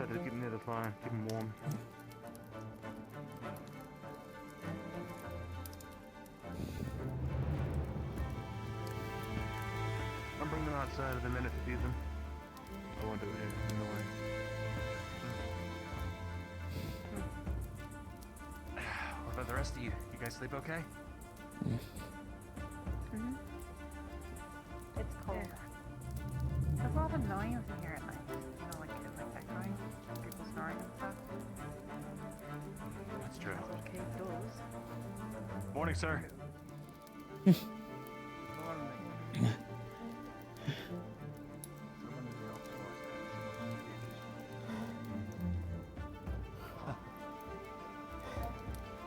decided to get near the fire, keep him warm. I'll bring them outside in a minute to feed them. I won't do it in the way. What about the rest of you? You guys sleep okay? Mm-hmm. It's cold. There's a lot of noise in here at night. You know, like background, people snoring and stuff. That's true. Okay, doors. Morning, sir.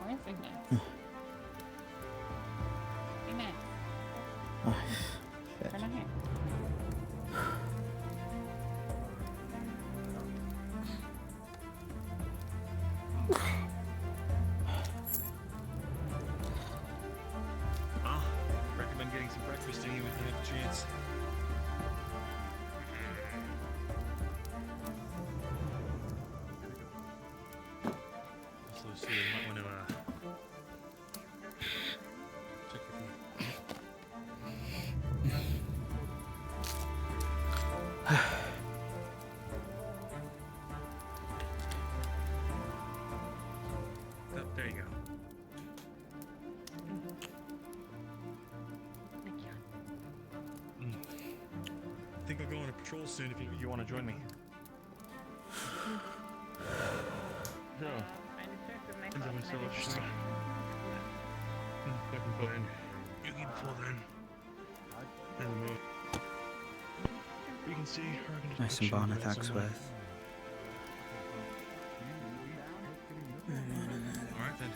Where's Ignace? Ignace. Oh, shit. Turn on here. Well, recommend getting some breakfast in you when you have a chance. So, you might want to check your feet. Oh, there you go. Thank you. I think I'll go on a patrol soon if you want to join me. So, I distracted myself. Benjamin and I still didn't asleep. sleep. I can go in. You can pull in. And move. You can see her condition. Nice and Barnett Axworth. Alright then.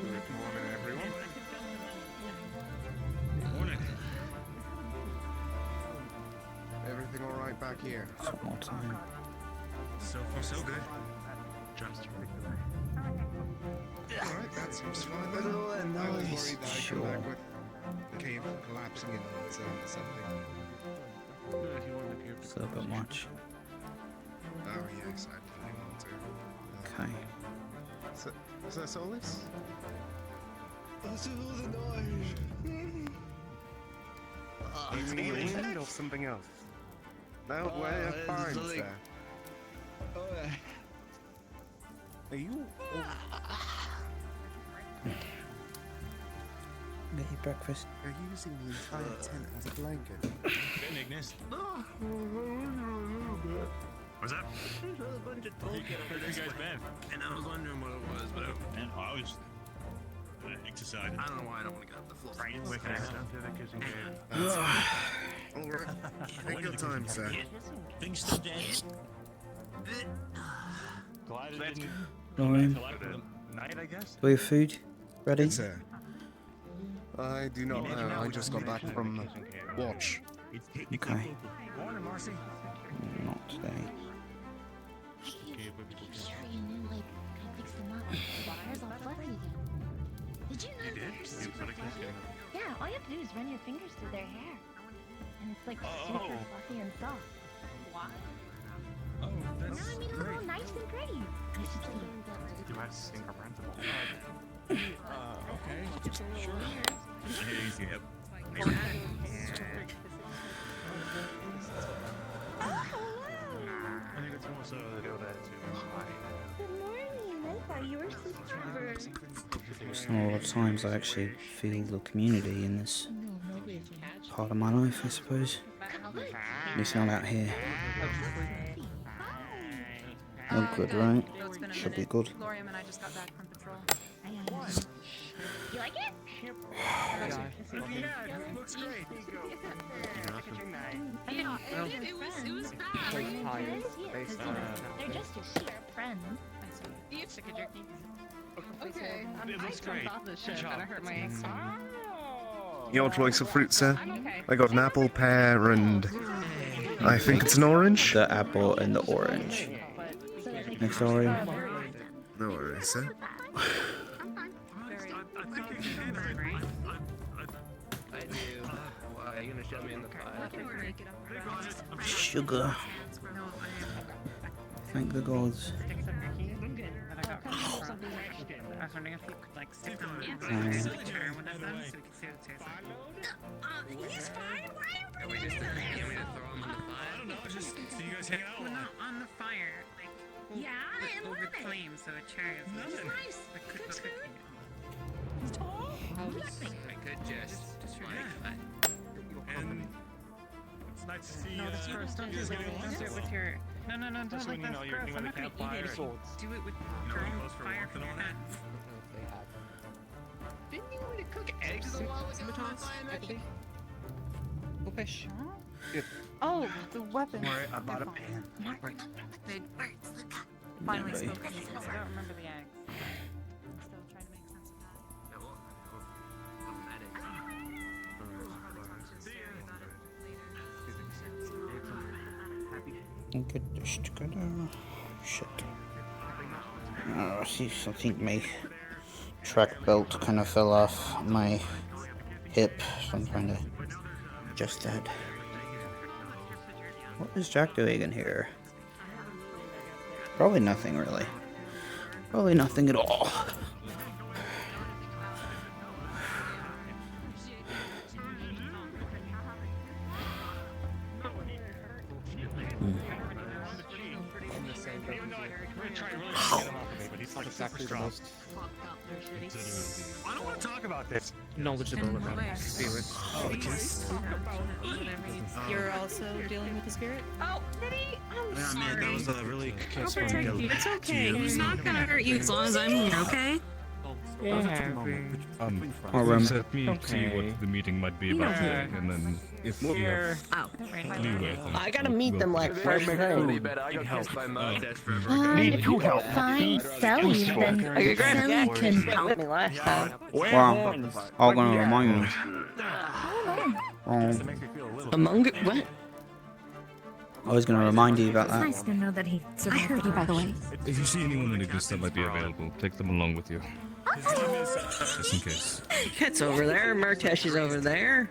Good morning, everyone. Morning. Everything all right back here? Some more time. So far, so good. Just All right, that seems fine then. I was worried that I'd Sure. come back with the cave collapsing in something. if you want to appear. It's a little bit much. Oh yes, I definitely want to. Okay. So, is that all this? What's all the noise? It's me or something else. Now, where are you, sir? Are you? Get your breakfast. You're using the entire tent as a blanket. Good, Ignis. What's that? Where you guys been? And I was wondering what it was, but Man, I was exercising. I don't know why I don't want to get off the floor. Wicked active kissing game. All right, take your time, sir. Things still dead. Glad it didn't Lauren, collide with them. Night, I guess. do we have food ready? Sir, I do not know. I just got back from watch. Okay. Morning, Marcy. Not today. Sure you knew, like, I fixed them up. The wire's all fuzzy again. Did you know You did? they're super fluffy? Yeah, all you have to do is run your fingers through their hair. And it's like super fluffy and soft. What? Oh, No, that's I mean, it's great. all nice and pretty. I should see. You have fingerprints. Okay. Sure. Yep. I think it's more so that they'll that too. Good morning. I thought you were sleeping. It's not a lot of times I actually feel the community in this part of my life, I suppose. At least not out here. Oh, good, right? Should be good. Lorium and I just got back from patrol. You like it? Looks great. Yeah, it was bad. They're just your sheer friends. I see. Chicken jerky. Okay, It I looks jumped great. off the ship job. and I hurt my ankle. You want choice of fruit, sir? I'm okay. I got an apple, pear, and I think it's an orange. The apple and the orange. Next Oreo. No worries, sir. I think you can. I do. Why? you gonna shove me in the fire? Sugar. Thank the gods. Except for keys I'm good. that I got from the front. I was wondering if you could like stick them in the Fine. signature one of them so we could see what it tastes like. He's fine. Why are Are we just gonna throw him in the fire? I don't know, just so you guys hang out a Well, lot. not on the fire. Like, Yeah, I over love it. flame so it cherries. Nothing. Nice. The Cooks cookie. food. He's tall. Nothing. I could just like And it's nice to see No, that's gross. Don't do you it guys with, getting along. don't do it with your... No, don't Just like when you know that's you're gross. thinking I'm about not the gonna eat campfire. it. Do it with know, your own close for fire warmth from and your all that. hands. Didn't you want to cook eggs a while ago? Fish. Oh, the weapon. Alright, I bought a pan. They finally Yeah, spoke. I don't remember the eggs. I'm still trying to make sense of that. Get this together. Shit. See, I think my track belt kind of fell off my hip, so I'm trying to adjust that. What is Jack doing in here? Probably nothing, really. Probably nothing at all. Exactly the most I don't want to talk about this. knowledgeable about spirits. You're also dealing with the spirit? Oh, did he? I'm Yeah, man, that was a really I'll protect you. It's okay. He's not gonna hurt you as long as I'm here, okay? Or room. Let me see what the meeting might be about today, and then if we have Oh. leeway, then I gotta meet them like fresh Really food. bad. I got kissed by mud. Need to help. Find Sally, then Your Sally granddad can help me last time. Wow. All gonna remind me. Among what? I was gonna remind you about It's that. nice to know that he survived. I heard you, by the way. if you see anyone in the distance that might be available, take them along with you. Just in case. Kit's over there. Murtesh is over there.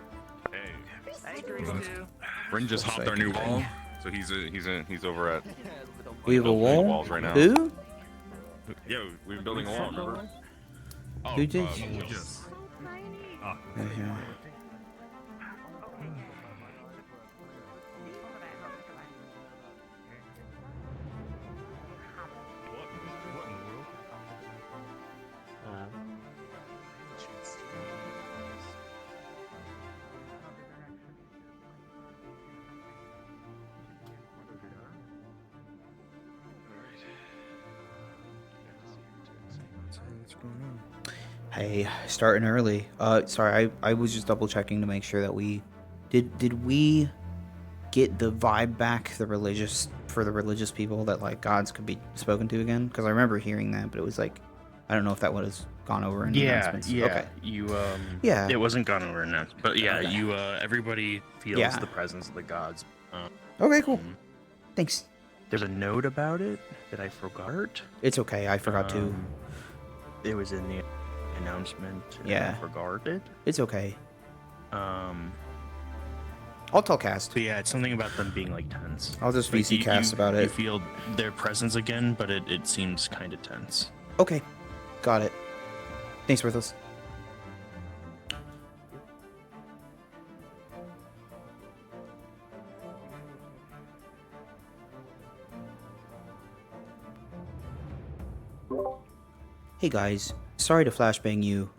Bryn just hopped our new wall, so he's over at. We have a wall? Walls right now. Who? Yeah, we've been building a wall. Remember? Who did? Yes. Yeah. What in the world? Hey, starting early. Sorry, I was just double checking to make sure that we did we get the vibe back, the religious people that like gods could be spoken to again? Because I remember hearing that, but it was like I don't know if that was gone over in the announcements. Okay. Yeah. It wasn't gone over announced, but yeah, Okay. you everybody feels Yeah. the presence of the gods. Okay, cool. Thanks. There's a note about it that I forgot. It's okay. I forgot to. It was in the announcement. And Yeah. I forgot it. It's okay. I'll tell Cast. But yeah, it's something about them being like tense. I'll just VC Cast about You it. feel their presence again, but it seems kind of tense. Okay. Got it. Thanks, Worthless. Hey guys, sorry to flashbang you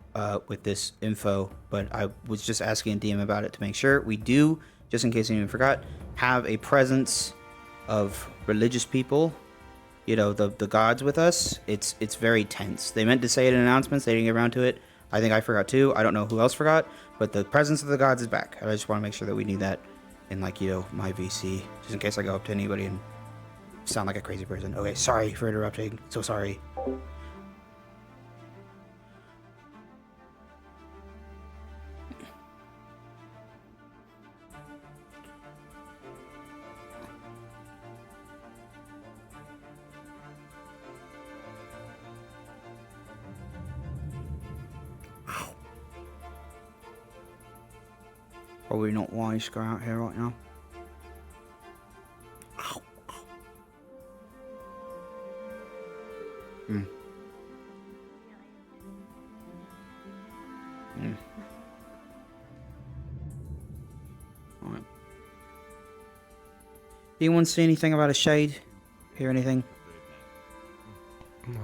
with this info, but I was just asking DM about it to make sure. We do, just in case anyone forgot, have a presence of religious people, you know, the gods with us. It's very tense. They meant to say it in announcements, they didn't get around to it. I think I forgot too. I don't know who else forgot, but the presence of the gods is back. I just want to make sure that we need that in, like, you know, my VC, just in case I go up to anybody and sound like a crazy person. Okay, sorry for interrupting. So sorry. Probably not wise to go out here right now. Hmm. Hmm. Alright. Anyone see anything about a shade? Hear anything? No.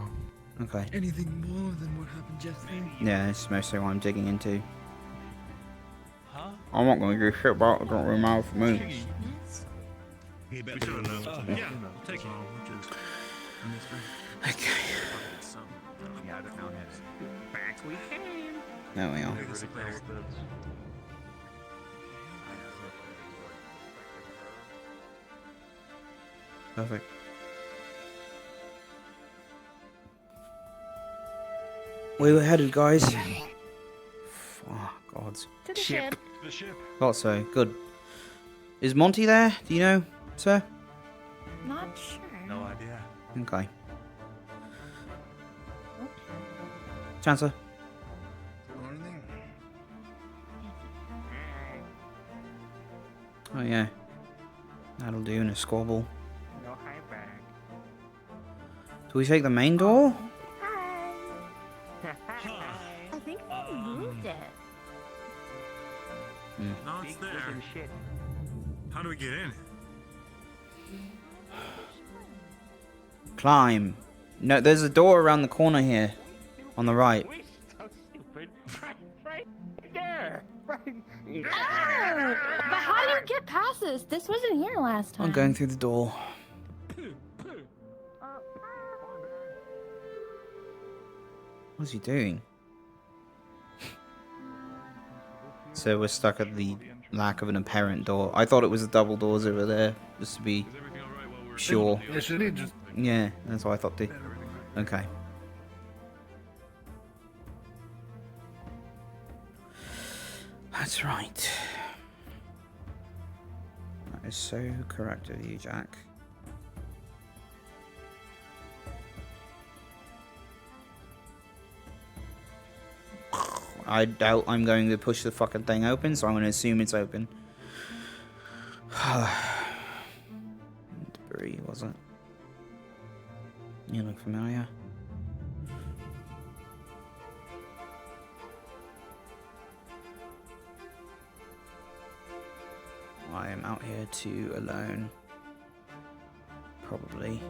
Okay. Anything more than what happened just then? Yeah, it's mostly what I'm digging into. Huh? I'm not gonna give shit about it, don't really matter for me. He bet We should have known. yeah, Yeah, take it. Okay. Yeah, I don't know. Back we came. There we are. Perfect. We were headed, guys. Oh, gods. To the ship. The ship. Thought so. Good. Is Monty there? Do you know, sir? Not sure. No idea. Okay. Chancellor? Oh, yeah. That'll do in a squabble. No high back. Do we take the main door? Hi. I think they moved it. No, it's there. How do we get in? Climb. No, there's a door around the corner here. On the right. We're so stupid. Right there. Ah! But how do you get past this? This wasn't here last time. I'm going through the door. What's he doing? So we're stuck at the lack of an apparent door. I thought it was the double doors over there, just to be Is everything alright while we're sure. Yeah, should he just... Yeah, that's what I thought too. Okay. That's right. That is so correct of you, Jack. I doubt I'm going to push the fucking thing open, so I'm going to assume it's open. Debris, was it? You look familiar. I am out here too alone. Probably.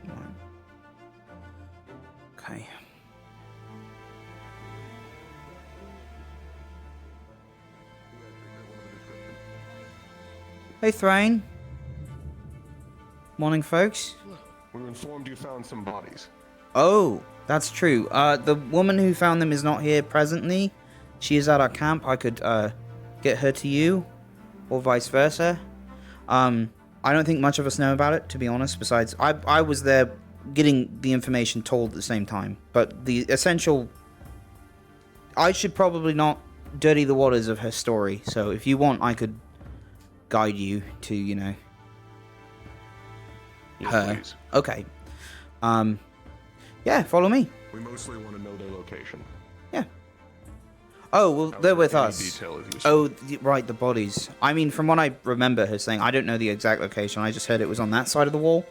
Right. Okay. Hey, Thrain. Morning, folks. We were informed you found some bodies. Oh, that's true. The woman who found them is not here presently. She is at our camp. I could, get her to you, or vice versa. I don't think much of us know about it, to be honest, besides I was there getting the information told at the same time. But the essential... I should probably not dirty the waters of her story, so if you want, I could guide you to, you know... her. Please. Okay. Yeah, follow me. We mostly want to know their location. Yeah. Oh, well, they're with Any us. detail if you Oh, right, the bodies. I mean, from what I remember her saying, I don't know the exact location. I just heard it was on that side of the wall,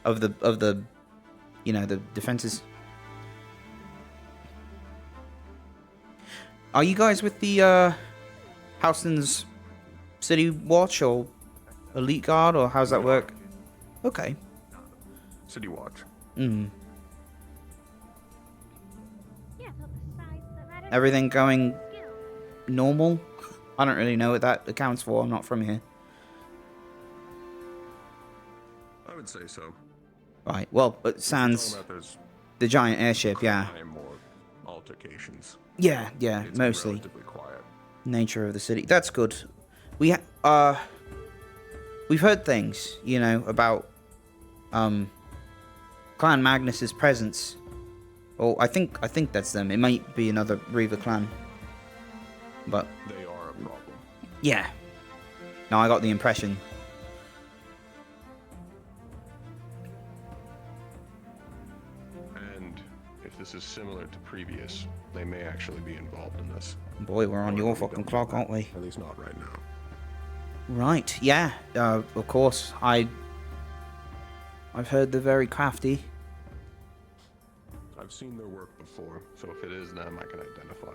of the, you know, the defenses. Are you guys with the Houston's City Watch or Elite Guard, or how's that work? Okay. City Watch. Mm. Everything going normal? I don't really know what that accounts for. I'm not from here. I would say so. Right. Well, it sounds Talking about those the giant airship. Yeah. crime or altercations. Yeah. It's Mostly relatively quiet. nature of the city. That's good. We've heard things, you know, about Clan Magnus's presence. Oh, I think that's them. It might be another Reaver clan. But They are a problem. yeah. No, I got the impression. And if the this is similar to previous, they may actually be involved in this. Boy, we're on your fucking clock, aren't we? At least not right now. Right, yeah, of course. I've heard they're very crafty. I've seen their work before, so if it is them, I can identify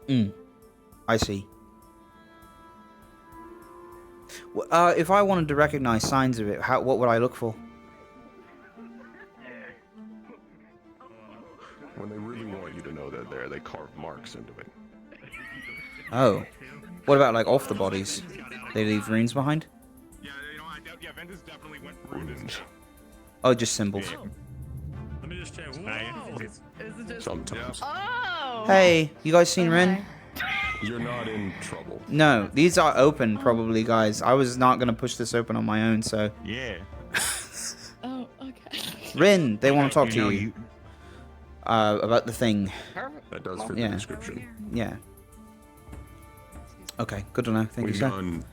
it. I see. If I wanted to recognize signs of it, what would I look for? When they really want you to know they're there, they carve marks into it. Oh. What about, like, off the bodies? They leave runes behind? Yeah, Ventus definitely went Runes. Oh, just symbols. Let me just check. Sometimes. Oh! Hey, you guys seen Rin? You're not in trouble. No, these are open, probably, guys. I was not going to push this open on my own, so... Yeah. Oh, okay. Rin, they want to talk to you. About the thing. That does fit the Yeah. description. Yeah. Okay, good to know. Thank you, We've sir. done,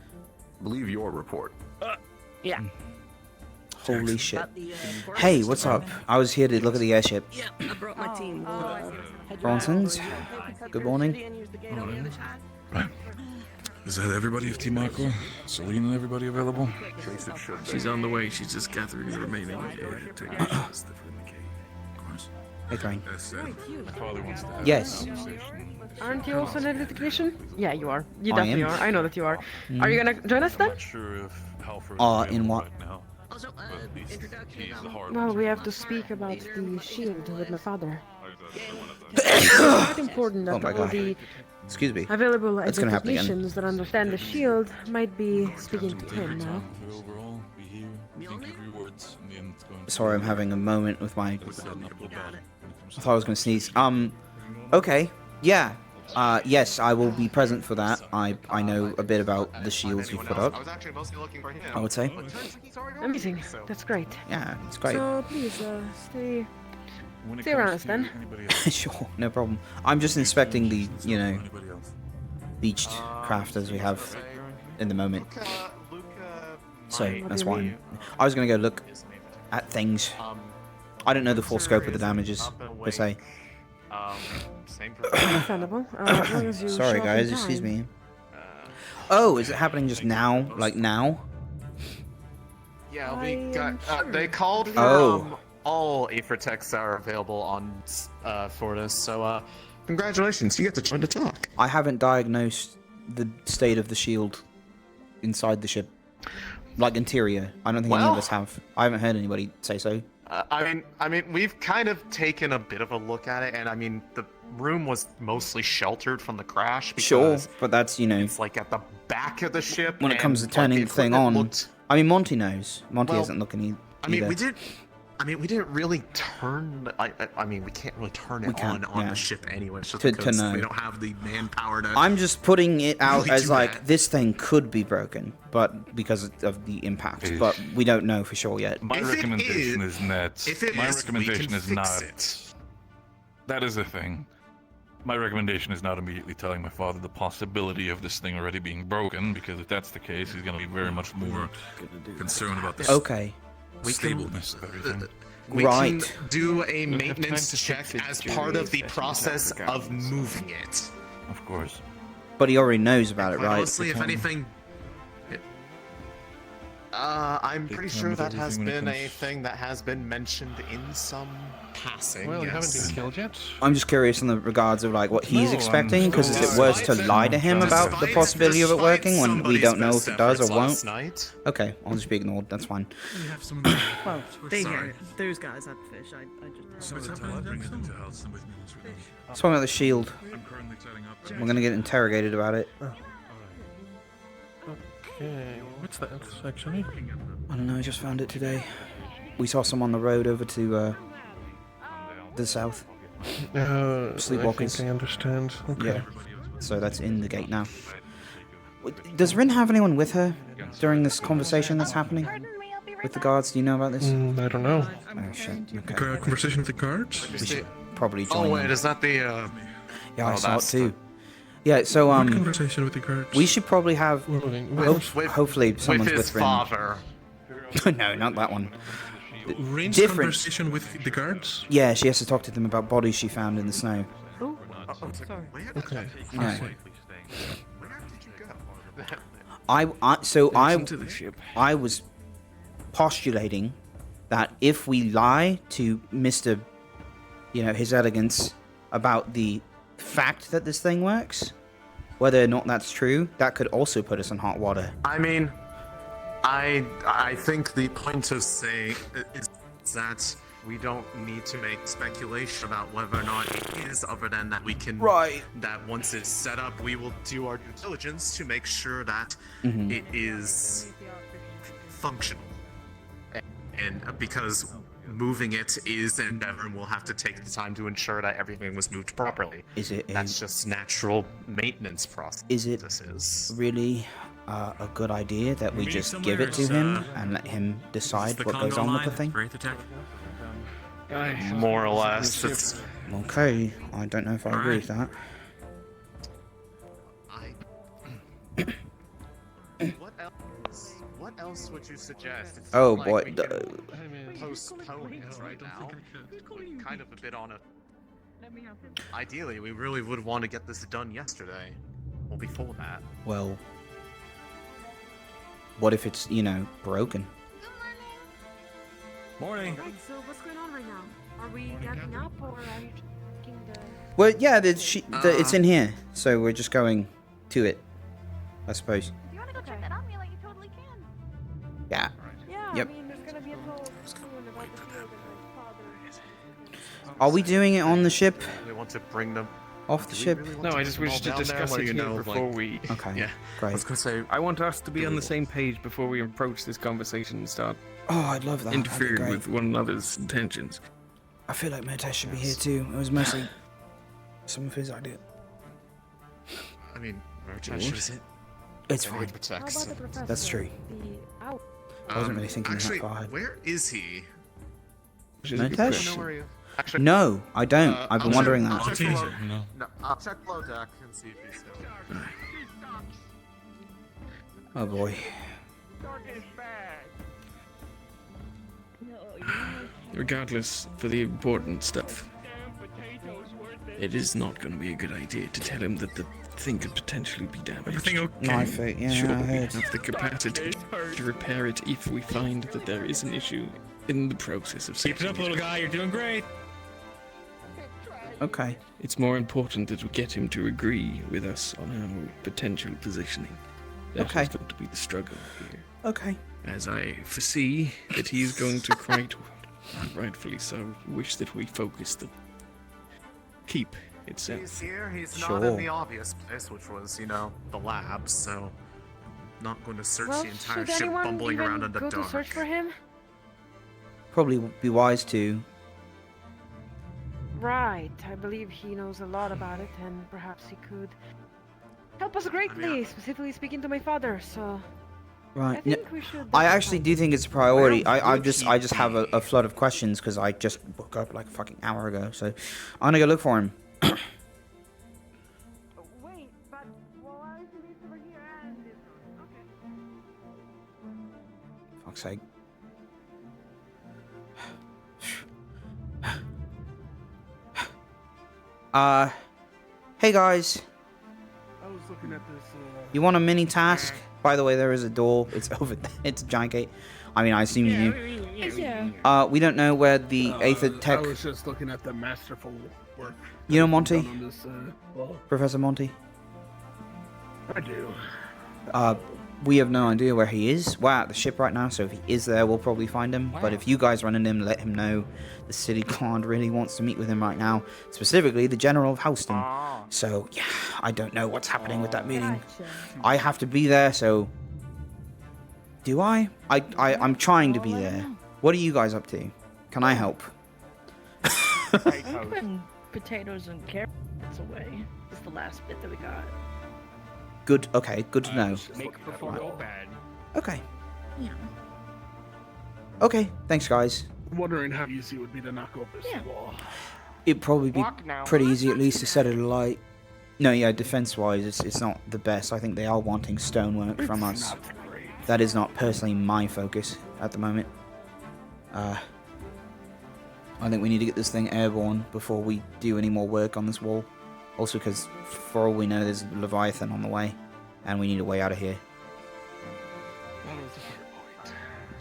believe your report. Yeah. Holy shit. Hey, what's up? I was here to look at the airship. Yeah, I brought my team. Bronsons, good morning. Right. Is that everybody of Team Aqua? Celine and everybody available? She's on the way. She's just gathering the remaining. Hey, Crane. My father wants to have Yes. a conversation. Aren't you also an elite technician? Yeah, you are. You I definitely am. are. I know that you are. Are you gonna join us then? I'm not sure if Halford In what? right now. Also, But at least he's the hard Well, one. we have to speak about the shield with my father. It's quite important that Oh my all God. the Excuse me. available That's elite gonna happen again. technicians that understand the shield might be speaking to him now. But overall, we hear, we think every word's in the end it's going to Sorry, I'm having a moment with my... It's not an uphill battle when it comes I thought I was going to sneeze. Okay. Yeah. Yes, I will be present for that. I know a bit about the shields you've put up, was actually mostly looking for him. I would say. Amazing. That's great. Yeah, it's great. So please stay. When it Stay around comes us to then. anybody else, Sure, no problem. I'm just inspecting the, you know, anybody else. beached craft as we have in the moment. So, that's why I was going to go look at things. I don't know the full scope of the damages, per se. Understandable. As long as you Sorry, show up in guys, excuse time. me. Oh, is it happening just now? Like now? Yeah, we I got. am sure. They called for Oh. all Aethertechs that are available on Fortis. So, congratulations, you get to join the talk. I haven't diagnosed the state of the shield inside the ship. Like interior. I don't think any of Well- us have. I haven't heard anybody say so. I mean, we've kind of taken a bit of a look at it, and I mean, the room was mostly sheltered from the crash. Sure, Because but that's, you know, it's like at the back of the ship. when it comes to and, turning like, the thing equipment on. looked- I mean, Monty knows. Monty Well, isn't looking either. I mean, we didn't really turn. I mean, we can't really turn We it can't, on yeah. the ship anyway, just To because know. we don't have the manpower to. I'm just putting it out Really as do like, that. this thing could be broken, but because of the impact. But we don't know for sure yet. My If it recommendation is that. If it My is, we recommendation can is fix not. it. That is the thing. My recommendation is not immediately telling my father the possibility of this thing already being broken, because if that's the case, he's going to be very much more concerned about the Okay. We can- stableness of everything. We Right. can do a time maintenance to check fix it as during part the of the session, process that's the of moving it. Of course. But he already knows about it, But right? honestly, if anything, I'm Big pretty time sure with that has everything when it been a comes- thing that has been mentioned in some passing. Well, you haven't yes. been killed yet. I'm just curious in the regards of like what he's No, I'm expecting, because is it still worse to alive. lie to him about the Despite- possibility of it despite working when we somebody's don't know if best it does or efforts won't? last night. Okay, I'll just be ignored. That's fine. We have some of the. Well, they Sorry. hear it. Those guys had fish. I just. Some of the time, bring it into house and with me once we're done. Something about the shield. I'm currently setting up. We're gonna get interrogated about it. Okay, what's that actually? I don't know. I just found it today. We saw some on the road over to the south. Sleepwalkers. I think I understand. Okay. Yeah. So that's in the gate now. Does Rin have anyone with her during this conversation that's happening with the guards? Do you know about this? I don't know. Oh shit. Okay. Conversation with the guards? We should probably join Oh wait, them. is that the? Yeah, I oh, saw it that's too. Yeah. So Conversation with the guards. we should probably have. Moving. With- Hopefully, with someone's his with Rin. father. No, not that one. Range different. conversation with the guards? Yeah, she has to talk to them about bodies she found in the snow. Oh, sorry. Okay. Yeah. Where did you go? I was postulating that if we lie to Mr. His Elegance about the fact that this thing works, whether or not that's true, that could also put us in hot water. I mean, I think the point of saying is that we don't need to make speculation about whether or not it is, other than that we can. Right. That once it's set up, we will do our due diligence to make sure that it is functional. And because moving it is an endeavor, and we'll have to take the time to ensure that everything was moved properly. That's just natural maintenance process. Is it really a good idea that we just give it to him and let him decide what goes on with the thing? More or less. It's... Okay, I don't know if I agree with that. What else would you suggest? It's Oh like boy. we can postpone it right now. We're kind of a bit on a... Ideally, we really would want to get this done yesterday. Or before that. Well, what if it's, broken? Morning. Right, so what's going on right now? Are we gathering up or are you taking the... Well, yeah, it's in here, so we're just going to it, I suppose. If you want to go check that out, Mila, you totally can. Yeah. Yeah, Yep. I mean, there's gonna be a talk soon about the field and my father. Are we doing it on the ship? We want to bring them... Off the ship? No, I just wish to discuss it here before we... Okay, yeah. Great. I was gonna say... I want us to be on the same page before we approach this conversation and start... Oh, I'd love that. Interfering with one another's intentions. I feel like Motesh should be here too. It was mostly some of his idea. I mean, Motesh is it? It's fine. Protects. That's true. I wasn't really thinking actually, that far ahead. Where is he? Motesh? No, I don't. I've been wondering that. I'll check below deck and see if he's still... Oh boy. Regardless, for the important stuff, it is not going to be a good idea to tell him that the thing could potentially be damaged. Everything okay? My fate, yeah, Sure, I we heard. have the capacity to repair it if we find that there is an issue in the process of Keep it up, little guy. You're doing great. Okay. It's more important that we get him to agree with us on our potential positioning. That Okay. is going to be the struggle here. Okay. As I foresee that he is going to quite rightfully so wish that we focus the keep itself. He's here, he's not in the obvious place, which was, the lab, so... Not going to search the entire should ship anyone bumbling even around in the go dark. to search for him? Probably would be wise to. Right, I believe he knows a lot about it, and perhaps he could help us greatly, specifically speaking to my father, so... Right. I think we should... I actually do think it's a priority. I just have a flood of questions because I just woke up like a fucking hour ago. So I'm gonna go look for him. Wait, but why is he over here and this one? Okay. Fuck's sake. Hey guys. I was looking at this. You want a mini task? By the way, there is a door. It's over there. It's a giant gate. I mean, I assume you knew. Yeah. We don't know where the Aether Tech... I was just looking at the masterful work. You know Monty? done on this, well, Professor Monty? I do. We have no idea where he is. We're at the ship right now, so if he is there, we'll probably find him. But if you guys run into him, let him know the city guard really wants to meet with him right now. Specifically, the General of Houston. So, yeah, I don't know what's happening with that meeting. I have to be there, so... Do I? I'm trying to be there. What are you guys up to? Can I help? Putting potatoes and carrots away is the last bit that we got. Good, okay, good to know. Make before go bad. Okay. Yeah. Okay, thanks guys. I'm wondering how easy it would be to knock over this wall. It'd probably be Walk now. pretty easy at least to set it alight. No, yeah, defense-wise, it's not the best. I think they are wanting stonework from us. That is not personally my focus at the moment. I think we need to get this thing airborne before we do any more work on this wall. Also because, for all we know, there's a Leviathan on the way. And we need a way out of here.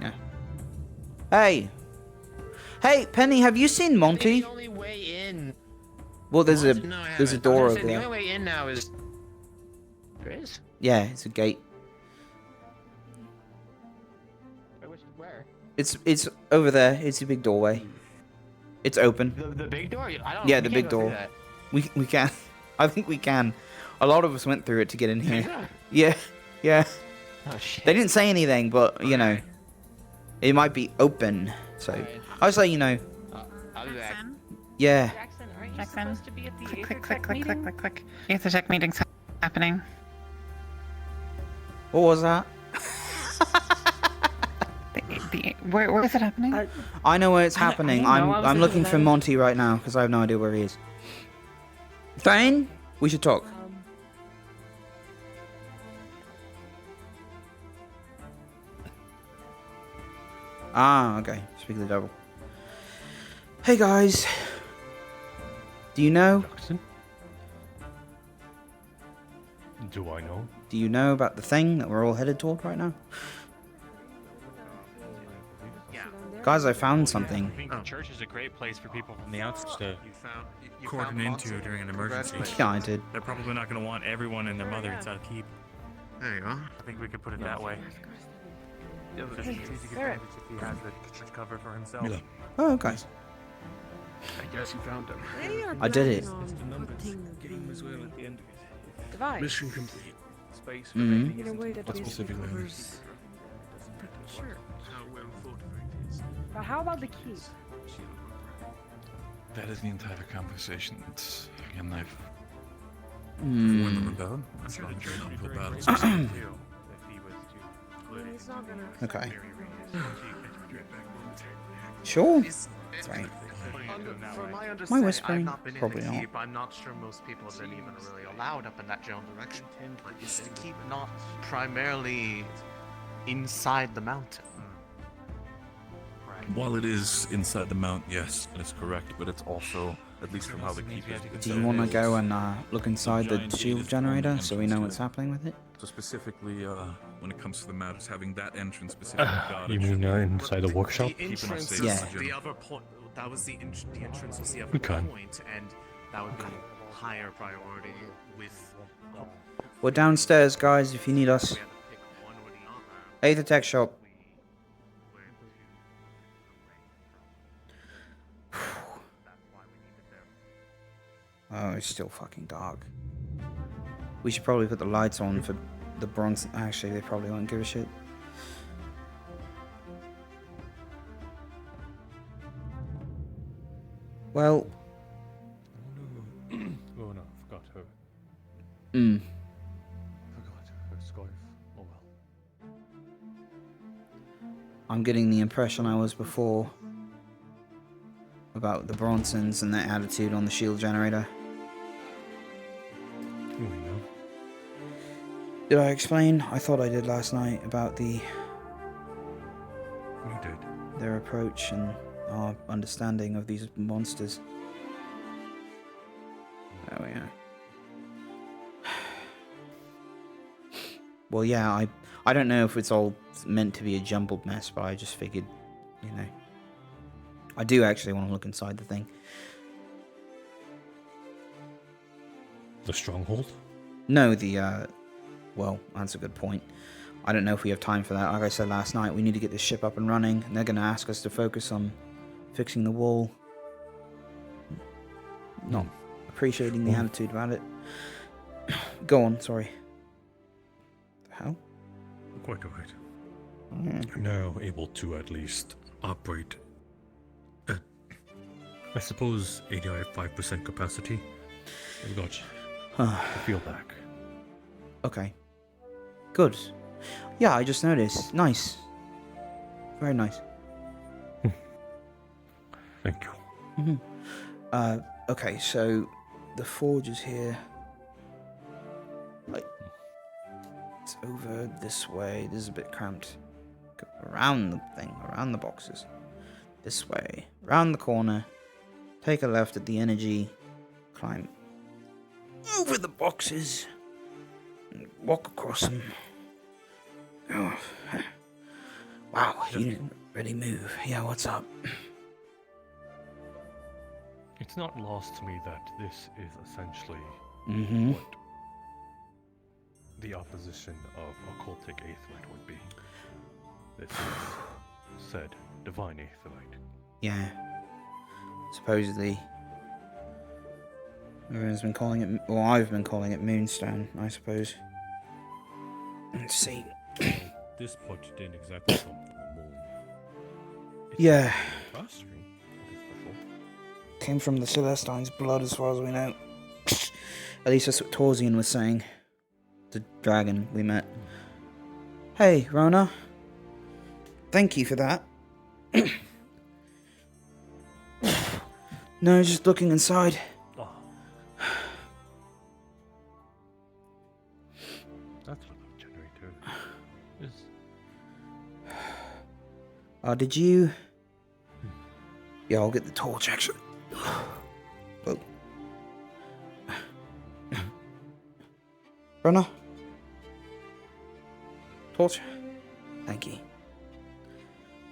Yeah. Hey! Hey, Penny, have you seen Monty? The only way in. Well, there's a No, I there's a haven't. door I was over gonna say, there. The only way in now is. There is? Yeah, it's a gate. Where? It's over there. It's a big doorway. It's open. The big door? I don't. Yeah, we the can't big go through door. that. We can. I think we can. A lot of us went through it to get in here. Yeah, yeah. Oh shit. They didn't say anything, but you know, it might be open. So I was like, you know, I'll be back. yeah. Jackson, aren't you Jackson. supposed to be at the Click, Aether click, Tech click, click, meeting? click, click, click. Aether Tech meeting's happening. What was that? Where is it happening? I know where it's happening. I don't know. I was I'm looking thinking for about it. Monty right now because I have no idea where he is. Thane, we should talk. Ah, okay. Speak of the devil. Hey guys. Do you know? Do I know? Do you know about the thing that we're all headed toward right now? Guys, I found something. I think the church is a great place for people from the outside to You cordon found into Monty? during an emergency. Yeah, I did. They're probably not going to want everyone and their mother inside a keep. There you are. I think we could put it that way. There. if he has the church cover for himself. Oh, okay. I guess you found him. I did it. Game as well at the end of it. Device. Mission complete. Space for making In a way that What basically specifically? covers the church. How well fortified it is. But how about the key? That is the entire conversation. It's, again, I've... Hmm. When the rebellion? That's not a very uphill battle. He's not gonna. Okay. Sure. Right. From my My understanding, whispering? I've not been Probably in the not. keep. I'm not sure most people have been even really allowed up in that general direction. But is the keep not primarily inside the mountain? While it is inside the mount, yes, that's correct, but it's also, at least from how the keep is... Do you want to go and look inside the shield generator so we know what's happening with it? So specifically, when it comes to the maps, having that entrance specifically guarded... You mean inside the workshop? The entrance Yeah. is the other point. That was the entrance was the other We can. point, and that would be higher priority with. We're downstairs, guys, if you need us. Aether Tech Shop. Oh, it's still fucking dark. We should probably put the lights on for the bronze. Actually, they probably won't give a shit. Well. Oh no, I forgot her. Hmm. Forgot her scarf. Oh well. I'm getting the impression I was before about the Bronsons and their attitude on the shield generator. You know. Did I explain? I thought I did last night about You did. their approach and our understanding of these monsters. There we are. Well, yeah, I don't know if it's all meant to be a jumbled mess, but I just figured, you know. I do actually want to look inside the thing. The stronghold? No, well, that's a good point. I don't know if we have time for that. Like I said last night, we need to get this ship up and running, and they're going to ask us to focus on fixing the wall. Not appreciating the attitude about it. Go on, sorry. The hell? Quite alright. Now able to at least operate at, I suppose, 85% capacity. We've got the field back. Okay. Good. Yeah, I just noticed. Nice. Very nice. Thank you. Okay, so the forge is here. Like, it's over this way. This is a bit cramped. Go around the thing, around the boxes. this way. Round the corner. Take a left at the energy. Climb over the boxes. And walk across them. Oh. Wow, you didn't really move. Yeah, what's up? It's not lost to me that this is essentially what the opposition of occultic aetherite would be. This is said divine aetherite. Yeah. Supposedly. Everyone's been calling it, well, I've been calling it moonstone, I suppose. Let's see. This pot didn't exactly come from the moon. Yeah. Interesting. It is special. Came from the Celestine's blood, as far as we know. At least that's what Torsian was saying. The dragon we met. Hey, Rona. Thank you for that. No, just looking inside. Oh. That's what the generator is. Did you... Yeah, I'll get the torch, actually. Oh. Rona? Torch? Thank you.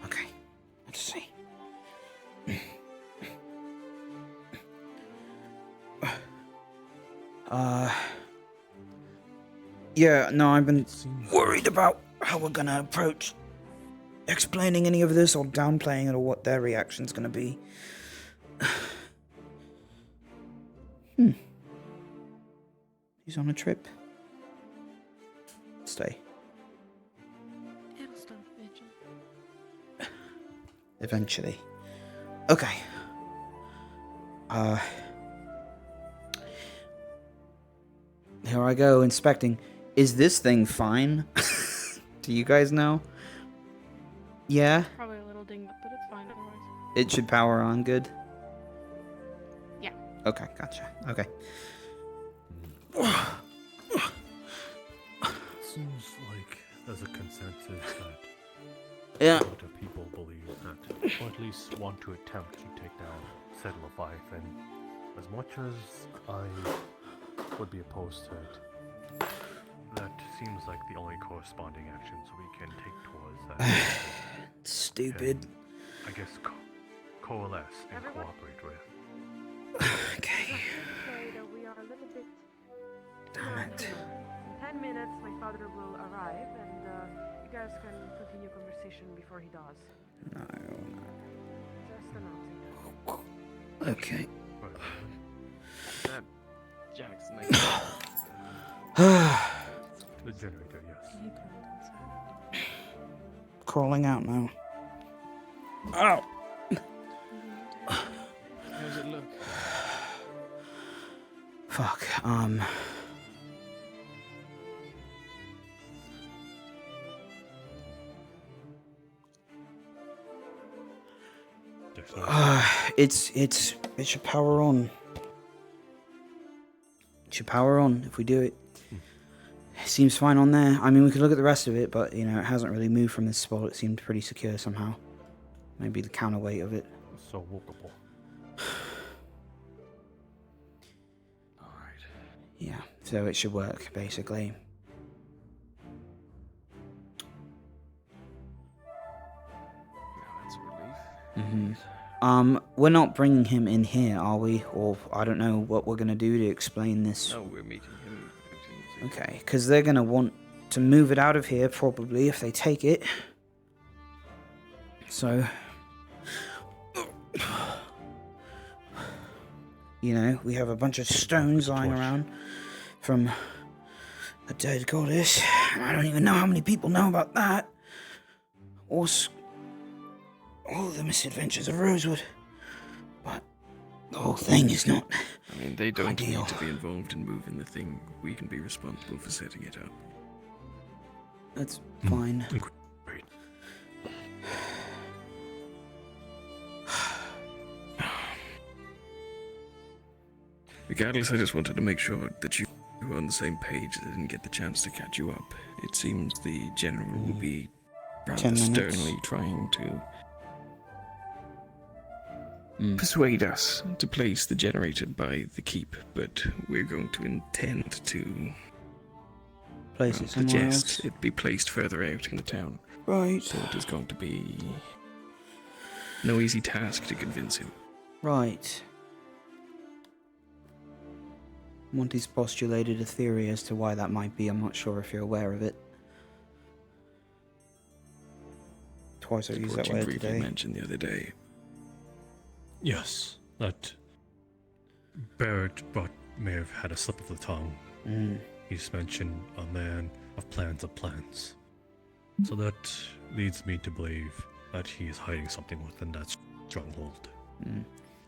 Okay, let's see. Yeah, no, I've been worried about how we're gonna approach explaining any of this or downplaying it or what their reaction's gonna be. He's on a trip. Stay. It'll stop eventually. Eventually. Okay. Here I go, inspecting. Is this thing fine? Do you guys know? Yeah? Probably a little dinged up, but it's fine otherwise. It should power on good? Yeah. Okay, gotcha. Okay. Seems like there's a consensus that yeah. a lot of people believe that, or at least want to attempt to take down said Leviathan. As much as I would be opposed to it, that seems like the only corresponding actions we can take towards that. Stupid. And, I guess coalesce and cooperate with. Okay. We are a little bit. Damn it. In 10 minutes, my father will arrive, and you guys can continue conversation before he does. No. Just announcing that. Okay. That Jackson. The generator, yes. Crawling out now. Ow! How does it look? Fuck, it should power on. It should power on if we do it. It seems fine on there. I mean, we could look at the rest of it, but, you know, it hasn't really moved from this spot. It seemed pretty secure somehow. Maybe the counterweight of it. So walkable. Alright. Yeah, so it should work, basically. Yeah, that's a relief. We're not bringing him in here, are we? Or, I don't know what we're gonna do to explain this. No, we're meeting him. Okay, because they're gonna want to move it out of here, probably, if they take it. So... You know, we have a bunch of stones lying around from a dead goddess. I don't even know how many people know about that. Or all the misadventures of Rosewood. But the whole thing is not I mean, they don't ideal. need to be involved in moving the thing. We can be responsible for setting it up. That's fine. Great. Regardless, I just wanted to make sure that you were on the same page. I didn't get the chance to catch you up. It seems the general will be rather 10 minutes. sternly trying to persuade us to place the generator by the keep, but we're going to intend to Place it somewhere suggest else. it be placed further out in the town. Right. So it is going to be no easy task to convince him. Right. Monty's postulated a theory as to why that might be. I'm not sure if you're aware of it. Twice I've used What that you word briefly today. mentioned the other day. Yes, that Barrett may have had a slip of the tongue. He's mentioned a man of plans. So that leads me to believe that he is hiding something within that stronghold.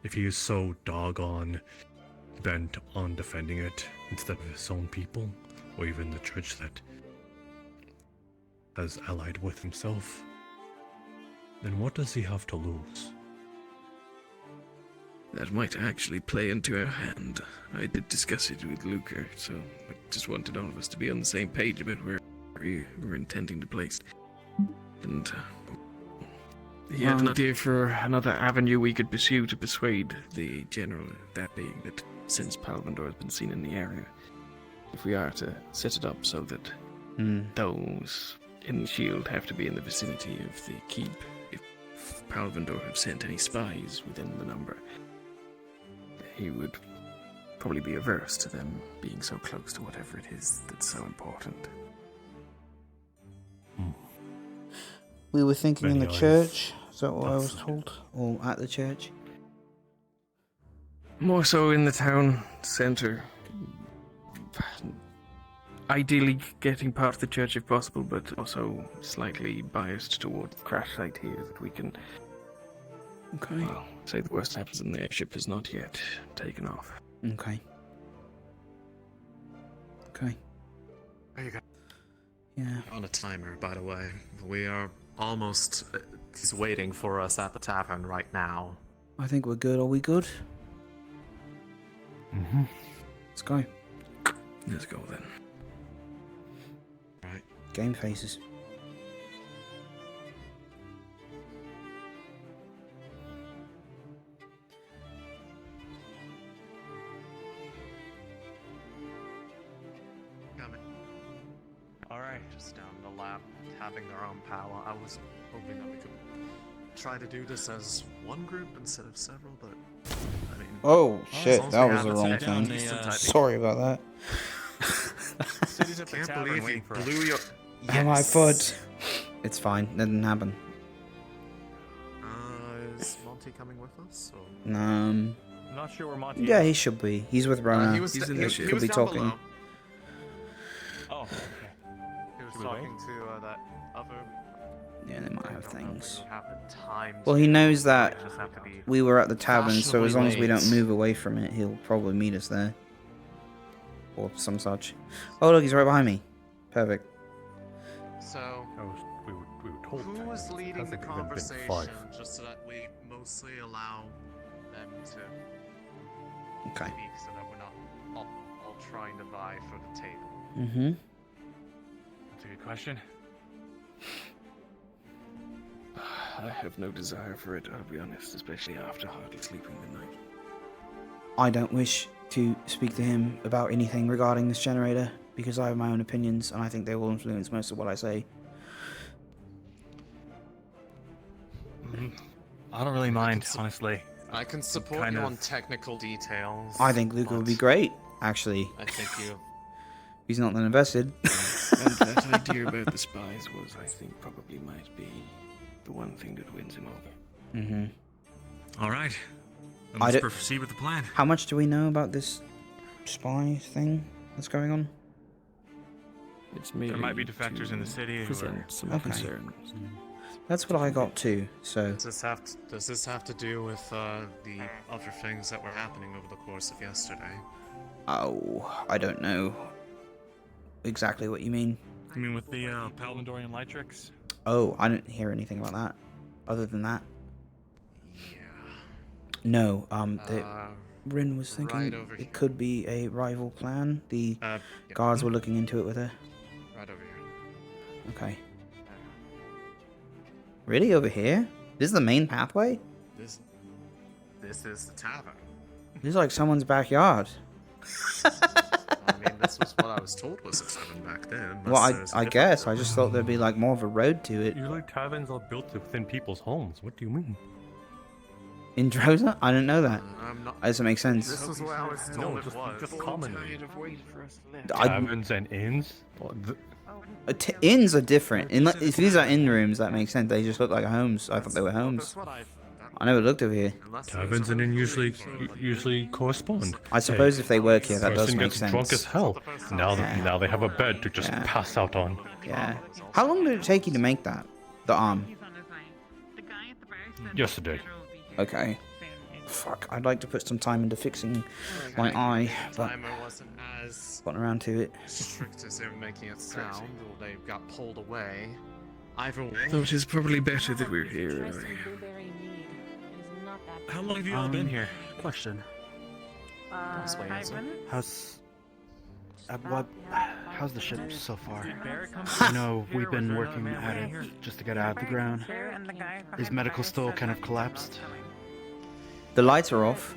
If he is so doggone bent on defending it instead of his own people, or even the church that has allied with himself, then what does he have to lose? That might actually play into our hand. I did discuss it with Luca, so I just wanted all of us to be on the same page about where we were intending to place it. And he had an idea for another avenue we could pursue to persuade the general, that being that since Palvandor has been seen in the area, if we are to set it up so that those in the shield have to be in the vicinity of the keep, if Palvandor have sent any spies within the number, he would probably be averse to them being so close to whatever it is that's so important. We were thinking in the Many eyes. church. Is that what I was told? Or at the church? More so in the town centre. Ideally getting part of the church if possible, but also slightly biased toward the crash site here that we can... Okay. Well, say the worst happens and the airship has not yet taken off. Okay. Okay. There you go. Yeah. On a timer, by the way. We are almost... he's waiting for us at the tavern right now. I think we're good. Are we good? Mm-hmm. Let's go. Let's go then. Right. Game faces. Alright. Just down the lab, having their own power. I was hoping that we could try to do this as one group instead of several, but I mean... Oh, shit. as That we was have the it wrong set down thing. decent, I think- Sorry about that. City's at the Can't tavern believe waiting you for us. blew your... Oh, my foot. It's fine. That didn't happen. Is Monty coming with us? Or... I'm not sure where Monty Yeah, is. he should be. He's with Rona. He's in They the could he was be down talking. below. Oh, okay. He was Should we wait? talking to that other. Yeah, they might have things. We have the time Well, to- he knows that we just have to be we were at the tavern, so as long as we don't fashionably move away from it, he'll probably meet us there. Or some such. Oh, look, he's right behind me. Perfect. So, We were told who that was it leading hasn't the even been conversation, 5. just so that we mostly allow them to Okay. speak, so that we're not all trying to vie for the table? Mm-hmm. That's a good question. I have no desire for it, I'll be honest, especially after hardly sleeping the night. I don't wish to speak to him about anything regarding this generator, because I have my own opinions, and I think they will influence most of what I say. I don't really mind, honestly. I can support Kind you of- on technical details. I think Luca would be great, actually. I think you... He's not that invested. And that idea about the spies was, I think, probably might be the one thing that wins him over. Mm-hmm. All right. Then I let's don't- proceed with the plan. How much do we know about this spy thing that's going on? It's There might be merely defectors in the to city who are... present some Okay. concerns. That's what I got too, so... Does this have to do with the other things that were happening over the course of yesterday? Oh, I don't know exactly what you mean. You mean with the Palvandorian light tricks? Oh, I didn't hear anything about that. Other than that. Yeah. No, Rin was thinking right over here. it could be a rival plan. The Yeah. guards were looking into it with her. Right over here. Okay. Really? Over here? This is the main pathway? This This is the tavern. This is like someone's backyard. I mean, this was what I was told was a tavern back then. Well, I guess. I just thought there'd be like more of a road to it. Usually taverns are built within people's homes. What do you mean? In Drosa? I didn't know that. I'm not. That doesn't make sense. This is what I was told No, it was. just commonly. I- Taverns and inns? Inns are different. If these are inn rooms, that makes sense. They just look like homes. I thought they were homes. I never looked over here. Taverns and inns usually correspond. I suppose if they work here, that does Person make gets sense. drunk as hell. Now they have a bed to just pass out on. Yeah. How long did it take you to make that? The arm? Yesterday. Okay. Fuck, I'd like to put some time into fixing my eye, but Timer wasn't as gotten around to it. strict as they were making it sound, or they got pulled away. Either way. Though it is probably better that we're here anyway. How long have you all been here? Question. 5 minutes? How's the ship so far? I know we've been working at it just to get it out of the ground. Is medical still kind of collapsed? The lights are off.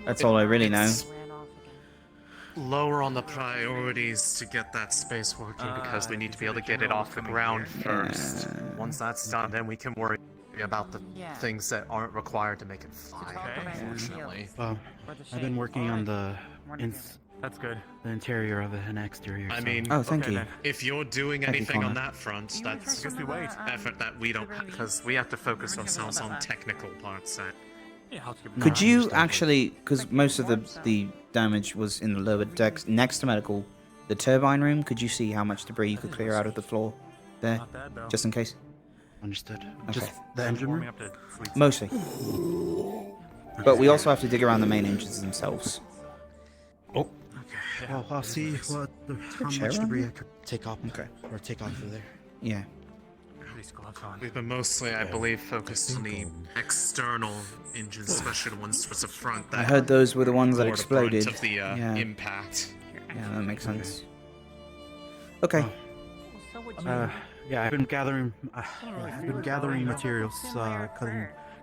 That's all I really know. It's lower on the priorities to get that space working because we need to be able to get it off the ground first. Once that's done, then we can worry about the things that aren't required to make it fly, unfortunately. Well, I've been working on the That's good. the interior of it and exterior. I so- mean, Oh, thank you. if you're doing Thank you, anything on Connor. that front, that's effort that we don't, because we have to focus ourselves on technical parts that. Could you actually, because most of the damage was in the lower decks next to medical, the turbine room, could you see how much debris you could clear out of the floor there, just in case? Understood. Okay. Just the engine room? Mostly. But we also have to dig around the main engines themselves. Well, I'll see how chair much on debris here? I could take off. Okay. Or take off of there. Yeah. We've been mostly, I believe, focused on the external engines, especially the ones towards the front. I heard those were the ones that bore the brunt exploded. of the Yeah. impact. Yeah, that makes sense. Okay. Yeah, I've been gathering. Materials,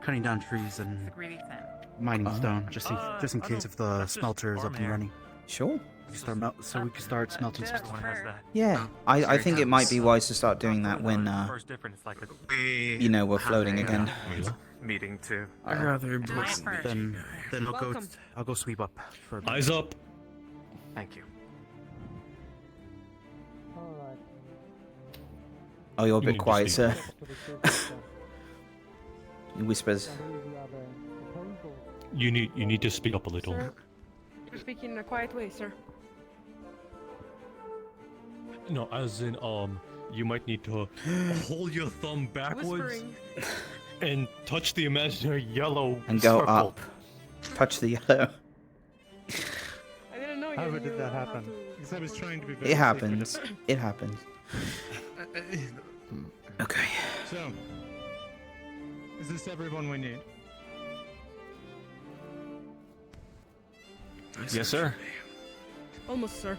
cutting down trees and mining stone, just in case if the smelter is up and running. Sure. So we can start smelting some stuff. Yeah, I think it might be wise to start doing that when, you know, we're floating again. Meeting too. I'd rather Then I'll go sweep up. For a bit. Eyes up. Thank you. Oh, you're a You bit need to quiet, speak. sir. He whispers. You need to speak up a little. You're speaking in a quiet way, sir. No, as in you might need to hold your thumb backwards Whispering. and touch the imaginary yellow And go circle. up. Touch the yellow. I didn't know you How knew did that how happen? to- Because I was trying to be very It happens. secretive. It happens. Okay. So, is this everyone we need? Yes, sir. Almost, sir.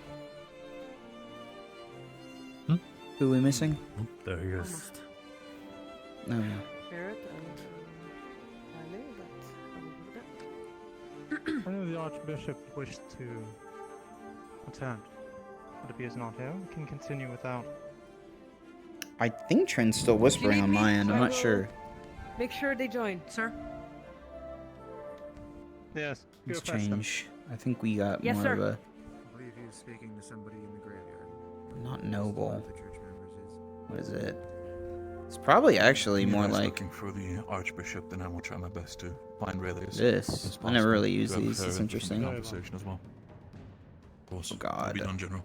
Who are we missing? There he is. No, no. Barrett and I know the Archbishop wished to attend, but if he is not here, we can continue without. I think Trent's still whispering on my end. I'm not sure. Make sure they join, sir. Yes. Let's change. I think we got Yes, more sir. of a I believe he was speaking to somebody in the graveyard. not noble. The church members is. What is it? It's probably actually You more guys like looking for the Archbishop, then I will try my best to find relays. this. as I never possible really to use have these. her It's in the interesting. Conversation as well. Of course. Oh God. Be done, General.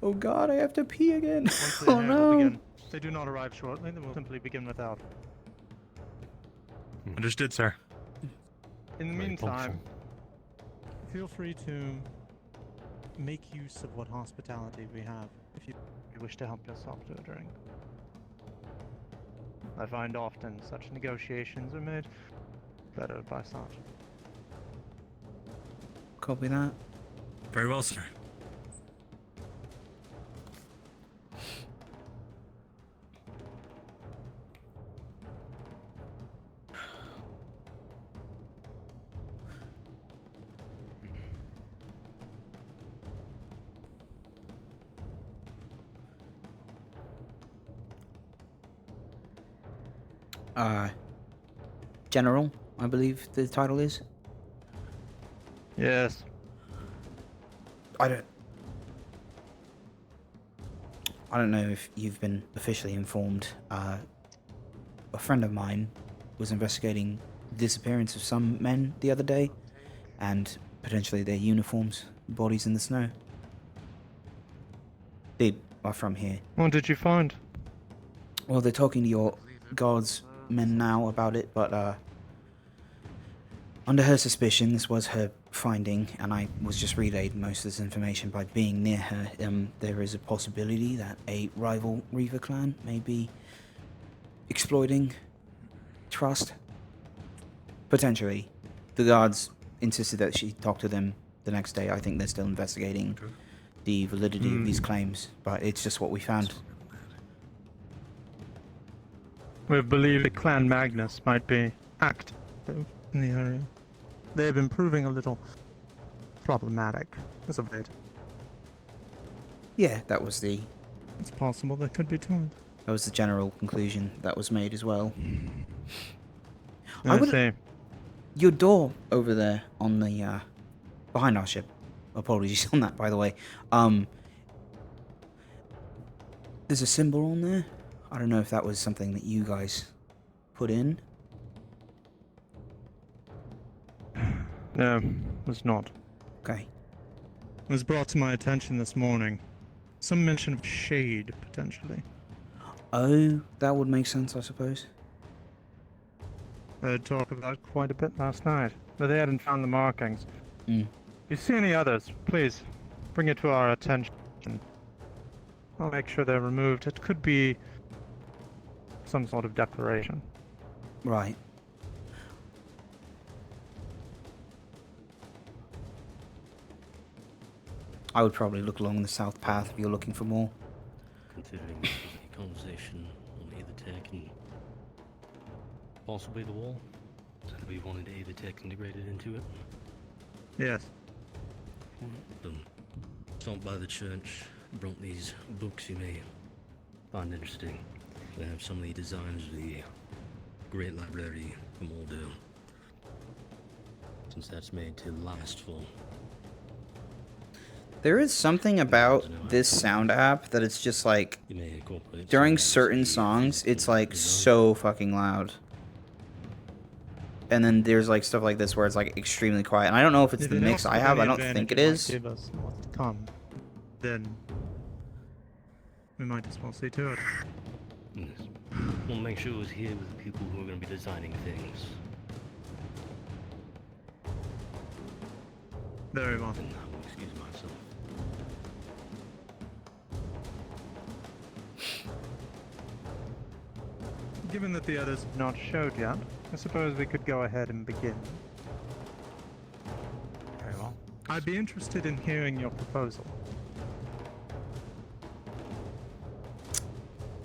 Oh God, I have to pee again. Once they Oh have, no. we'll begin. If they do not arrive shortly, then we'll simply begin without. Understood, sir. In the Very meantime, feel free to make use of what hospitality we have if you wish to help yourself to a drink. I find often such negotiations are made better by such. Copy that. Very well, sir. General, I believe the title is. Yes. I don't know if you've been officially informed. A friend of mine was investigating the disappearance of some men the other day, and potentially their uniforms, bodies in the snow. They are from here. What did you find? Well, they're talking to your guards men now about it, but under her suspicion, this was her finding, and I was just relayed most of this information by being near her. There is a possibility that a rival Reaver clan may be exploiting trust. Potentially. The guards insisted that she talk to them the next day. I think they're still investigating the validity of these claims, but it's just what we found. We believe the Clan Magnus might be active in the area. They've been proving a little problematic as of late. Yeah, that was the... It's possible that could be told. That was the general conclusion that was made as well. I would say... Your door over there on the, behind our ship. Apologies on that, by the way. There's a symbol on there. I don't know if that was something that you guys put in. No, it's not. Okay. It was brought to my attention this morning. Some mention of shade, potentially. Oh, that would make sense, I suppose. They talked about it quite a bit last night, but they hadn't found the markings. Mm. If you see any others, please bring it to our attention. I'll make sure they're removed. It could be some sort of declaration. Right. I would probably look along the south path if you're looking for more. Considering this was a conversation on Aether-Tech and possibly the wall, so we wanted Aether-Tech integrated into it. Yes. Stopped by the church, brought these books you may find interesting. They have some of the designs of the Great Library from Ordo, since that's made to last for. There is something about this sound app that it's just like, during certain songs, it's like so fucking loud. And then there's like stuff like this where it's like extremely quiet. And I don't know if it's the mix I have. I don't think it is. Give us what's to come. Then we might as well see to it. Yes. We'll make sure it's here with the people who are going to be designing things. Very well. And I will excuse myself. Given that the others have not showed yet, I suppose we could go ahead and begin. Very well. I'd be interested in hearing your proposal.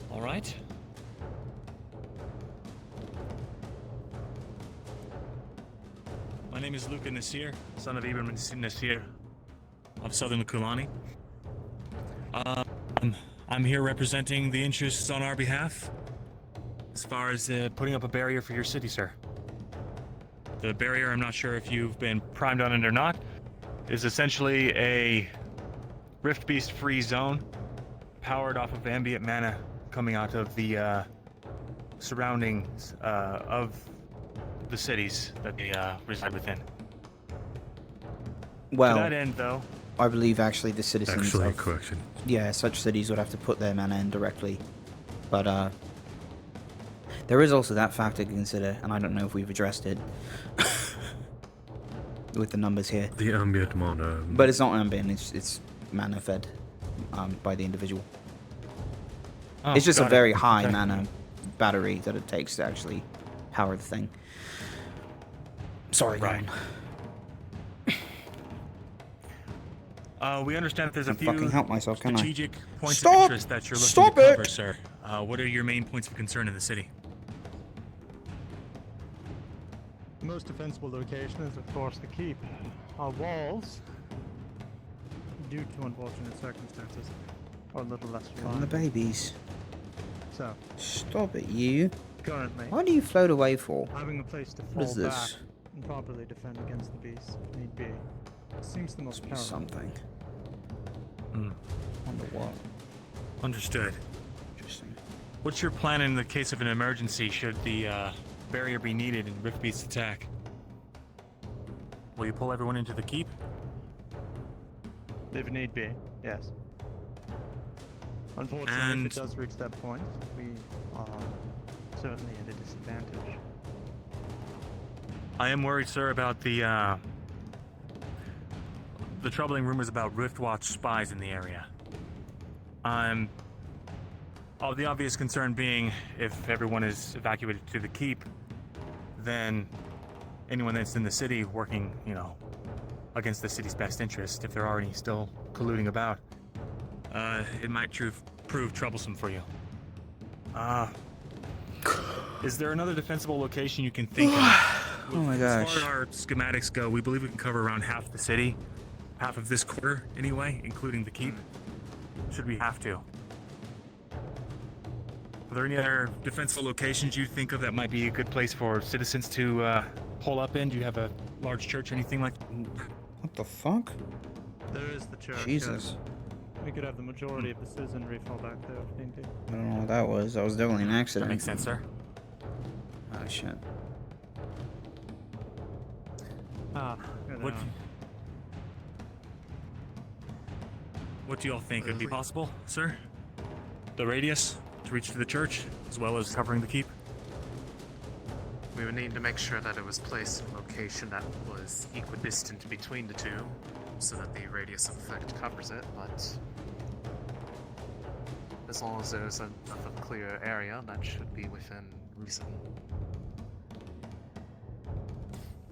All right. My name is Luca Nasir, son of Ibrahim Nasir of Southern Kulani. I'm here representing the interests on our behalf as far as putting up a barrier for your city, sir. The barrier, I'm not sure if you've been primed on it or not, is essentially a Rift Beast free zone powered off of ambient mana coming out of the surroundings of the cities that they reside within. Well, to that end, though, I believe actually the citizens Actually, of, correction. Yeah, such cities would have to put their mana in directly. But there is also that factor to consider, and I don't know if we've addressed it with the numbers here. The ambient mana. But it's not ambient, it's mana fed by the individual. Oh, it's just a got very it. high Okay. mana battery that it takes to actually power the thing. Sorry, Right. We understand that there's a Can't few fucking help myself, can I? strategic points Stop! of interest that you're looking Stop to cover, it! sir. What are your main points of concern in the city? The most defensible location is, of course, the keep. Our walls, due to unfortunate circumstances, are a little less On the reliable. babies. So, Stop it, you. Currently, Why do you float away for? having a place to What is fall back this? and properly defend against the beast if need be seems the most paramount. Something. Wonder what. Understood. Interesting. What's your plan in the case of an emergency should the barrier be needed in Rift Beast's attack? Will you pull everyone into the keep? If need be, yes. Unfortunately, And- if it does reach that point, we are certainly at a disadvantage. I am worried, sir, about the troubling rumors about Riftwatch spies in the area. Of the obvious concern being, if everyone is evacuated to the keep, then anyone that's in the city working, against the city's best interest, if they're already still colluding about, it might prove troublesome for you. Is there another defensible location you can think of? Oh my As gosh. far as our schematics go, we believe we can cover around half the city, half of this quarter anyway, including the keep, should we have to. Are there any other defensible locations you think of that might be a good place for citizens to pull up in? Do you have a large church or anything like that? What the fuck? There is the church. Jesus. Yes. We could have the majority of the citizenry fall back there if need be. I don't know what that was. That was definitely an accident. That makes sense, sir. Oh shit. What do y'all think? Would it be possible, sir? The radius to reach to the church, as well as covering the keep? We would need to make sure that it was placed in a location that was equidistant between the two, so that the radius of effect covers it, but as long as there's a clear area, that should be within reason.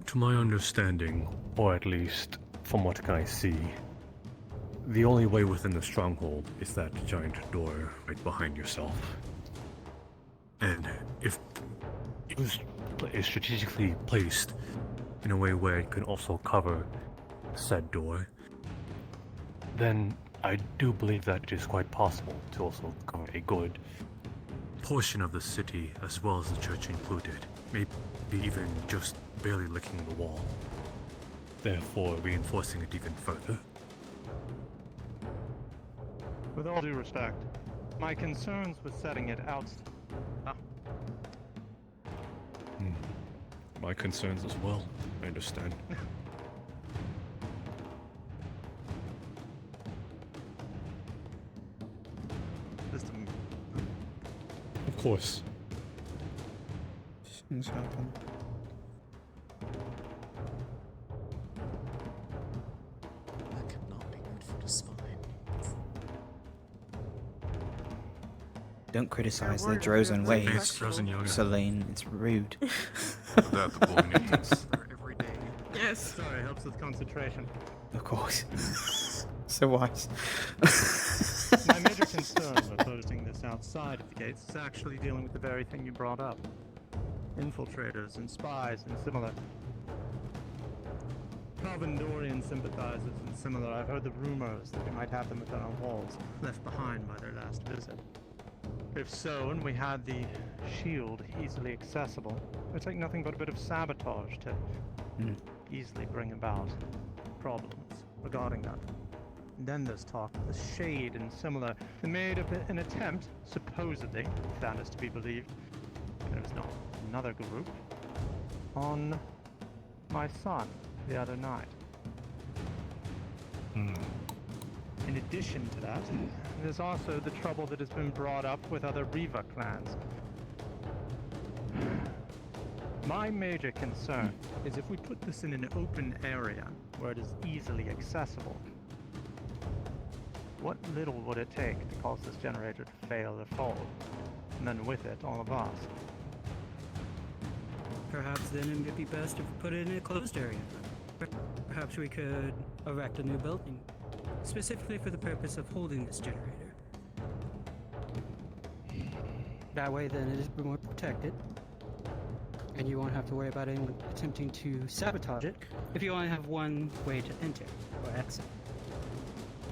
To my understanding, or at least from what I see, the only way within the stronghold is that giant door right behind yourself. And if it was strategically placed in a way where it can also cover said door, then I do believe that it is quite possible to also cover a good portion of the city as well as the church included, maybe even just barely licking the wall, therefore reinforcing it even further. With all due respect, my concerns with setting it out. My concerns as well, I understand. Of course. Things happen. That could not be good for the spine. Don't criticize the Yeah, Drozen we're ways, Drozen yoga. Selene. It's rude. Adaptable needs. Every day. Yes. Sorry, it helps with concentration. Of course. So wise. My major concern with closing this outside of the gates is actually dealing with the very thing you brought up. Infiltrators and spies and similar. Calvindorian sympathizers and similar. I've heard the rumors that we might have them within our walls, left behind by their last visit. If so, and we had the shield easily accessible, it would take nothing but a bit of sabotage to easily bring about problems regarding that. And then there's talk of the Shade and similar. They made an attempt, supposedly, if that is to be believed, and it was not another group, on my son the other night. In addition to that, there's also the trouble that has been brought up with other Reva clans. My major concern is if we put this in an open area where it is easily accessible, what little would it take to cause this generator to fail or fall? And then with it, all of us. Perhaps then it would be best if we put it in a closed area. Perhaps we could erect a new building, specifically for the purpose of holding this generator. That way then it is more protected, and you won't have to worry about anyone attempting to sabotage it if you only have one way to enter or exit.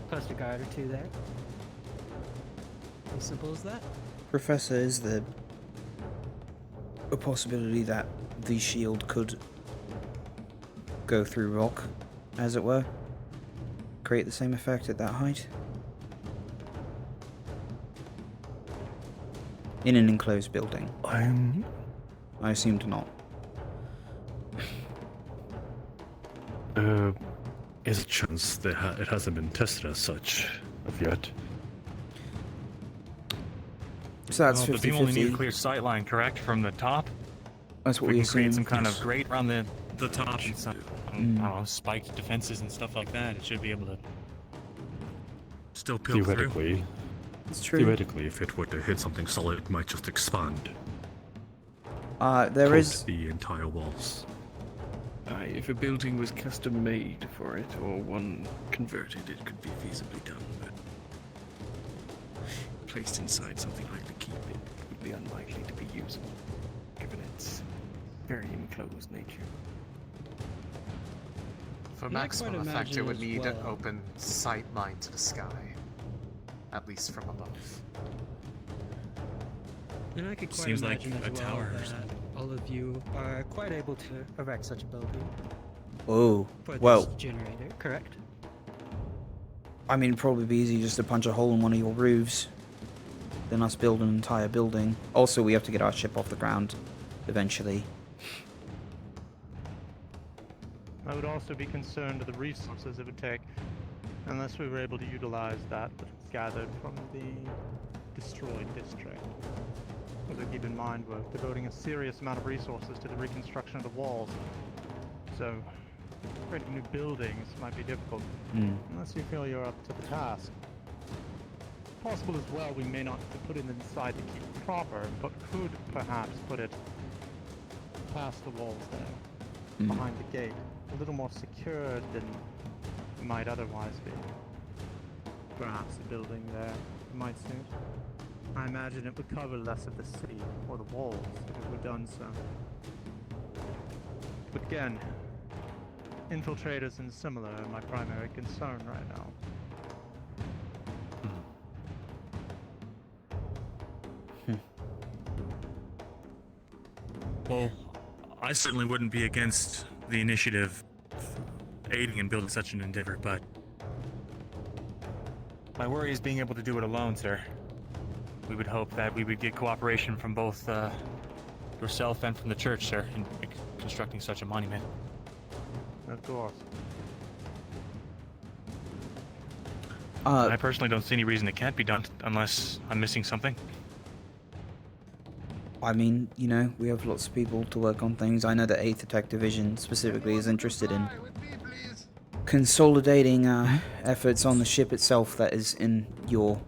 Post a guard or two there. As simple as that. Professor, is the a possibility that the shield could go through rock, as it were, create the same effect at that height? In an enclosed building. I assumed not. Is a chance that it hasn't been tested as such of yet. So that's But we only need a 50-50. clear sight line, correct, from the top? That's what we we can create assumed. some kind of grate around the top and some, I don't Mm. know, spiked defenses and stuff like that. It should be able to Still peel through. Theoretically, It's true. Theoretically, if it were to hit something solid, it might just expand. There coat is the entire walls. If a building was custom made for it, or one converted, it could be feasibly done, but placed inside something like the keep, it would be unlikely to be usable, given its very enclosed nature. For And I maximum quite effect, it imagine would as need an well- open sight line to the sky, at least from above. And I could quite Seems like imagine a as well tower or that something. all of you are quite able to erect such a building. Oh, For this well, generator, correct? I mean, it'd probably be easy just to punch a hole in one of your roofs than us build an entire building. Also, we have to get our ship off the ground eventually. I would also be concerned of the resources it would take, unless we were able to utilize that gathered from the destroyed district. Also keep in mind we're devoting a serious amount of resources to the reconstruction of the walls, so creating new buildings might be difficult, unless you feel you're up to the task. Possible as well we may not have to put it inside the keep proper, but could perhaps put it past the walls there, behind the gate, a little more secured than it might otherwise be. Perhaps a building there might suit. I imagine it would cover less of the city or the walls if it were done so. But again, infiltrators and similar are my primary concern right now. Well, I certainly wouldn't be against the initiative aiding in building such an endeavor, but my worry is being able to do it alone, sir. We would hope that we would get cooperation from both yourself and from the church, sir, in constructing such a monument. Of course. I personally don't see any reason it can't be done unless I'm missing something. I mean, you know, we have lots of people to work on things. I know that 8th Attack Division specifically is interested in consolidating efforts on the ship itself that is in your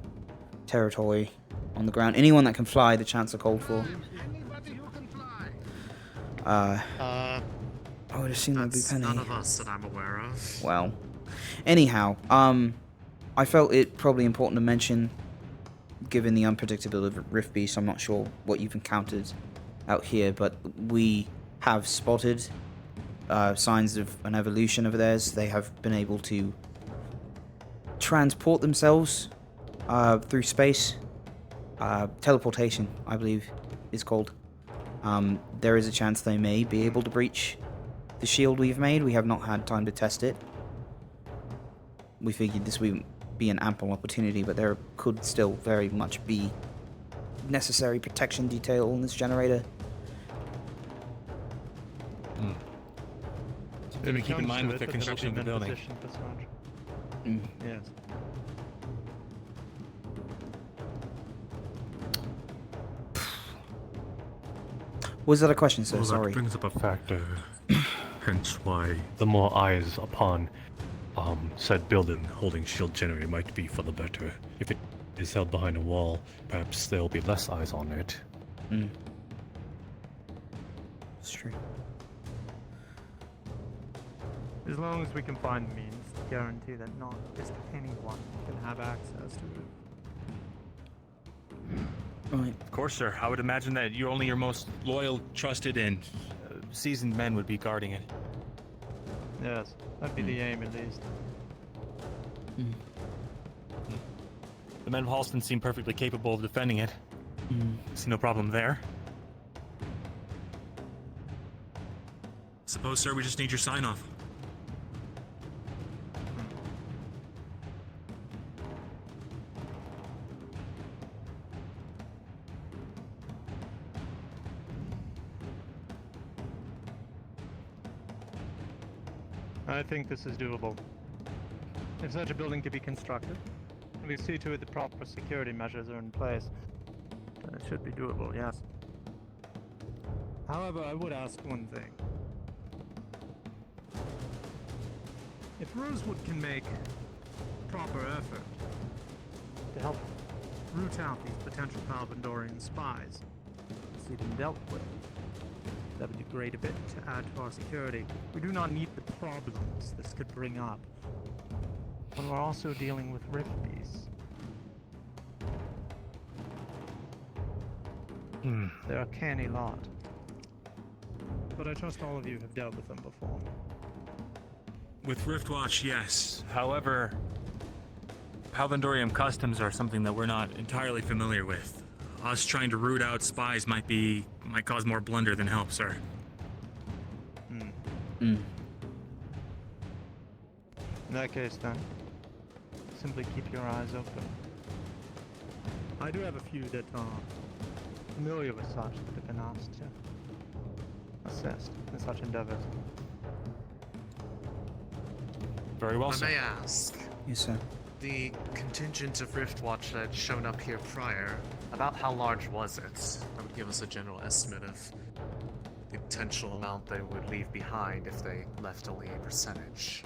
territory on the ground. Anyone that can fly, the Chancellor called for. I would assume that'd be Penny. None of us that I'm aware of. Well, anyhow, I felt it probably important to mention, given the unpredictability of Rift Beast. I'm not sure what you've encountered out here, but we have spotted signs of an evolution of theirs. They have been able to transport themselves through space. Teleportation, I believe, is called. There is a chance they may be able to breach the shield we've made. We have not had time to test it. We figured this would be an ample opportunity, but there could still very much be necessary protection detail in this generator. Maybe keep in mind with the construction of the building. Yes. Was that a question, sir? Well, Sorry. that brings up a factor, hence why the more eyes upon said building holding shield generator might be for the better. If it is held behind a wall, perhaps there will be less eyes on it. It's true. As long as we can find means to guarantee that not just anyone can have access to it. Right. Of course, sir. I would imagine that only your most loyal, trusted, and seasoned men would be guarding it. Yes, that'd be the aim at least. The men of Halston seem perfectly capable of defending it. See no problem there. Suppose, sir, we just need your sign-off. I think this is doable. If such a building could be constructed, and we see to it the proper security measures are in place, then it should be doable, yes. However, I would ask one thing. If Rosewood can make proper effort to help root out these potential Palvandorian spies, see them dealt with, that would do great a bit to add to our security. We do not need the problems this could bring up. But we're also dealing with rift beasts. They're a canny lot. But I trust all of you have dealt with them before. With Riftwatch, yes. However, Palvandorian customs are something that we're not entirely familiar with. Us trying to root out spies might cause more blunder than help, sir. In that case, then, simply keep your eyes open. I do have a few that are familiar with such that have been asked to assist in such endeavors. Very well, I sir. may ask. Yes, sir. The contingent of Riftwatch that had shown up here prior, about how large was it? That would give us a general estimate of the potential amount they would leave behind if they left only a percentage.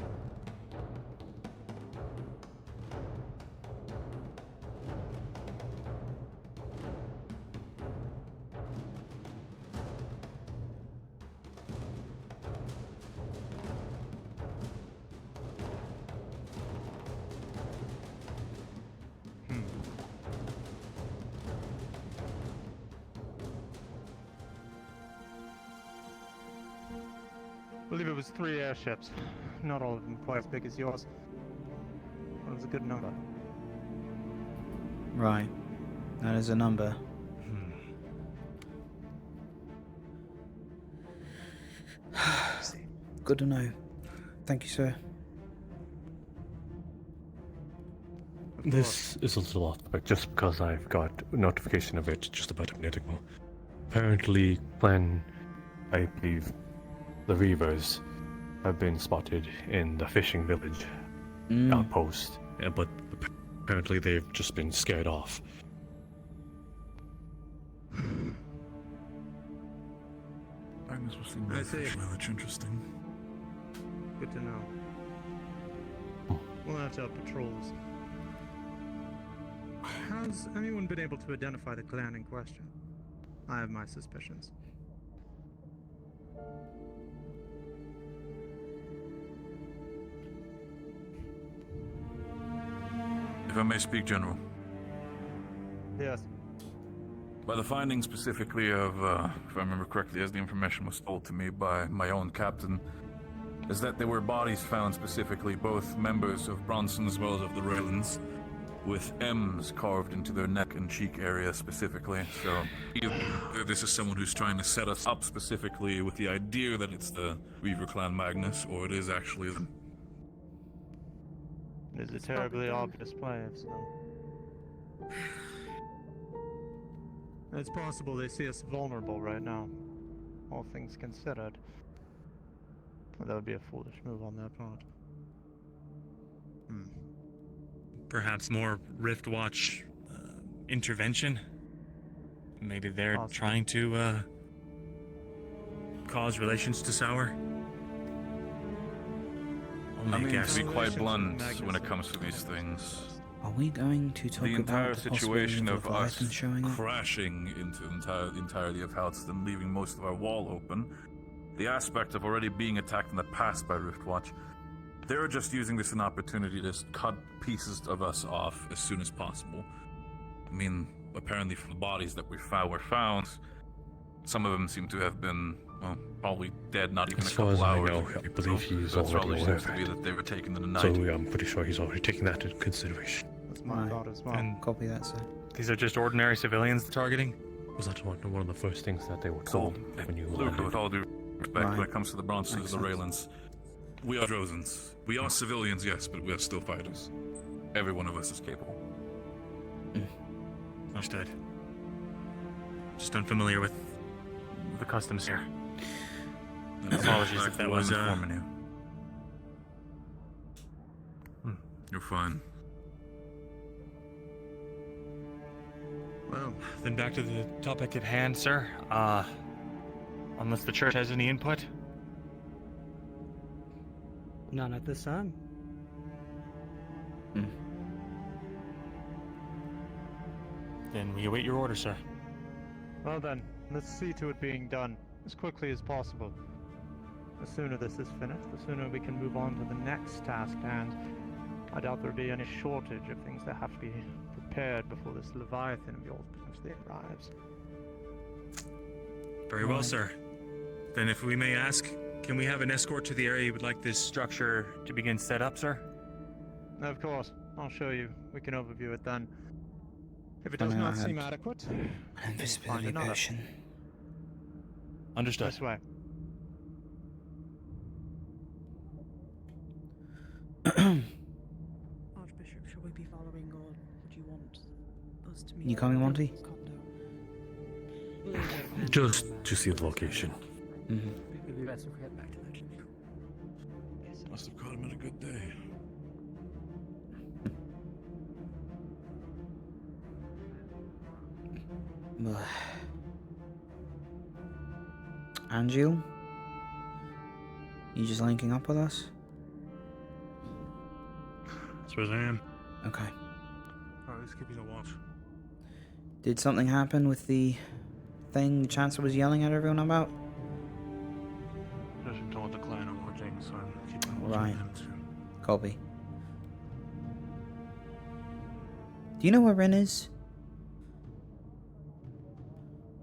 I believe it was 3 airships. Not all of them quite as big as yours. But it was a good number. Right. That is a number. Good to know. Thank you, sir. This is a little off topic, just because I've got notification of it just about a minute ago. Apparently, when I believe the Reavers have been spotted in the fishing village outpost, but apparently they've just been scared off. Magnus was seeing that fish village interesting. Good to know. We'll have to have patrols. Has anyone been able to identify the clan in question? I have my suspicions. If I may speak, General. Yes. By the findings specifically of, if I remember correctly, as the information was told to me by my own captain, is that there were bodies found specifically, both members of Bronson as well as of the Raylands, with M's carved into their neck and cheek area specifically. So either this is someone who's trying to set us up specifically with the idea that it's the Reaver clan Magnus, or it is actually them. It is a terribly obvious play of some. It's possible they see us vulnerable right now, all things considered. But that would be a foolish move on their part. Perhaps more Riftwatch intervention? Maybe they're trying to cause relations to sour? I mean, guess. to be quite blunt when it comes to these things, Are we going to talk the entire about the situation of us Leviathan showing up? crashing into the entirety of Houston, leaving most of our wall open, the aspect of already being attacked in the past by Riftwatch, they're just using this as an opportunity to just cut pieces of us off as soon as possible. I mean, apparently from the bodies that were found, some of them seem to have been, well, probably dead not even As a far as couple I hours know, ago. I believe he's So it already probably aware seems of to be it. that they were taken in the night. So I'm pretty sure he's already taking that into consideration. That's my thought as well. And Copy that, sir. these are just ordinary civilians targeting? Was that one of the first things that they were told when you Luca, landed? with all due Respect Right. when it comes to the Bronsons Makes and the sense. Raylans. We are Drozens. We are civilians, yes, but we are still fighters. Every one of us is capable. Understood. Just unfamiliar with the customs here. Apologies if that was informing you. You're fine. Well, then back to the topic at hand, sir. Unless the church has any input. None at this time. Then we await your order, sir. Well then, let's see to it being done as quickly as possible. The sooner this is finished, the sooner we can move on to the next task at hand. I doubt there'll be any shortage of things that have to be prepared before this Leviathan of yours potentially arrives. Very well, sir. Then if we may ask, can we have an escort to the area you would like this structure to begin set up, sir? Of course, I'll show you. We can overview it then. If it does I not had seem adequate, An find invisibility another. potion. Understood. This way. Archbishop, shall we be following, or would you want us to meet? You coming, Monty? Just to see the location. It'd be best if we head back to that. Must have caught him at a good day. Angel? You just linking up with us? Suppose I am. Okay. Alright, let's keep you a watch. Did something happen with the thing the Chancellor was yelling at everyone about? Just told the client on more things, so I'm keeping watch Right. on them too. Copy. Do you know where Ren is?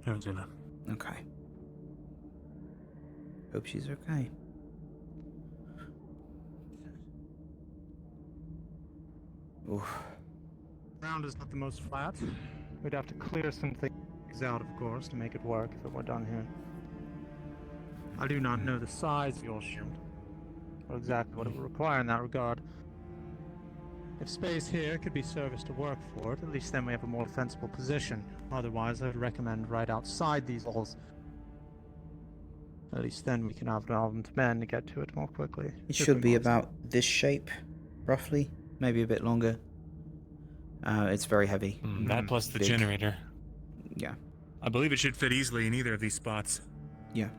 Haven't seen that. Okay. Hope she's okay. Oof. Ground is not the most flat. We'd have to clear some things out, of course, to make it work if it were done here. I do not know the size of your shield, or exactly what it would require in that regard. If space here could be serviced to work for it, at least then we have a more defensible position. Otherwise, I'd recommend right outside these walls. At least then we can have armed men to get to it more quickly. It should be about this shape, roughly. Maybe a bit longer. It's very heavy. That plus the Big. generator. Yeah. I believe it should fit easily in either of these spots. Yeah.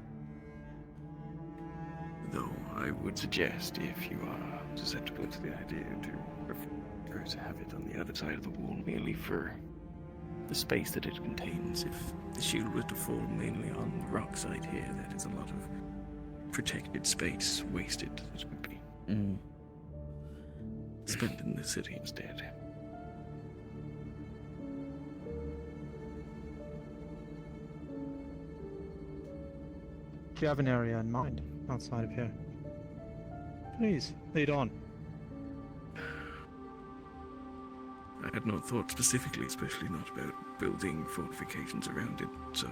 Though I would suggest, if you are susceptible to the idea, to have it on the other side of the wall, merely for the space that it contains. If the shield was to fall mainly on the rock side here, that is a lot of protected space wasted that would be spent in the city instead. Do you have an area in mind outside of here? Please, lead on. I had not thought specifically, especially not about building fortifications around it, so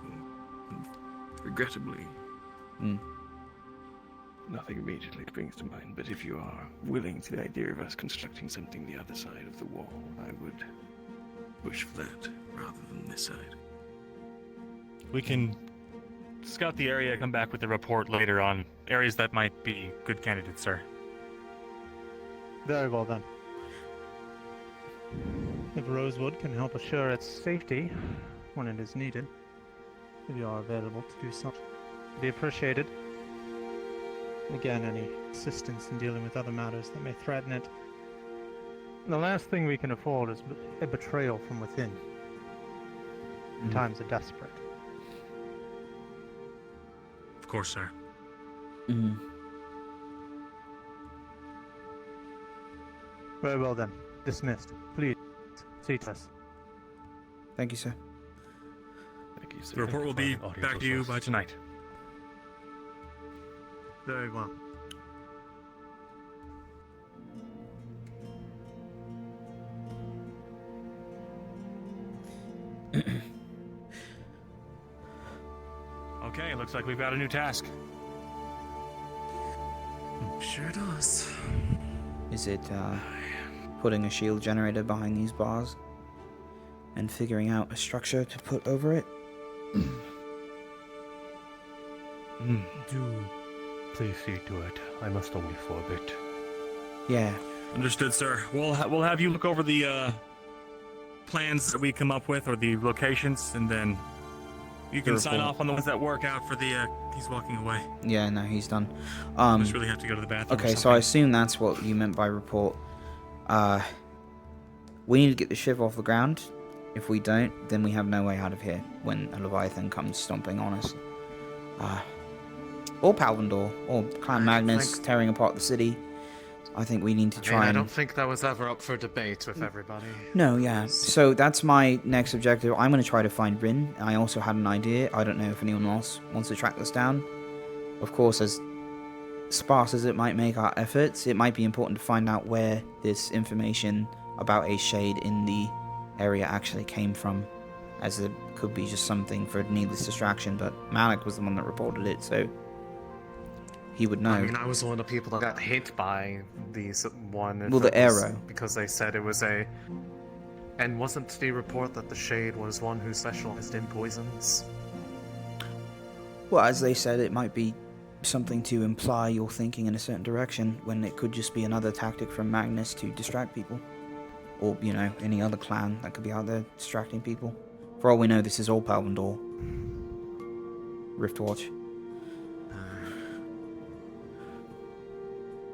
regrettably, nothing immediately springs to mind. But if you are willing to the idea of us constructing something the other side of the wall, I would push for that rather than this side. We can scout the area, come back with a report later on areas that might be good candidates, sir. Very well then. If Rosewood can help assure its safety when it is needed, if you are available to do so, it'd be appreciated. Again, any assistance in dealing with other matters that may threaten it. The last thing we can afford is a betrayal from within. Times are desperate. Of course, sir. Very well then. Dismissed. Please, see to us. Thank you, sir. Thank you, sir. The report will be back to you by tonight. Very well. Okay, looks like we've got a new task. sure does. Is it putting a shield generator behind these bars and figuring out a structure to put over it? Do please see to it. I must only for a bit. Yeah. Understood, sir. We'll have you look over the plans that we come up with, or the locations, and then you can sign off on the ones that work out for the. He's walking away. Yeah, no, he's done. Just really have to go to the bathroom. Okay, so I assume that's what you meant by report. We need to get the ship off the ground. If we don't, then we have no way out of here when a Leviathan comes stomping on us. Or Palvendor, or Clan Magnus tearing apart the city. I think we need to try I don't think that was ever up for debate with everybody. No, yeah. So that's my next objective. I'm going to try to find Rin. I also had an idea. I don't know if anyone else wants to track this down. Of course, as sparse as it might make our efforts, it might be important to find out where this information about a shade in the area actually came from, as it could be just something for needless distraction, but Malik was the one that reported it, so he would know. I mean, I was one of the people that got hit by these one. Well, the arrow. Because they said it was a... And wasn't the report that the Shade was one who specialized in poisons? Well, as they said, it might be something to imply you're thinking in a certain direction, when it could just be another tactic from Magnus to distract people. Or, you know, any other clan that could be out there distracting people. For all we know, this is all Palvendor. Riftwatch.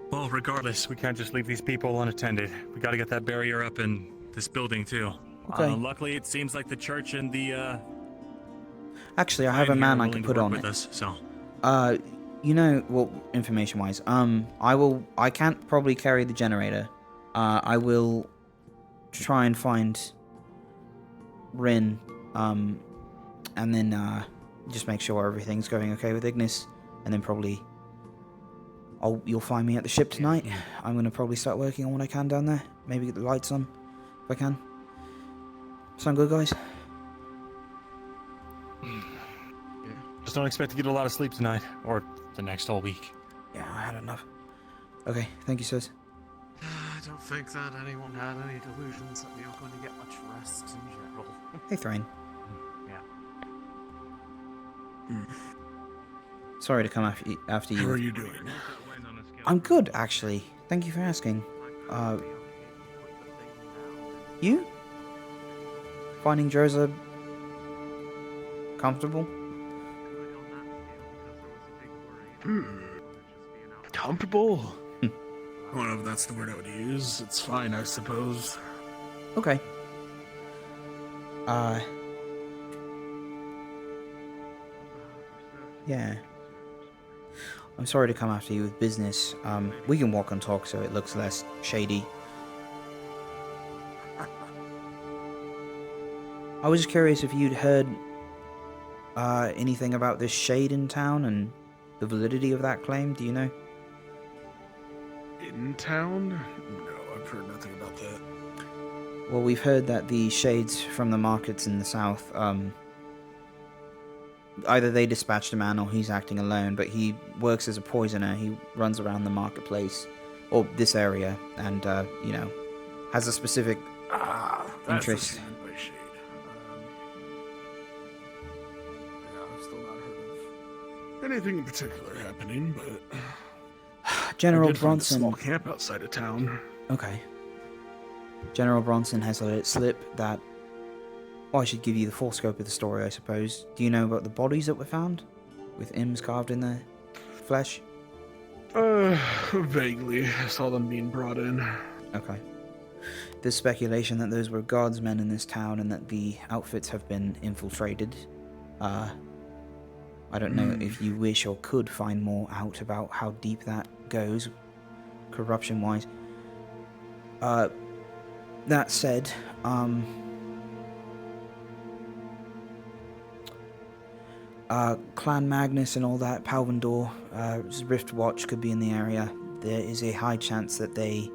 Well, regardless, we can't just leave these people unattended. We got to get that barrier up in this building too. Okay. Luckily, it seems like the church and the. Actually, I have a man I can put on with it. us, so. You know, well, information-wise, I can't probably carry the generator. I will try and find Rin, and then just make sure everything's going okay with Ignis, and then probably you'll find me at the ship tonight. I'm gonna probably start working on what I can down there. Maybe get the lights on if I can. Sound good, guys? Just don't expect to get a lot of sleep tonight, or the next whole week. Yeah, I had enough. Okay, thank you, sirs. I don't think that anyone had any delusions that we were going to get much rest in general. Hey, Thrain. Yeah. Sorry to come after you. How are you doing? I'm good, actually. Thank you for asking. You? Finding Droza comfortable? Comfortable? I don't know if that's the word I would use. It's fine, I suppose. Okay. Yeah. I'm sorry to come after you with business. We can walk and talk so it looks less shady. I was just curious if you'd heard anything about this shade in town and the validity of that claim. Do you know? In town? No, I've heard nothing about that. Well, we've heard that the shades from the markets in the south, either they dispatched a man or he's acting alone, but he works as a poisoner. He runs around the marketplace, or this area, and, you know, has a specific interest. I've still not heard of anything in particular happening, but General I did find a Bronson. small camp outside of town. Okay. General Bronson has let it slip that... Well, I should give you the full scope of the story, I suppose. Do you know about the bodies that were found? With M's carved in their flesh? Vaguely. I saw them being brought in. Okay. There's speculation that those were guardsmen in this town and that the outfits have been infiltrated. I don't know if you wish or could find more out about how deep that goes, corruption-wise. That said, Clan Magnus and all that, Palvendor, Riftwatch could be in the area. There is a high chance that they,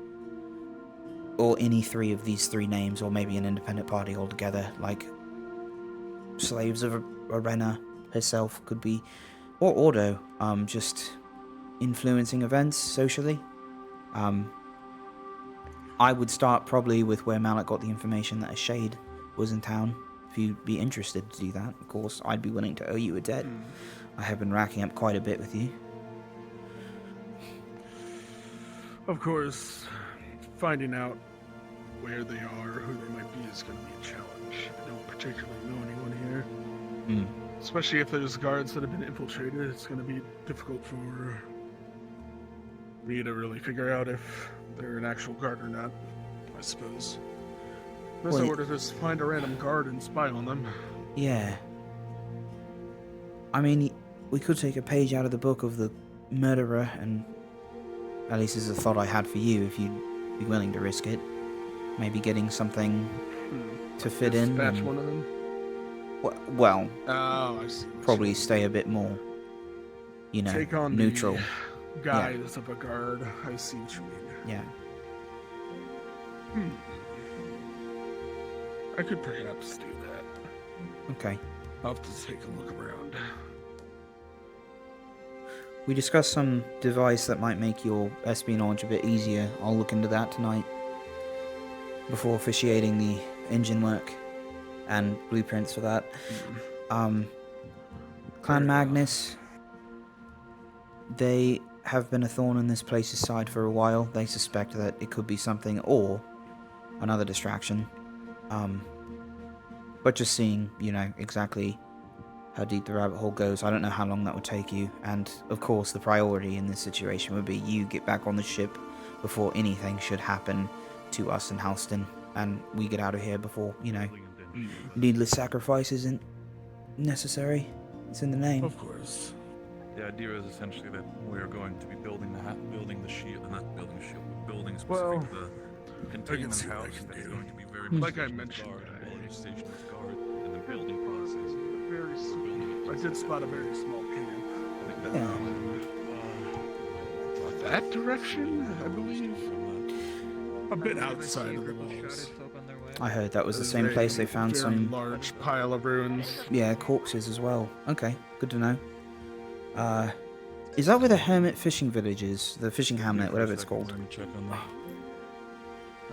or any three of these three names, or maybe an independent party altogether, like Slaves of Arena herself could be, or Ordo, just, influencing events socially. I would start probably with where Malik got the information that a shade was in town. If you'd be interested to do that, of course, I'd be willing to owe you a debt. I have been racking up quite a bit with you. Of course, finding out where they are, who they might be, is going to be a challenge. I don't particularly know anyone here. Especially if there's guards that have been infiltrated, it's going to be difficult for me to really figure out if they're an actual guard or not, I suppose. Unless I were to just find a random guard and spy on them. Yeah. I mean, we could take a page out of the book of the murderer, and at least this is a thought I had for you, if you'd be willing to risk it. Maybe getting something to fit in. Dispatch one of them? Well, oh, I see. Probably stay a bit more, take on neutral. The guise of a guard. I see what you mean. Yeah. I could perhaps do that. Okay. I'll have to take a look around. We discussed some device that might make your espionage a bit easier. I'll look into that tonight. Before officiating the engine work and blueprints for that. Clan Magnus, they have been a thorn in this place's side for a while. They suspect that it could be something or another distraction. But just seeing, exactly how deep the rabbit hole goes, I don't know how long that would take you. And, of course, the priority in this situation would be you get back on the ship before anything should happen to us in Halston. And we get out of here before, needless sacrifice isn't necessary. It's in the name. Of course. The idea is essentially that we are going to be building the shield, not building the shield, but building specific the containment house that is going to be very much like I mentioned. Station of guard and the building process. Very small. I did spot a very small canyon. That direction, I believe. A bit outside of the walls. I heard that was the same place they found some large pile of ruins. Yeah, corpses as well. Okay, good to know. Is that where the hermit fishing village is? The fishing hamlet, whatever it's called.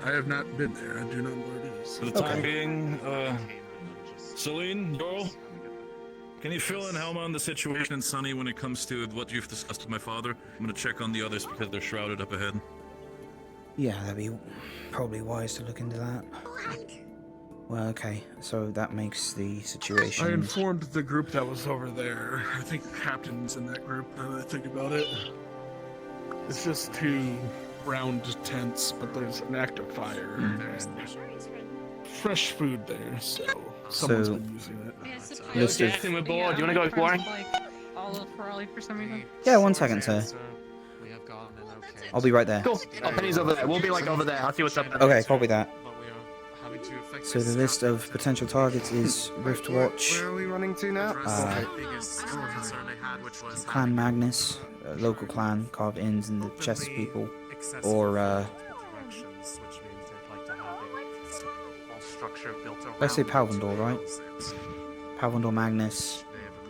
I have not been there. I do not know where it is. For the time being, Celine, Doral, can you fill in Helma on the situation in Sunny when it comes to what you've discussed with my father? I'm gonna check on the others because they're shrouded up ahead. Yeah, that'd be probably wise to look into that. Well, okay, so that makes the situation... I informed the group that was over there. I think the captain's in that group, now that I think about it. It's just 2 round tents, but there's an active fire. And fresh food there, so someone's been using it. List of... Jackson, we're bored. Do you want to go exploring? Olive for Ollie for some reason. Yeah, 1 second, sir. I'll be right there. Cool. Oh, Penny's over there. We'll be over there. I'll see what's up. Okay, copy that. So the list of potential targets is Riftwatch. Where are we running to now? Clan Magnus, local clan, carved inns and the chess people, or let's say Palvendor, right? Palvendor, Magnus,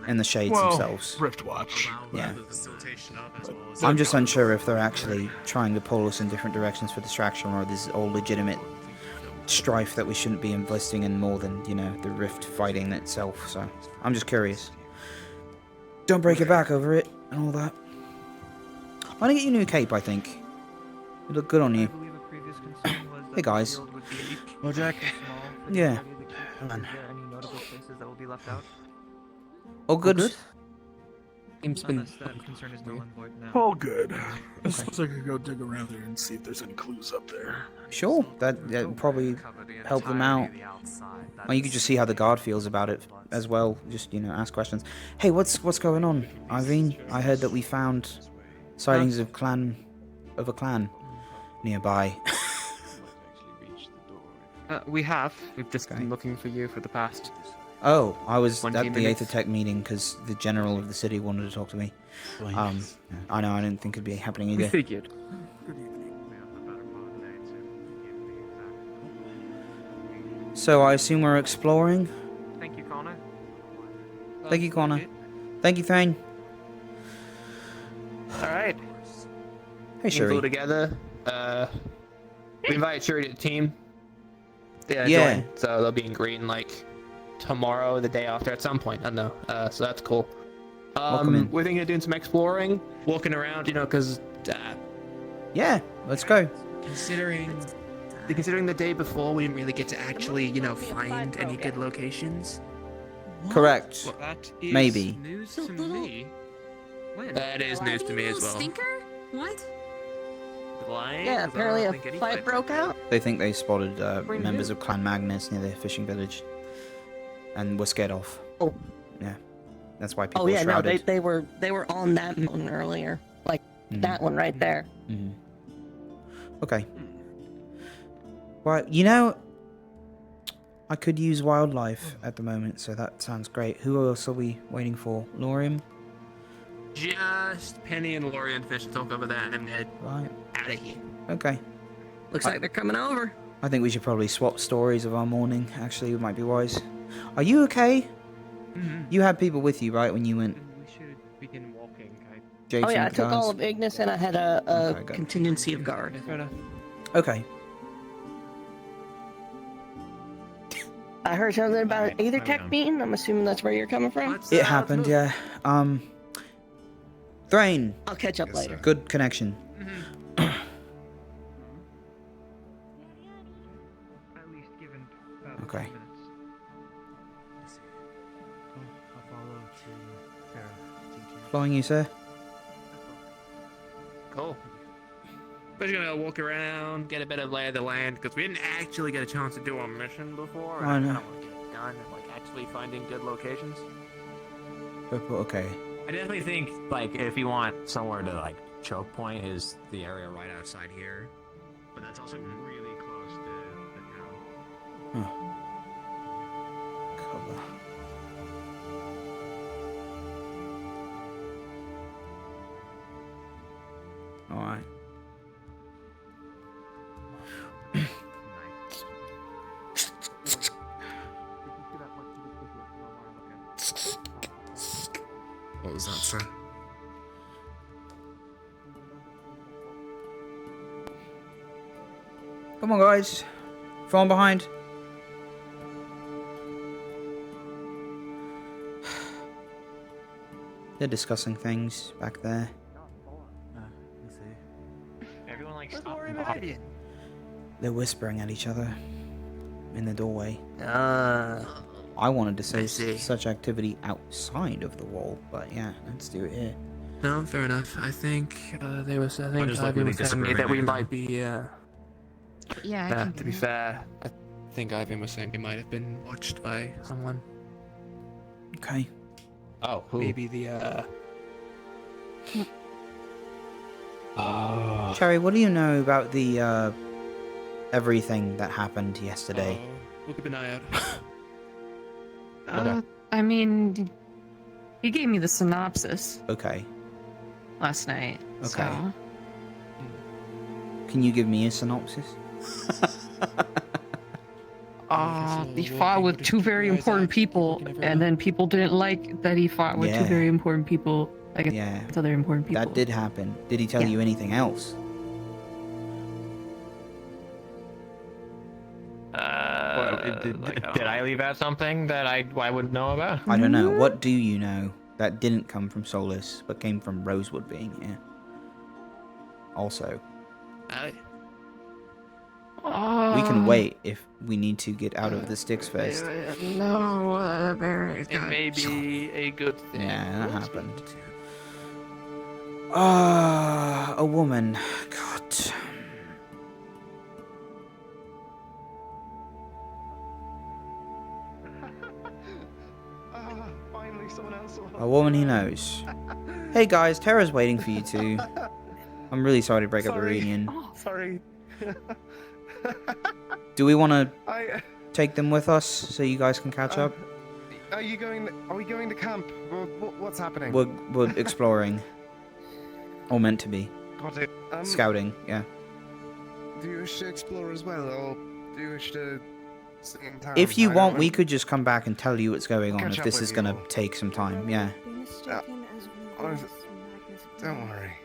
and the Shades themselves. Riftwatch. Yeah. I'm just unsure if they're actually trying to pull us in different directions for distraction, or this is all legitimate strife that we shouldn't be investing in more than, the rift fighting itself. So I'm just curious. Don't break your back over it and all that. I'm gonna get you a new cape, I think. It look good on you. Hey guys. Well, Jack. Yeah. Any notable places that will be left out? All good? That concern is null and void now. All good. I suppose I could go dig around there and see if there's any clues up there. Sure, that would probably help them out. Well, you could just see how the guard feels about it as well. Just, ask questions. Hey, what's going on, Irene? I heard that we found sightings of a clan nearby. We have. We've just been looking for you for the past. Oh, I was at the minutes. Aether Tech meeting because the general of the city wanted to talk to me. I know, I didn't think it'd be happening either. We figured. So I assume we're exploring? Thank you, Connor. Thank you, Connor. Thank you, Thane. Alright. Hey, Shuri. Flew together. We invited Shuri to the team. Yeah. Join, so they'll be in green like tomorrow, the day after, at some point. I don't know. So that's cool. Welcome in. We're thinking of doing some exploring, walking around, because. Yeah, let's go. Considering the day before, we didn't really get to actually, find any good locations. Correct. Well, that is Maybe. news to me. That is news to me as well. Stinker? What? Yeah, apparently a fight broke out. They think they spotted members of Clan Magnus near their fishing village, and were scared off. Oh. Yeah, that's why people. Oh yeah, shrouded. no, they were on that mountain earlier, like that one right there. Mm-hmm. Okay. Well, I could use wildlife at the moment, so that sounds great. Who else are we waiting for? Lorium? Just Penny and Lorian fish talk over there and head out of here. Okay. Looks like they're coming over. I think we should probably swap stories of our morning. Actually, it might be wise. Are you okay? Mm-hmm. You had people with you, right, when you went? We should begin walking. Oh yeah, I took all of Ignis and I had a Okay, good. contingency of guard. Okay. I heard something about an Aether Tech meeting. I'm assuming that's where you're coming from. It happened, yeah. Thrain. I'll catch up later. Good connection. Okay. Following you, sir. Cool. We're just gonna walk around, get a bit of lay of the land, because we didn't actually get a chance to do our mission before. I know. I want to get it done, actually finding good locations. Okay. I definitely think, if you want somewhere to, choke point is the area right outside here. But that's also really close to the town. Huh. Cover. Alright. What was that, sir? Come on, guys. Fall behind. They're discussing things back there. Everyone They're whispering at each other in the doorway. I wanted to say such activity outside of the wall, but yeah, let's do it here. No, fair enough. I think they were saying just like really that we disagreeing. might be. Yeah. To be fair, I think Ivan was saying we might have been watched by someone. Okay. Oh, who? Maybe the. Cherry, what do you know about the everything that happened yesterday? We'll keep an eye out. I mean, he gave me the synopsis Okay. last night. Okay. So. Can you give me a synopsis? He fought with two very important people, and then people didn't like that he fought with two Yeah. very important people against other important people. That did happen. Did he tell you anything else? Did I leave out something that I would know about? I don't know. What do you know that didn't come from Solus, but came from Rosewood being here? Also. We can wait if we need to get out of the Styx Fest. No, Barry. It may be a good thing. Yeah, that happened. Ah, a woman. God. Finally, someone else. A woman he knows. Hey guys, Terra's waiting for you too. I'm really sorry to break up the reunion. Sorry. Do we want to take them with us so you guys can catch up? Are we going to camp? What's happening? We're exploring. Or meant to be. Got it. Scouting, yeah. Do you wish to explore as well, or do you wish to stay in town? If you I want, don't we know. could just come back and tell you what's going on Catch if up this with is you going to all. take some time, yeah. Don't worry.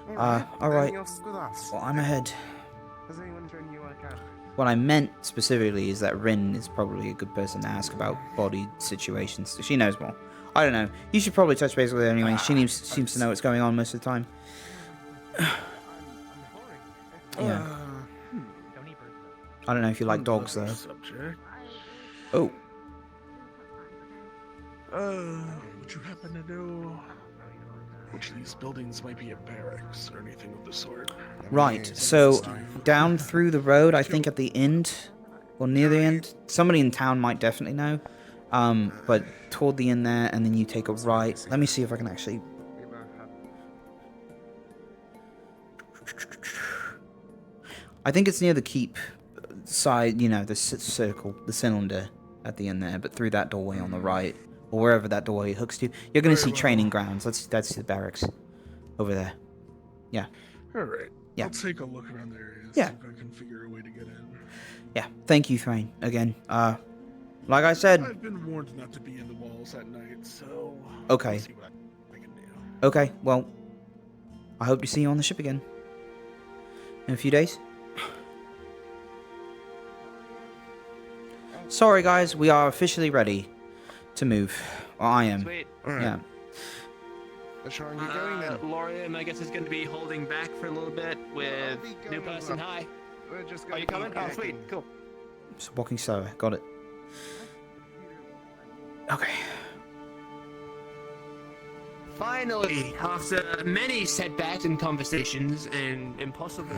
Alright. Else with us? Well, I'm ahead. Has anyone shown you work out? What I meant specifically is that Rin is probably a good person to ask about body situations. She knows more. I don't know. You should probably touch base with her anyway. She seems to know what's going on most of the time. Yeah. I don't know if you like dogs, though. Subject. Oh. Would you happen to know which of these buildings might be a barracks or anything of the sort? Right, so down through the road, I think at the end, or near the end, somebody in town might definitely know. But toward the end there, and then you take a right. Let me see if I can actually... I think it's near the keep side, you know, the circle, the cylinder at the end there, but through that doorway on the right, or wherever that doorway hooks to. You're going to see training grounds. That's the barracks over there. Yeah. Alright. Yeah. I'll take a look around the area. Yeah. See if I can figure a way to get in. Yeah. Thank you, Thrain. Again. Like I said... I've been warned not to be in the walls at night, so... Okay. I'll see what I can do. Okay, well... I hope to see you on the ship again. In a few days. Sorry, guys. We are officially ready to move. Or I am. Sweet. Yeah. Lorian, I guess, is going to be holding back for a little bit with new person. Hi. Are you coming? Oh, sweet. Cool. Just walking slower. Got it. Okay. Finally, after many setbacks and conversations and impossible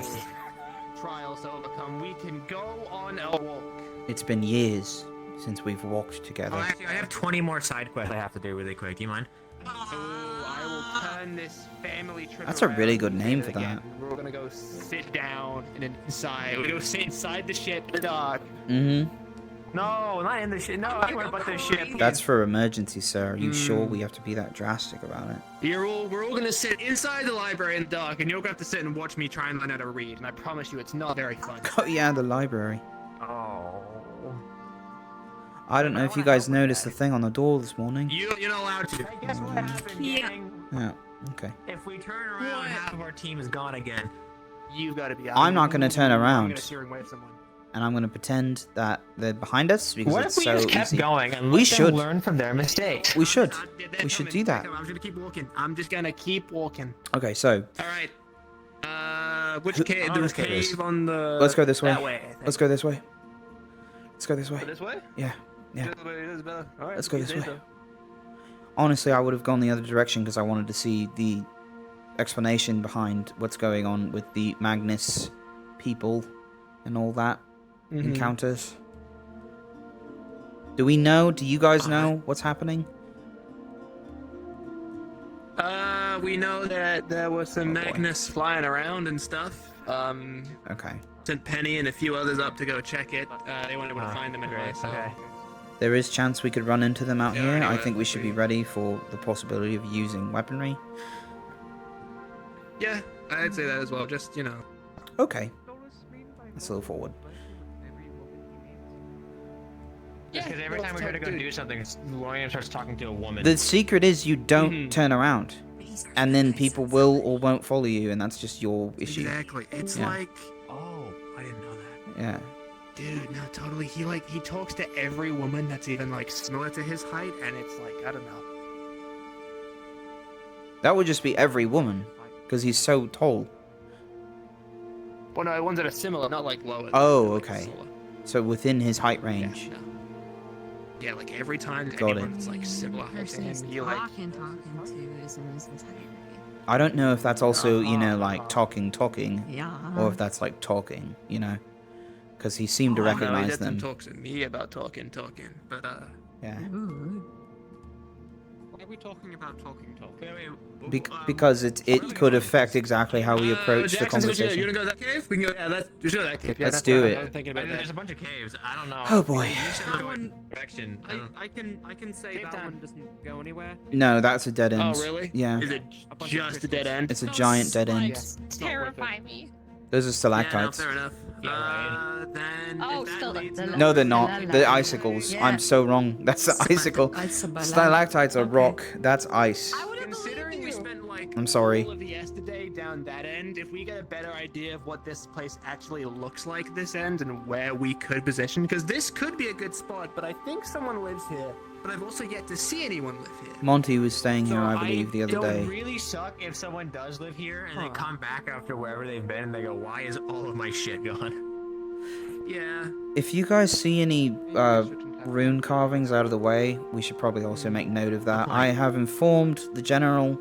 trials to overcome, we can go on a walk. It's been years since we've walked together. Oh, actually, I have 20 more side quests I have to do really quick. Do you mind? I will turn this family trip. That's a really good name for again. that. We're gonna go sit down and inside. We're gonna go sit inside the ship in the dark. Mm-hmm. No, not in the ship. No, anywhere but the ship. That's for emergency, sir. Are you sure we have to be that drastic about it? We're all gonna sit inside the library in the dark, and you're gonna have to sit and watch me try and learn how to read. And I promise you, it's not very fun. Oh, yeah, the library. Oh. I don't know if you guys noticed the thing on the door this morning. You're not allowed to. Hey, guess what happened, gang? Yeah, okay. If we turn around, half of our team is gone again. You've got to be. I'm not going to turn I'm around. gonna steer away from someone. And I'm going to pretend that they're behind us because What it's if we so just kept easy. going and we let should them learn from their mistakes? We should. We should do that. I'm just gonna keep walking. I'm just gonna keep walking. Okay, so All right. Which cave? There's a cave on the. let's go this way. That way. I think. Let's go this way. Let's go this way. This way? Yeah. Yeah. All right, Let's go you this say way. so. Honestly, I would have gone the other direction because I wanted to see the explanation behind what's going on with the Magnus people and all that encounters. Do we know? Do you guys know what's happening? We know that there was some Magnus flying around and stuff. Okay. Sent Penny and a few others up to go check it. They weren't able to find them anyway. So. Okay. There is chance we could run into them out here. I think we should be ready for the possibility of using weaponry. Yeah, I'd say that as well. Just, you know. Okay. Let's go forward. Just because every time we try to go do something, William starts talking to a woman. The secret is you don't turn around. And then people will or won't follow you, and that's just your issue. Exactly. It's Yeah. like, oh, I didn't know that. Yeah. Dude, no, totally. He talks to every woman that's even like similar to his height, and it's like, I don't know. That would just be every woman, because he's so tall. Well, no, ones that are similar, not like lower. Oh, okay. So within his height range. Yeah, like every time Got it. anyone's like similar height to him, you like. Talking to is in this entirety. I don't know if that's also, you know, like talking, Yeah. or if that's like talking, you know, because he seemed to No, he recognize doesn't them. talk to me about talking, but Yeah. Why are we talking about talking? Because it could affect exactly how we approach the Jackson, conversation. you wanna go to that cave? We can go. Yeah, just go to that cave. Yeah, Let's that's do what it. I'm thinking about There's that. a bunch of caves. I don't know. Oh, boy. You should go in direction. I can say that one doesn't go anywhere. No, that's a dead end. Oh, really? Yeah. Is it just a dead end? It's a giant dead end. Terrify me. Those are stalactites. Yeah, no, fair enough. Then Oh, still No, they're not. They're icicles. Yeah. I'm so wrong. That's the icicle. Stalactites are rock. That's ice. Considering we spent like like I'm sorry. All of yesterday down that end, if we get a better idea of what this place actually looks like this end and where we could position, because this could be a good spot, but I think someone lives here, but I've also yet to see anyone live here. Monty was staying here, I believe, the other It day. would really suck if someone does live here and they come back after wherever they've been and they go, why is all of my shit gone? Yeah. If you guys see any rune carvings out of the way, we should probably also make note of that. I have informed the General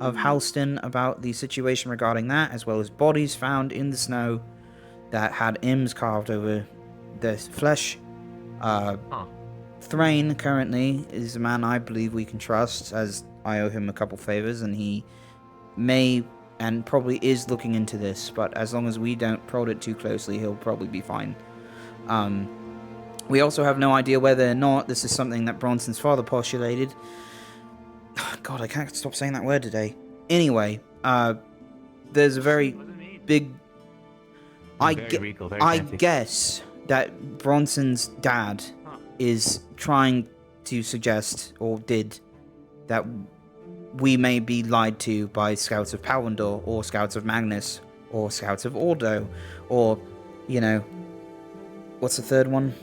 of Halston about the situation regarding that, as well as bodies found in the snow that had M's carved over their flesh. Thrain currently is a man I believe we can trust, as I owe him a couple favors, and he may and probably is looking into this, but as long as we don't prod it too closely, he'll probably be fine. We also have no idea whether or not this is something that Bronson's father postulated. God, I can't stop saying that word today. Anyway, there's a very big... I guess that Bronson's dad is trying to suggest, or did, that we may be lied to by Scouts of Palvendor, or Scouts of Magnus, or Scouts of Ordo, or, you know, what's the third one?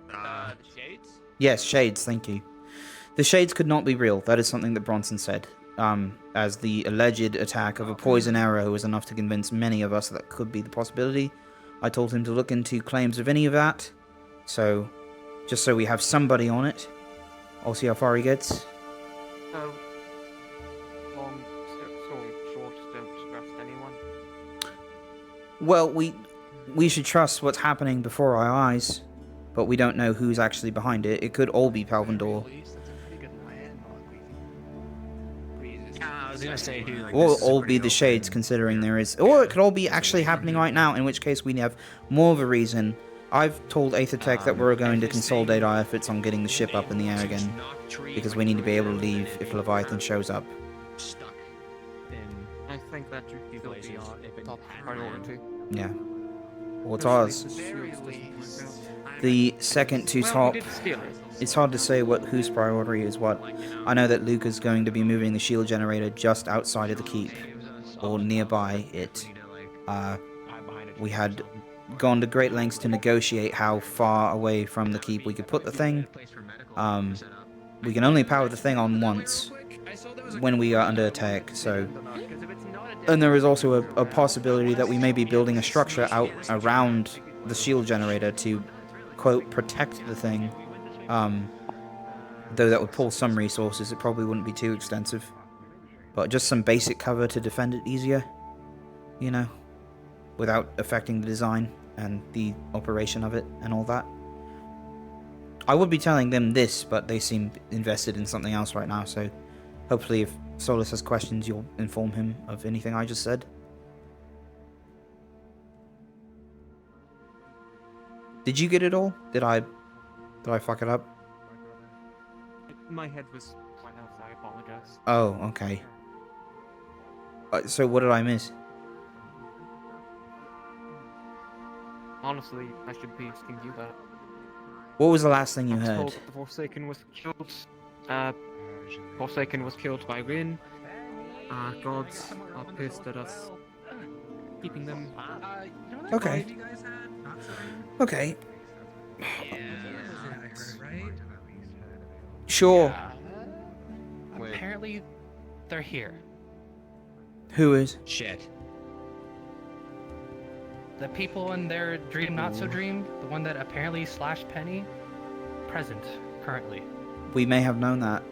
The Shades? Yes, Shades, thank you. The Shades could not be real, that is something that Bronson said, as the alleged attack of a poison arrow was enough to convince many of us that could be the possibility. I told him to look into claims of any of that, so, just so we have somebody on it. I'll see how far he gets. So, long story short, don't trust anyone. Well, we should trust what's happening before our eyes, but we don't know who's actually behind it. It could all be Palvendor. I was gonna say, dude, like, Or all be the Shades, considering there is... Or it could all be actually happening right now, in which case we have more of a reason. I've told Aethertech that we're going to consolidate our efforts on getting the ship up in the air again, because we need to be able to leave if Leviathan shows up. I think that should be our top priority. Yeah. Well, it's ours. The second to top... It's hard to say whose priority is what. I know that Luca's going to be moving the shield generator just outside of the keep, or nearby it. We had gone to great lengths to negotiate how far away from the keep we could put the thing. We can only power the thing on once when we are under attack, so... And there is also a possibility that we may be building a structure out around the shield generator to, quote, protect the thing. Though that would pull some resources, it probably wouldn't be too extensive. But just some basic cover to defend it easier, you know, without affecting the design and the operation of it and all that. I would be telling them this, but they seem invested in something else right now, so hopefully if Solus has questions, you'll inform him of anything I just said. Did you get it all? Did I fuck it up? My head was quite out, so I apologize. Oh, okay. So what did I miss? Honestly, I should be asking you that. What was the last thing you I was heard? told that the Forsaken was killed. Forsaken was killed by Rin. Gods are pissed at us. Keeping them. Okay. Okay. Sure. Apparently, they're here. Who is? Shit. The people in their dream, not so dream, the one that apparently slashed Penny, present currently. We may have known that.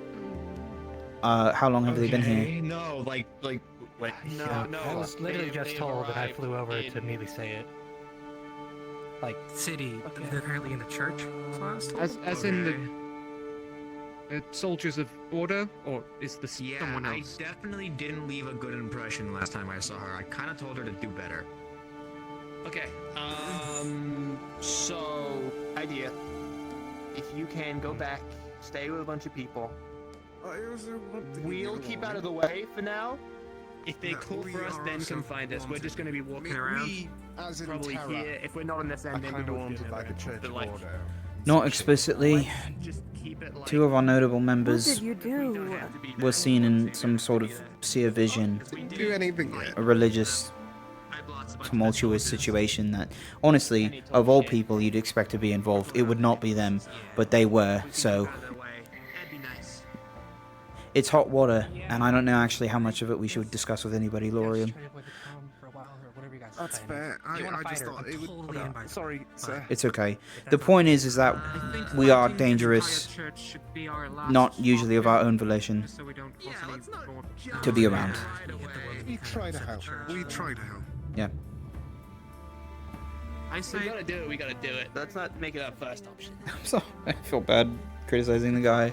How long have they been here? No, like, wait. No. I was literally just told that I flew over to immediately say it. Like, city, they're apparently in the church. As in the soldiers of Ordo, or is this someone I else? definitely didn't leave a good impression last time I saw her. I kind of told her to do better. Okay, so, idea. If you can go back, stay with a bunch of people. We'll keep out of the way for now. If they call for us, then come find us. We're just going to be walking around. Probably Terra, here. If we're not on this end, then we kind of go on to wanted like a church the, like, order. Not explicitly. Just keep it like 2 of our notable What members did you do? were seen in some sort of seer vision, Do anything yet? a religious, tumultuous situation that, honestly, of all people you'd expect to be involved, it would not be them, but they were, so... It's hot water, and I don't know actually how much of it we should discuss with anybody, Laurium. That's fair. I just thought it would. Sorry, sir. It's okay. The point is that we are dangerous, not usually of our own volition, to be around. We try to help. We try to help. Yeah. I say we gotta do it. We gotta do it. Let's not make it our first option. I'm sorry. I feel bad criticizing the guy.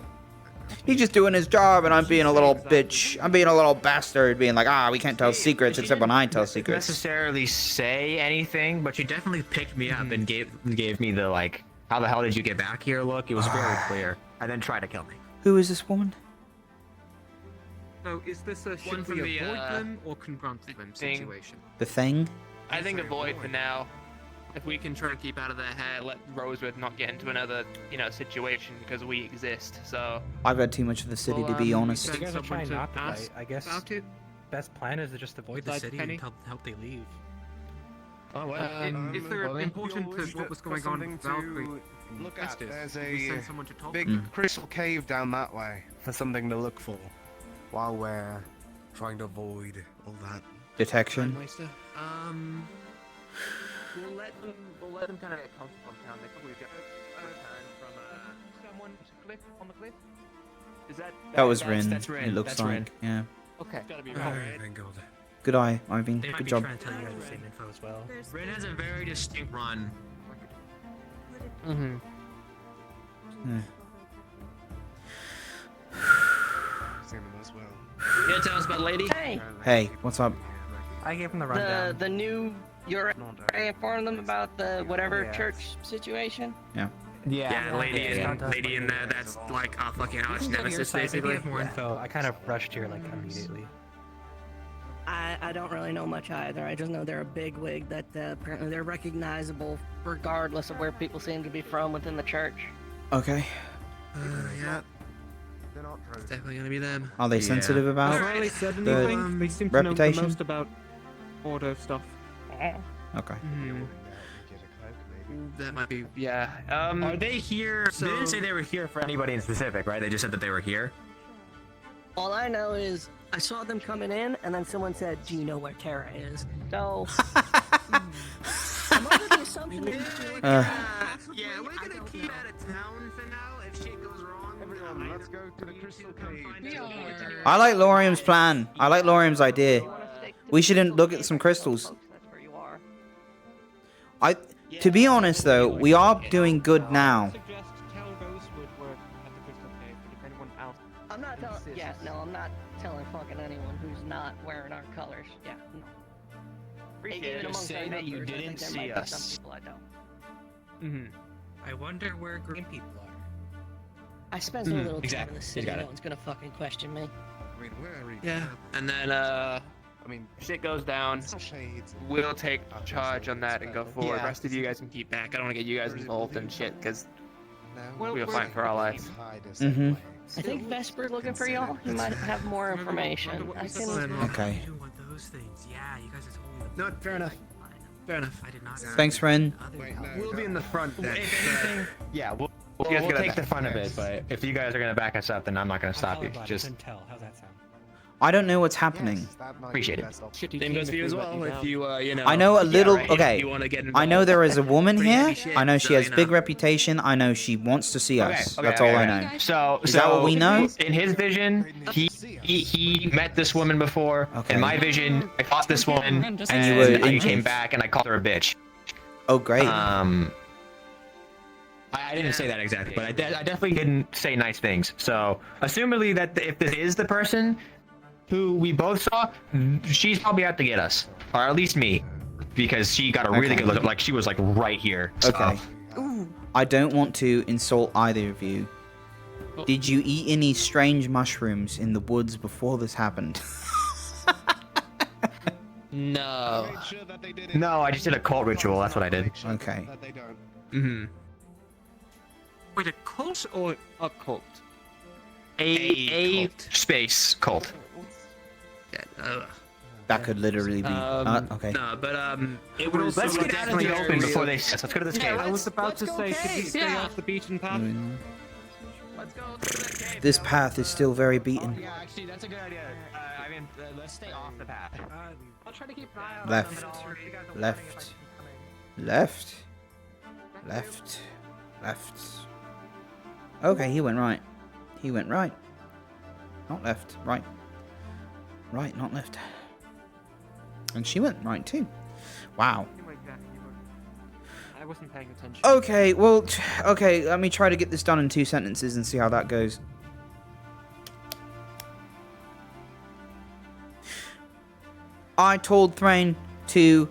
He's just doing his job, and I'm being a little bitch. I'm being a little bastard, being like, we can't tell secrets except when I tell secrets. Necessarily say anything, but you definitely picked me up and gave me the like, how the hell did you get back here look. It was very clear, and then tried to kill me. Who is this woman? So is this a One should from we the, avoid them or confront them situation? The thing? I think avoid for now. If we can try to keep out of their hair, let Rosewood not get into another, situation because we exist. So I've had too much of the city, to be honest. You guys are trying not to fight. I guess about it. best plan is to just avoid the Besides city Penny? until help they leave. Oh well. Is there important to what was going on with Valkyrie? Look at. There's We a send someone to talk big to them? crystal cave down that way for something to look for while we're trying to avoid all that. Detection? We'll let them kind of get comfortable in town. They probably get a return from someone cliff on the cliff. Is that? That was Rin, That's Rin. it looks That's like. Rin. Yeah. Okay. Gotta be Oh, right. thank God. Good eye, Ivan. They might Good be job. trying to tell you guys the same info as well. Rin has a very distinct run. Mm-hmm. Yeah. Seen them as well. You gonna tell us about Lady? Hey, Hey, what's up? I gave him the rundown. the new you're informing them about the whatever Yes. church situation. Yeah. Yeah, lady in there. That's like our fucking arch nemesis, If you basically. have more info, I kind of rushed here like immediately. I don't really know much either. I just know they're a bigwig that apparently they're recognizable regardless of where people seem to be from within the church. Okay. Yeah. It's definitely gonna be them. Are they sensitive about Not really said the anything. They seem to know the reputation? most about Ordo stuff. Okay. That might be, yeah. Are they here? They didn't say they were here for anybody in specific, right? They just said that they were here. All I know is I saw them coming in, and then someone said, "Do you know where Terra is?" So I'm under the assumption that Yeah, we're gonna keep out of town for now. If shit goes wrong, everyone, let's go to the crystal cave. I like Laurium's plan. I like Laurium's idea. We shouldn't look at some crystals. To be honest though, we are doing good now. I'm not telling. Yeah, no, I'm not telling fucking anyone who's not wearing our colors. Yeah, no. Even Just amongst say our that you numbers, I didn't think there see might be us. Some people I don't. Mm-hmm. I wonder where green people are. I spent so little time exactly. in the You city. got No it. one's gonna fucking question me. I mean, where are we? Yeah, and then shit goes down. We'll take charge on that and go forward. Yeah. Rest of you guys can keep back. I don't want to get you guys involved in shit because Well, we'll fight for our lives. Mm-hmm. I think Vesper's looking for y'all. He might have more information. I can. Okay. Those things. Yeah, you guys are totally. No, fair enough. Fair enough. I did not. Thanks, Ren. We'll be in the front then. If anything, yeah, we'll You guys get take that. the front of it. But if you guys are gonna back us up, then I'm not gonna stop you. Just Tell. How's that sound? I don't know what's happening. appreciate it. Same goes for you as well. If you, I know a little. right, Okay. if you wanna get I know involved. there is a woman Pretty here. heavy shit, I know she so, has you know. big reputation. I know she wants to see us. That's all I know. So, Is that what we know? In his vision, he met this woman before. Okay. In my vision, I fought this woman, and you were I injured? came back and I called her a bitch. Oh, great. I didn't say that exactly, but I definitely didn't say nice things. So, assumably that if this is the person who we both saw, she's probably out to get us, or at least me, because she got a really good look. Like she was like right here. So. Okay. I don't want to insult either of you. Did you eat any strange mushrooms in the woods before this happened? No. No, I just did a cult ritual. That's what I did. Okay. Mm-hmm. Wait, a cult or a cult? A space cult. That could literally be. Okay. No, but it was. Let's get out in the open before they. Let's go to this cave. I was about to say, should we stay off the beaten path? Let's go through the cave. This path is still very beaten. Yeah, actually, that's a good idea. I mean, let's stay off the path. I'll try to keep an eye on Left. them, and I'll- if you guys don't mind Left. if I keep coming. Left. Left. Left. Okay, he went right. He went right. Not left. Right. Right, not left. And she went right too. Wow. I wasn't paying attention. Okay, well, okay, let me try to get this done in 2 sentences and see how that goes. I told Thrain to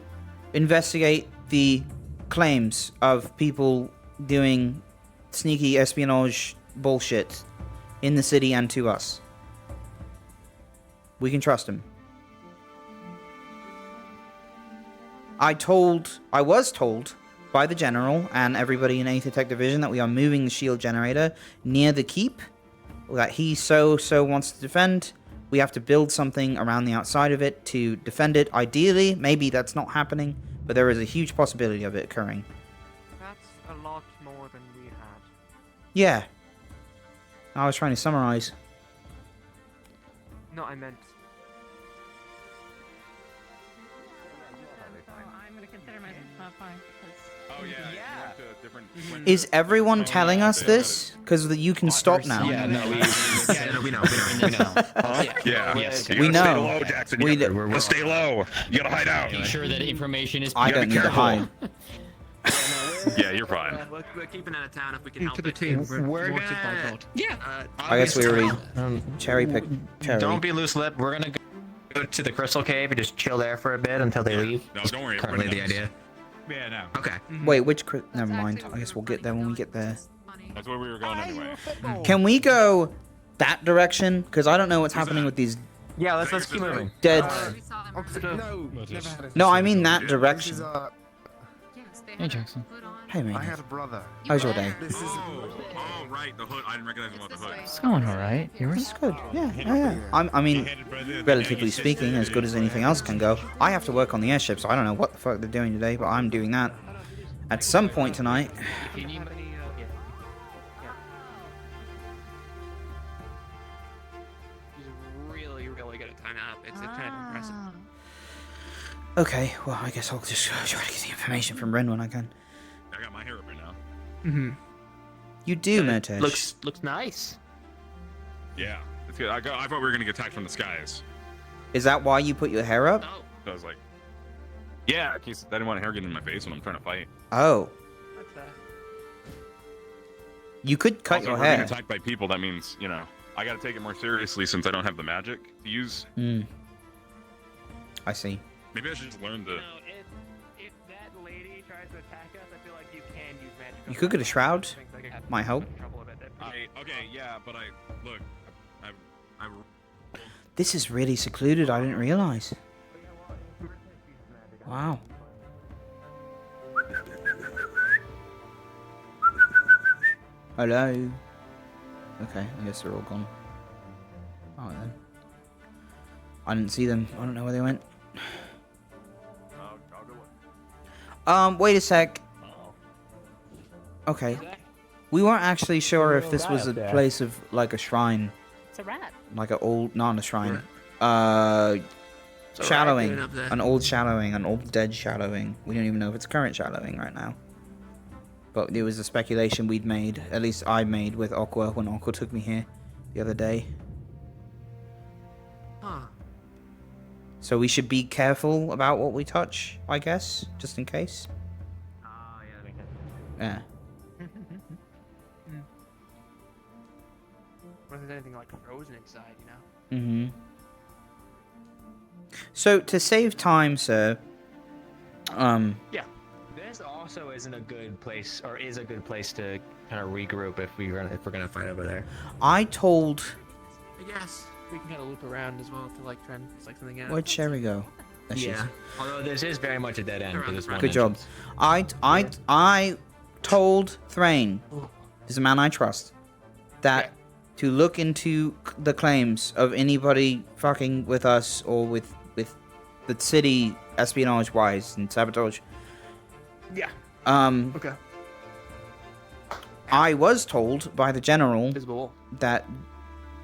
investigate the claims of people doing sneaky espionage bullshit in the city and to us. We can trust him. I was told by the general and everybody in 8th Tech Division that we are moving the shield generator near the keep that he so wants to defend. We have to build something around the outside of it to defend it. Ideally, maybe that's not happening, but there is a huge possibility of it occurring. That's a lot more than we had. Yeah. I was trying to summarize. No, I meant. I'm gonna consider myself not fine. Oh yeah. Is everyone telling us this? Because you can stop now. Yeah, no, we know. Yeah. Yes. We know. Stay low, Jackson. We'll stay low. You gotta hide out. Make sure that information is. I don't need to hide. Yeah, you're fine. We're keeping out of town if we can help To the it. team. We're Wanted by gonna. God. Yeah. I guess we already cherry picked Cherry. Don't be loose lip. We're gonna go to the crystal cave and just chill there for a bit until they leave. No, don't worry. Currently the idea. Yeah, no. Okay. Wait, which never mind. I guess we'll get there when we get there. That's where we were going anyway. Can we go that direction? Because I don't know what's happening with these Yeah, let's keep moving. dead. No, never had a No, I mean that direction. Hey, Jackson. Hey, man. I had a brother. How's your day? This is Oh, right, the hood. I didn't recognize him with the hood. It's going all right. Yours? It's good. Yeah. I mean, relatively speaking, as good as anything else can go. I have to work on the airship, so I don't know what the fuck they're doing today, but I'm doing that at some point tonight. He's really, really good at timing up. It's kind of impressive. Okay, well, I guess I'll just try to get the information from Ren when I can. I got my hair up right now. Mm-hmm. You do, Mertesh. Looks nice. Yeah. It's good. I thought we were gonna get attacked from the skies. Is that why you put your hair up? So I was like, yeah, in case I didn't want hair getting in my face when I'm trying to fight. Oh. You could cut Also, your if we're being hair. attacked by people, that means, you know, I gotta take it more seriously since I don't have the magic to use. I see. Maybe I should just learn to. If that lady tries to attack us, I feel like you can use magic. You could get a shroud. Might help. Okay, yeah, but look, I This is really secluded. I didn't realize. Wow. Hello. Okay, I guess they're all gone. Alright then. I didn't see them. I don't know where they went. Wait a sec. Okay. We weren't actually sure if this was a place of, like, a shrine. It's a rat. Like an old, not a shrine. It's a Shadowing. rat doing up there. An old shadowing, an old dead shadowing. We don't even know if it's current shadowing right now. But it was a speculation we'd made, at least I made with Aqua when Aqua took me here the other day. Huh. So we should be careful about what we touch, I guess, just in case. Oh, yeah, that makes sense. Yeah. What if there's anything like frozen inside, you know? Mm-hmm. So to save time, sir. Yeah. This also isn't a good place, or is a good place to kind of regroup if we're gonna fight over there. I told. I guess we can kind of loop around as well to like try and it's like something else. Where'd Sherry go? There she is. Yeah. Although this is very much a dead end for this one. Good job. I told Thrain, is a man I trust, that to look into the claims of anybody fucking with us or with the city espionage-wise and sabotage. Yeah. Okay. I was told by the general that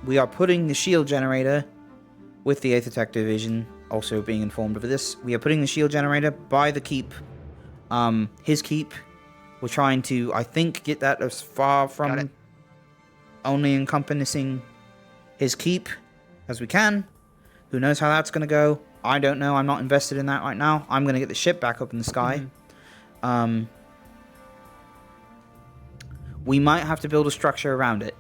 we are putting the shield generator with the 8th Attack Division also being informed of this. We are putting the shield generator by the keep. His keep. We're trying to, I think, get that as far from only encompassing his keep as we can. Who knows how that's going to go? I don't know. I'm not invested in that right now. I'm going to get the ship back up in the sky. We might have to build a structure around it.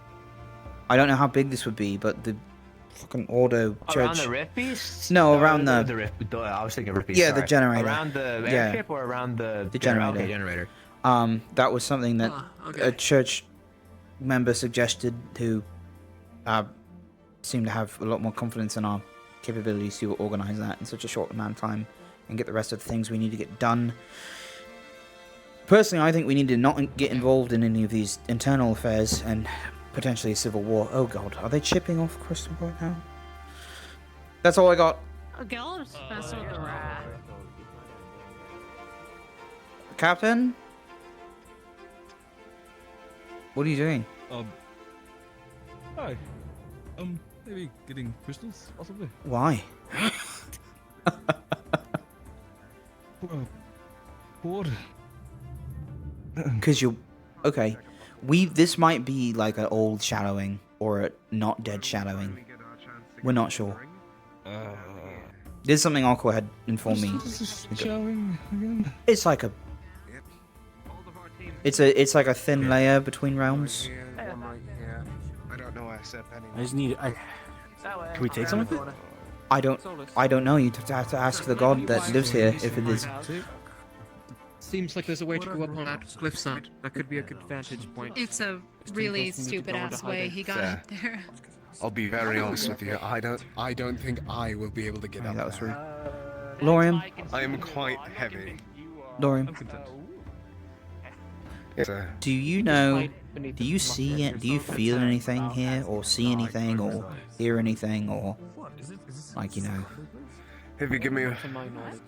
I don't know how big this would be, but the fucking Ordo church... Around the rift beast? No, around the... rift... I was thinking rift beast. Yeah, sorry. the generator. Around the airship or around the generator? Okay, generator. That was something that a church member suggested who seemed to have a lot more confidence in our capabilities to organize that in such a short amount of time and get the rest of the things we need to get done. Personally, I think we need to not get involved in any of these internal affairs and potentially a civil war. Oh god, are they chipping off Crystal Point now? That's all I got. Captain? What are you doing? Hi. Maybe getting crystals, possibly. Why? Well, bored. Because you're... Okay. This might be like an old shadowing or a not dead shadowing. We're not sure. There's something Aqua had informed me. Shadowing again? It's like a... It's like a thin layer between realms. I don't know why I said penny. I just need. Can we take some of it? I don't know. You'd have to ask the god that lives here if it is. Seems like there's a way to go up on that cliffside. That could be a good vantage point. It's a really stupid ass way he got up there. I'll be very honest with you. I don't think I will be able to get up that was there. rude. Lorium? I am quite heavy. Lorium? Do you know? Do you see it? Do you feel anything here, or see anything, or hear anything, or like If you give me a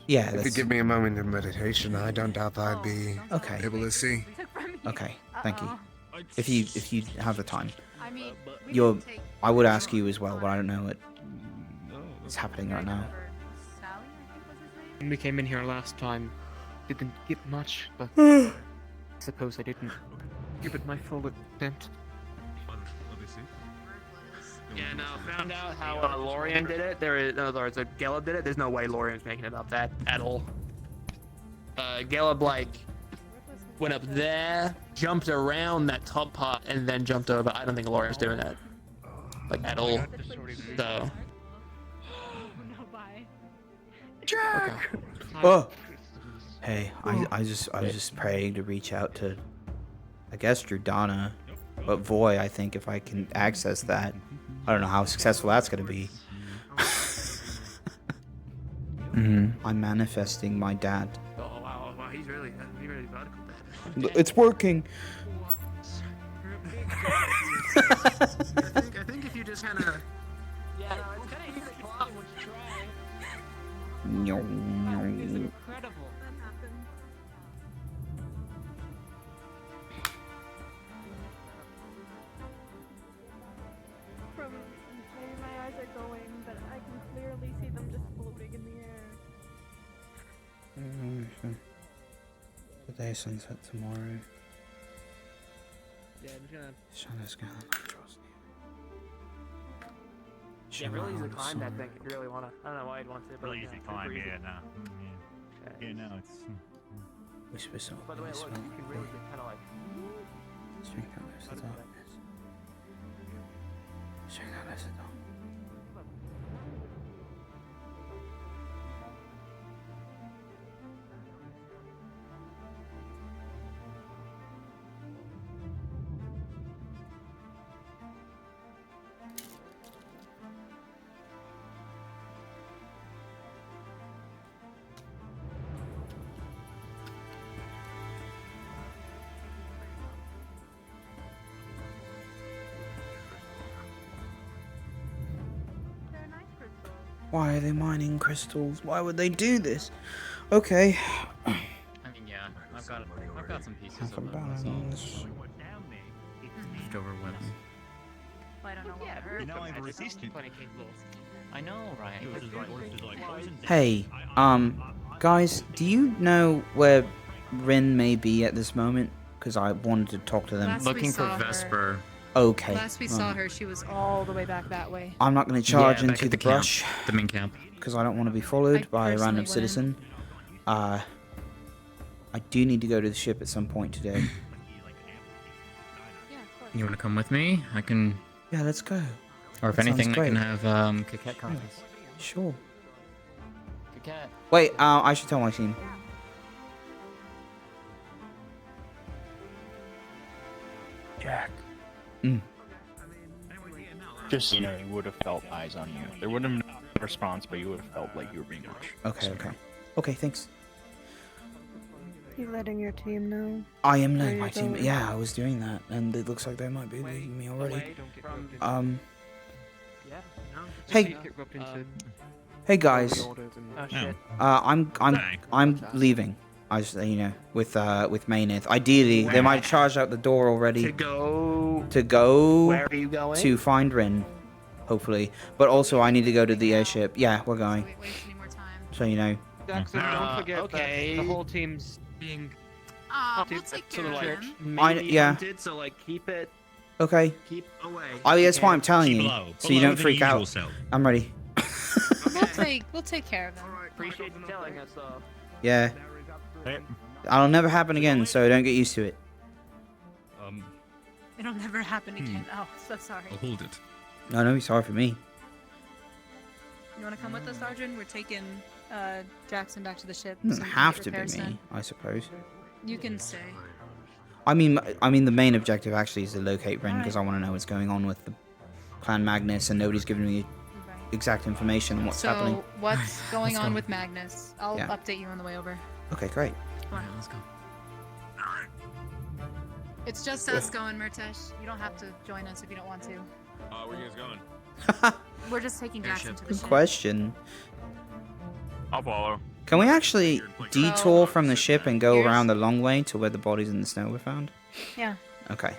if you give me a moment of meditation, I don't doubt I'd be able to see. Okay, thank you. If you have the time, I would ask you as well, but I don't know what is happening right now. When we came in here last time, didn't get much, but I suppose I didn't give it my full attempt. Yeah, no, found out how Lorian did it. In other words, Geleb did it. There's no way Lorian's making it up that at all. Geleb, like, went up there, jumped around that top part, and then jumped over. I don't think Lorian's doing that. Like, at all. So. Jack! Oh! Hey, I was just praying to reach out to, I guess, Drudana, but Voy, I think, if I can access that. I don't know how successful that's going to be. I'm manifesting my dad. Oh, wow, he's really vertical. It's working. I think if you just kind of... Yeah, it's kind of easy to climb what you try. It's incredible. Maybe my eyes are going, but I can clearly see them just floating in the air. Today, sunset tomorrow. Yeah, I'm gonna... Shadow's gone. Yeah, really easy to climb that thing if you really wanna. I don't know why you'd want to, but Really easy climb, yeah, no. Yeah, no, it's... Whisper so. By the way, look, you can really get kind of like... Drink out this darkness. Drink out this darkness. Why are they mining crystals? Why would they do this? Okay. I mean, yeah, I've got some pieces of them myself. Leftover ones. Well, I don't know what. You know I've resisted. I know, Ryan. Hey, guys, do you know where Rin may be at this moment? Because I wanted to talk to them. Last we saw her- Okay. Last we saw her, she was all the way back that way. I'm not going to charge back into at the camp, brush. the main camp. Because I don't want to be followed by a personally random wouldn't. citizen. I do need to go to the ship at some point today. You want to come with me? I can. Yeah, let's go. Or if That sounds anything, I can great. have Coquette copies. Sure. Coquette. Wait, I should tell my team. Jack. Mm. Just so you know, you would have felt eyes on you. There wouldn't have been a response, but you would have felt like you were being watched. Okay, okay. Okay, thanks. You letting your team know? I am where letting you're my team. going? Yeah, I was doing that, and it looks like they might be leaving me already. Hey. Hey guys. I'm leaving. I just you know with Maynith. Ideally, they might charge out the door already. To go. To go. Where are you going? To find Rin, hopefully. But also, I need to go to the airship. Yeah, we're going. So you know. Jackson, don't forget okay. that the whole team's being We'll take care of him. Maybe yeah. hunted, so like keep it. Okay. Keep away. Oh, that's why I'm telling Keep you, low. so you Below don't the freak usual out. self. I'm ready. We'll take care of him. Appreciate you telling us. Yeah. That'll never happen again, so don't get used to it. It'll never happen again. Oh, so sorry. I'll hold it. No, don't be sorry for me. You want to come with us, Sergeant? We're taking Jackson back to the ship. It doesn't so we can have get to be repairs me, done. I suppose. You can stay. I mean, the main objective actually is to locate Ren because I want to know what's going on with the Clan Magnus, and nobody's giving me exact information on what's So happening. what's going Let's on go. with Magnus? I'll Yeah. update you on the way over. Okay, great. Come on. Let's go. It's just us going, Murtesh. You don't have to join us if you don't want to. Where you guys going? We're just taking Jackson to the Good ship. question. I'll follow. Can we actually detour from the ship and go around the long way to where the bodies in the snow were found? Yeah. Okay.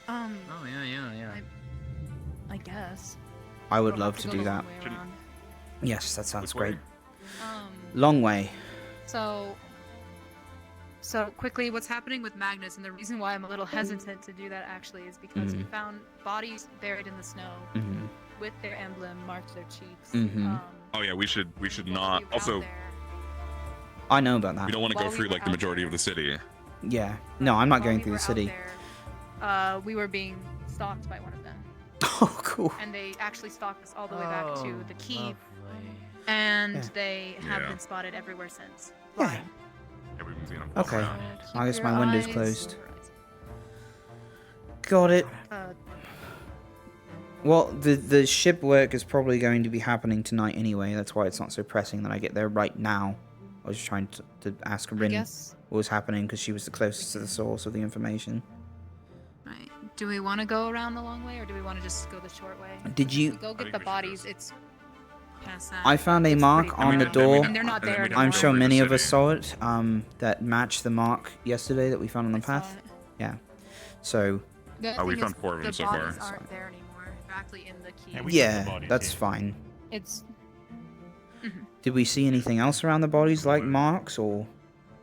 Oh yeah. I guess. I would We'll love have to go do the that. long way around. Yes, that sounds great. Um, Long way. So quickly, what's happening with Magnus, and the reason why I'm a little hesitant to do that actually is because we Mhm. found bodies buried in the snow Mhm. with their emblem marked to their cheeks. Mhm. Oh yeah, we should not. Also, I know about that. we don't want to While go we through were like the out majority of the city. Yeah. No, I'm not While going we through were the out city. there, we were being stalked by one of them. Oh, cool. And they actually stalked us all the way back to Oh, the keep, and Yeah. they have Yeah. been spotted everywhere since. Yeah. Yeah, we've been seeing them. Okay. around. I guess Keep my your window's eyes- closed. Got it. Well, the ship work is probably going to be happening tonight anyway. That's why it's not so pressing that I get there right now. I was just trying to ask Rin guess- what was happening because she was the closest to the source of the information. Right. Do we want to go around the long way, or do we want to just go the short way? Did you- If we go get the bodies. It's past that. I found a mark on the door. And they're not there I'm anymore. sure many of us saw it. That matched the mark yesterday that we found on the path. Yeah. So. The we thing found is, 4 of them the so far. bodies aren't there anymore. They're actually in the key. Yeah, that's fine. It's Did we see anything else around the bodies, like marks or,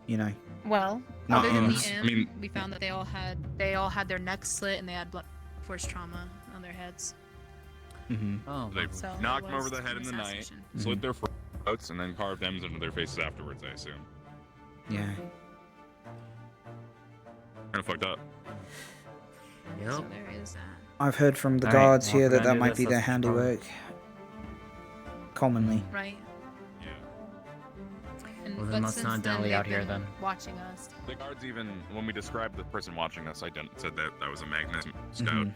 you know? well, Not other than ends. the I M, mean- we found that they all had their necks slit and they had blunt force trauma on their heads. Mm-hmm. Oh. They So it knocked them over was the head in an the night, assassination. slit their throats, and then carved M's into their faces afterwards. I assume. Yeah. Kind of fucked up. So there is that. I've heard from the All right, guards here walk that around that here, might be their let's handiwork. Commonly. Right. And, Well, then but let's since not then, dally they've out here been then. Watching us. The guards even, when we described the person watching us, said that that was a Magnus scout.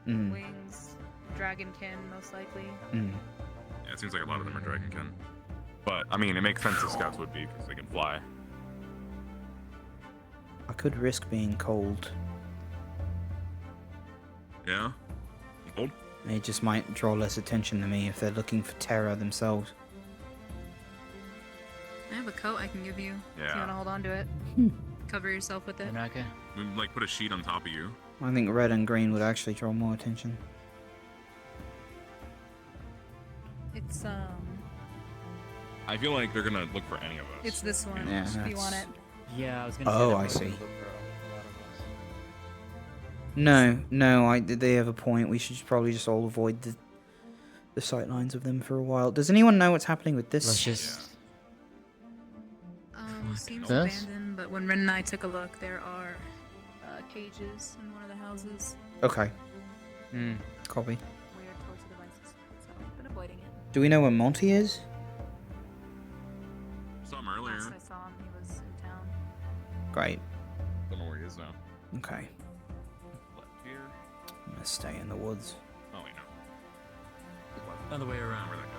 Mm. Wings, dragonkin, most likely. Mm. Yeah, it seems like a lot of them are dragonkin. But I mean, it makes sense the scouts would be because they can fly. I could risk being cold. Yeah. Cold. It just might draw less attention to me if they're looking for Terra themselves. I have a coat I can give you if you Yeah. want to hold on to it. Cover yourself with it. We like put a sheet on top of you. I think red and green would actually draw more attention. It's I feel like they're gonna look for any of us. it's this one. Yeah, if you want it. Yeah, I was gonna Oh, I see. No, they have a point. We should probably just all avoid the sight lines of them for a while. Does anyone know what's happening with this? Let's just... Seems This? abandoned, but when Ren and I took a look, there are cages in one of the houses. Okay. Copy. Weird torture devices, so I've been avoiding it. Do we know where Monty is? Saw him earlier. Last I saw him, he was in town. Great. Don't know where he is now. Okay. Left here. I'm gonna stay in the woods. Oh wait, no. Other way around. Where that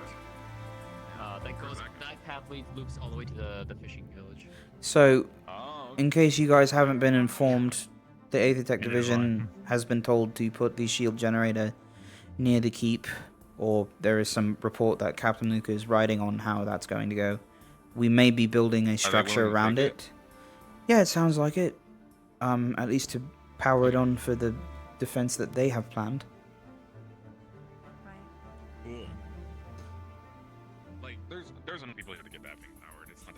goes. That path loops all the way to the fishing village. So, in case you guys haven't been informed, the 8th Attack Division has been told to put the shield generator near the keep, or there is some report that Captain Luca is writing on how that's going to go. We may be building a structure willing to around take it. Yeah, it sounds like it. At least to power it on for the defense that they have planned. Cool. Like, there's enough people here to get that thing powered. It's not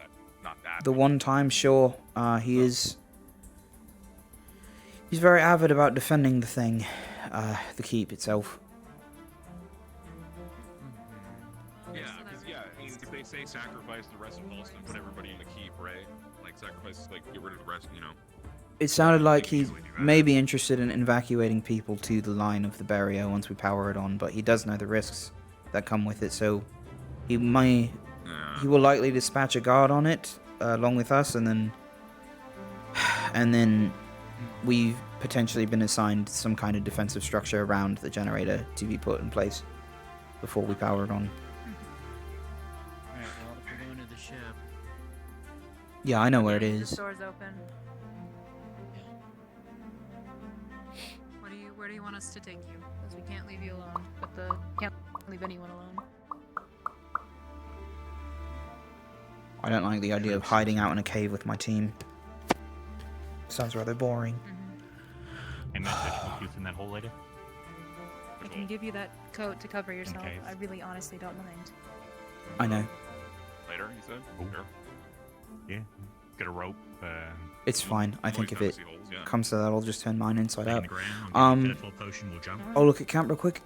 that. The one time, sure, he's very avid about defending the thing, the keep itself. Yeah, because I mean, if they say sacrifice the rest of Boston and put everybody in the keep, right? Like sacrifice, like get rid of the rest, you know. It sounded like he may be interested in evacuating people to the line of the barrier once we power it on, but he does know the risks that come with it, so he will likely dispatch a guard on it along with us, and then we've potentially been assigned some kind of defensive structure around the generator to be put in place before we power it on. Alright, well, if we're going to the ship... Yeah, I know where it The is. door's open. Where do you want us to take you? Because we can't leave you alone, but can't leave anyone alone. I don't like the idea of hiding out in a cave with my team. Sounds rather boring. And that's in that hole later? I can give you that coat to cover yourself. Okay. I really honestly don't mind. I know. Later, you said? Sure. Yeah. Get a rope. It's fine. I think if it yeah. comes to that, I'll just turn mine inside out. Pitiful potion will jump. I'll look at camp real quick.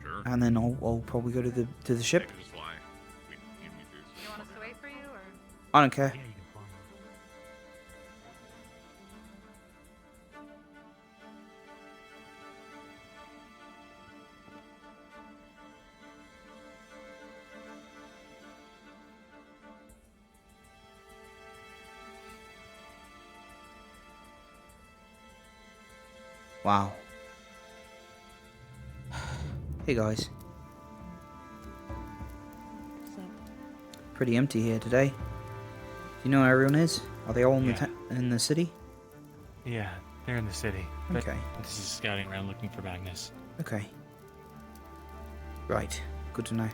Sure. And then I'll probably go to the ship. Just fly. You want us to wait for you, or? I don't care. Wow. Hey guys. Pretty empty here today. Do you know where everyone is? Are they all in the city? Yeah, they're in the city. But Okay. This is scouting around looking for Magnus. Okay. Right. Good to know.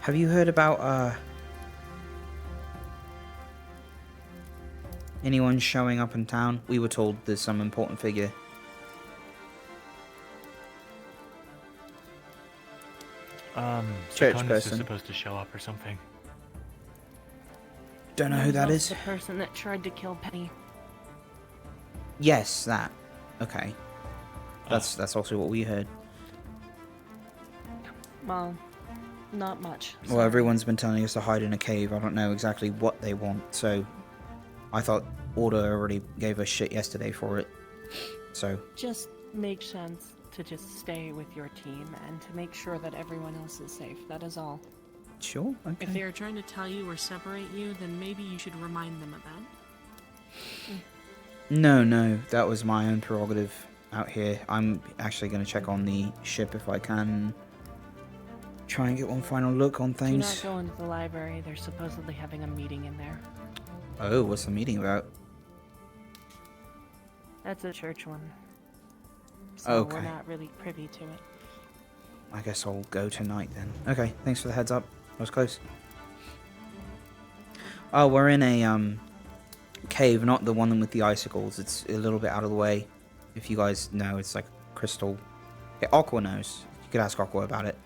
Have you heard about anyone showing up in town? We were told there's some important figure. Church Secundus person. is supposed to show up or something. Don't know who that is. The person that tried to kill Penny. Yes, that. Okay. That's also what we heard. Well, not much. Well, everyone's been telling us to hide in a cave. I don't know exactly what they want, so I thought Ordo already gave us shit yesterday for it. So Just makes sense to just stay with your team and to make sure that everyone else is safe. That is all. Sure. Okay. If they are trying to tell you or separate you, then maybe you should remind them of that. No, that was my own prerogative out here. I'm actually going to check on the ship if I can. Try and get one final look on Do things. not go into the library. They're supposedly having a meeting in there. Oh, what's the meeting about? That's a church one. So Okay. we're not really privy to it. I guess I'll go tonight then. Okay, thanks for the heads up. That was close. Oh, we're in a cave, not the one with the icicles. It's a little bit out of the way. If you guys know, it's like crystal. Yeah, Aqua knows. You could ask Aqua about it.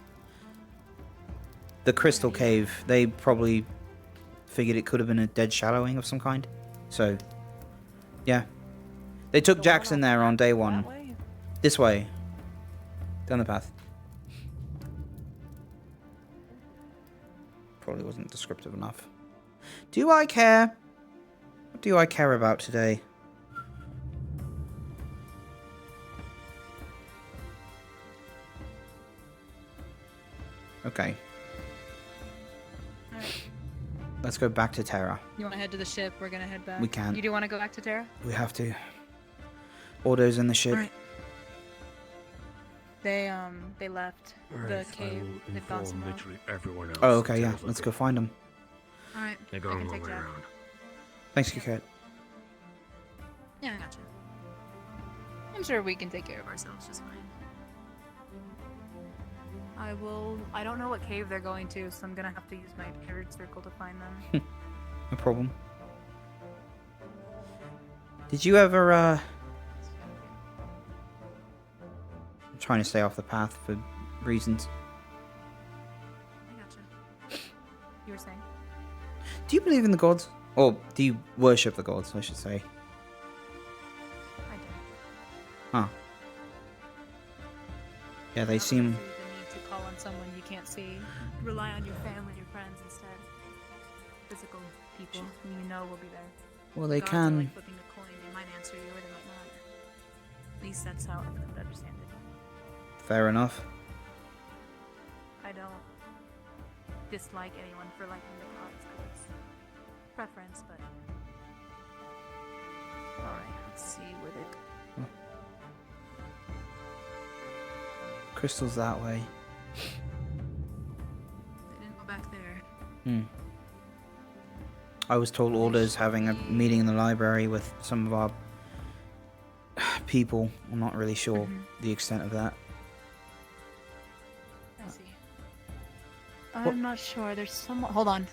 The crystal cave, they probably figured it could have been a dead shallowing of some kind. So, yeah. They took Jackson there on day one. This way. Down the path. Probably wasn't descriptive enough. Do I care? What do I care about today? Okay. Alright. Let's go back to Terra. You want to head to the ship? We're gonna head back. We can. You do want to go back to Terra? We have to. Ordo's in the ship. Alright. They left the cave. They've gone somewhere. Literally everyone else. Oh, okay, yeah. Let's go find them. Alright. They're going all the way around. Thanks, Kikat. Yeah, I gotcha. I'm sure we can take care of ourselves just fine. I don't know what cave they're going to, so I'm gonna have to use my carrot circle to find them. No problem. Did you ever, I'm trying to stay off the path for reasons. I gotcha. You were saying? Do you believe in the gods? Or do you worship the gods, I should say? I do. Huh. Yeah, they seem... The need to call on someone you can't see. Rely on your family, your friends instead. Physical people who you know will be there. Well, they Gods can... Are like flipping a coin. They might answer you or they might not. At least that's how I would understand it. Fair enough. I don't dislike anyone for liking the gods, because it's preference, but... Alright, let's see where they... Crystal's that way. They didn't go back there. Hmm. I was told Ordo's having a meeting in the library with some of our people. I'm not really sure the extent of that. I see. I'm not sure. There's some... Hold on.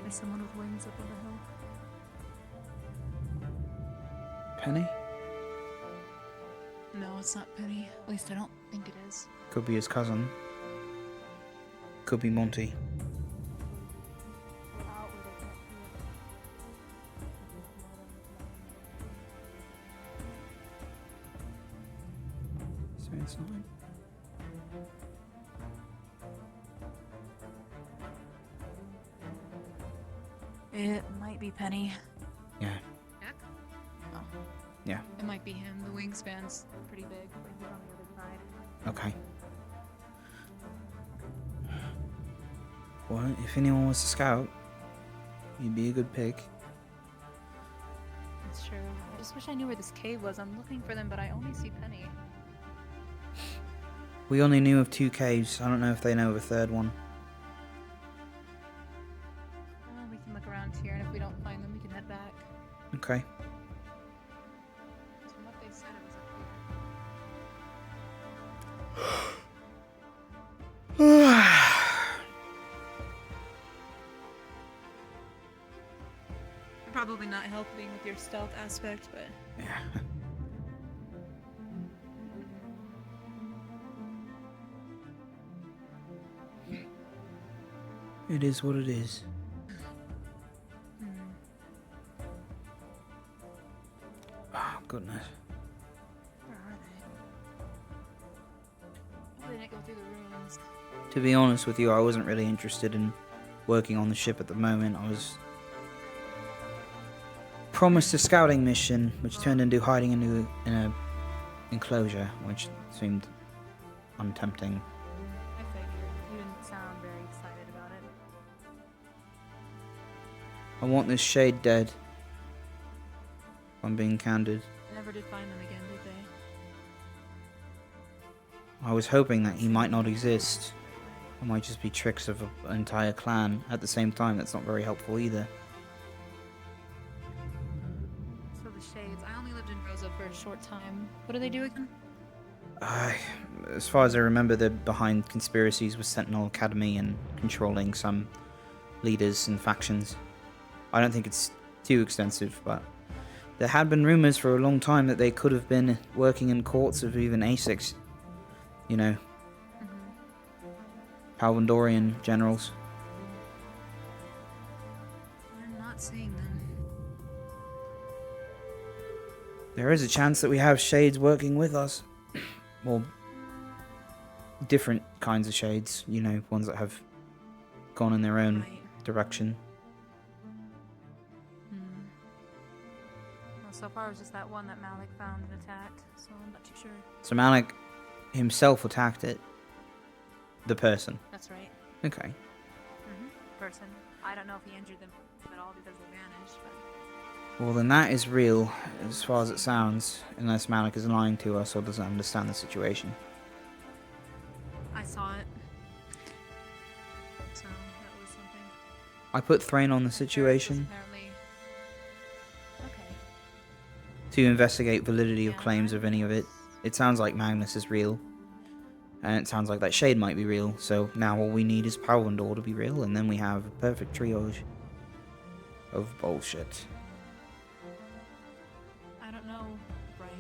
There's someone with wings up on the hill. Penny? No, it's not Penny. At least I don't think it is. Could be his cousin. Could be Monty. So it's not. It might be Penny. Yeah. Oh. Yeah. It might be him. The wingspan's pretty big. But he's on the other side. Okay. Well, if anyone wants to scout, you'd be a good pick. That's true. I just wish I knew where this cave was. I'm looking for them, but I only see Penny. We only knew of 2 caves. I don't know if they know of a 3rd one. We can look around here, and if we don't find them, we can head back. Okay. From what they said, it was up here. Probably not helping with your stealth aspect, but... Yeah. It is what it is. Oh, goodness. Where are they? They didn't go through the ruins. To be honest with you, I wasn't really interested in working on the ship at the moment. I was promised a scouting mission, which turned into hiding in a enclosure, which seemed untempting. I figured. You didn't sound very excited about it. I want this shade dead. If I'm being candid. Never did find them again, did they? I was hoping that he might not exist. It might just be tricks of an entire clan. At the same time, that's not very helpful either. So the Shades. I only lived in Rosewood for a short time. What do they do again? As far as I remember, they're behind conspiracies with Sentinel Academy and controlling some leaders and factions. I don't think it's too extensive, but there had been rumors for a long time that they could have been working in courts of even A6. You know, Palvandorian generals. I'm not seeing them. There is a chance that we have shades working with us. Well, different kinds of shades, you know, ones that have gone in their own direction. Well, so far it was just that one that Malik found and attacked, so I'm not too sure. So Malik himself attacked it. The person. That's right. Okay. Person. I don't know if he injured them at all because they vanished, but... Well, then that is real, as far as it sounds, unless Malik is lying to us or doesn't understand the situation. I saw it. So, that was something. I put Thrain on the situation Apparently... Okay. to investigate validity of claims of any of it. It sounds like Magnus is real. And it sounds like that shade might be real, so now all we need is Palvandor to be real, and then we have a perfect triage of bullshit. I don't know, Brian.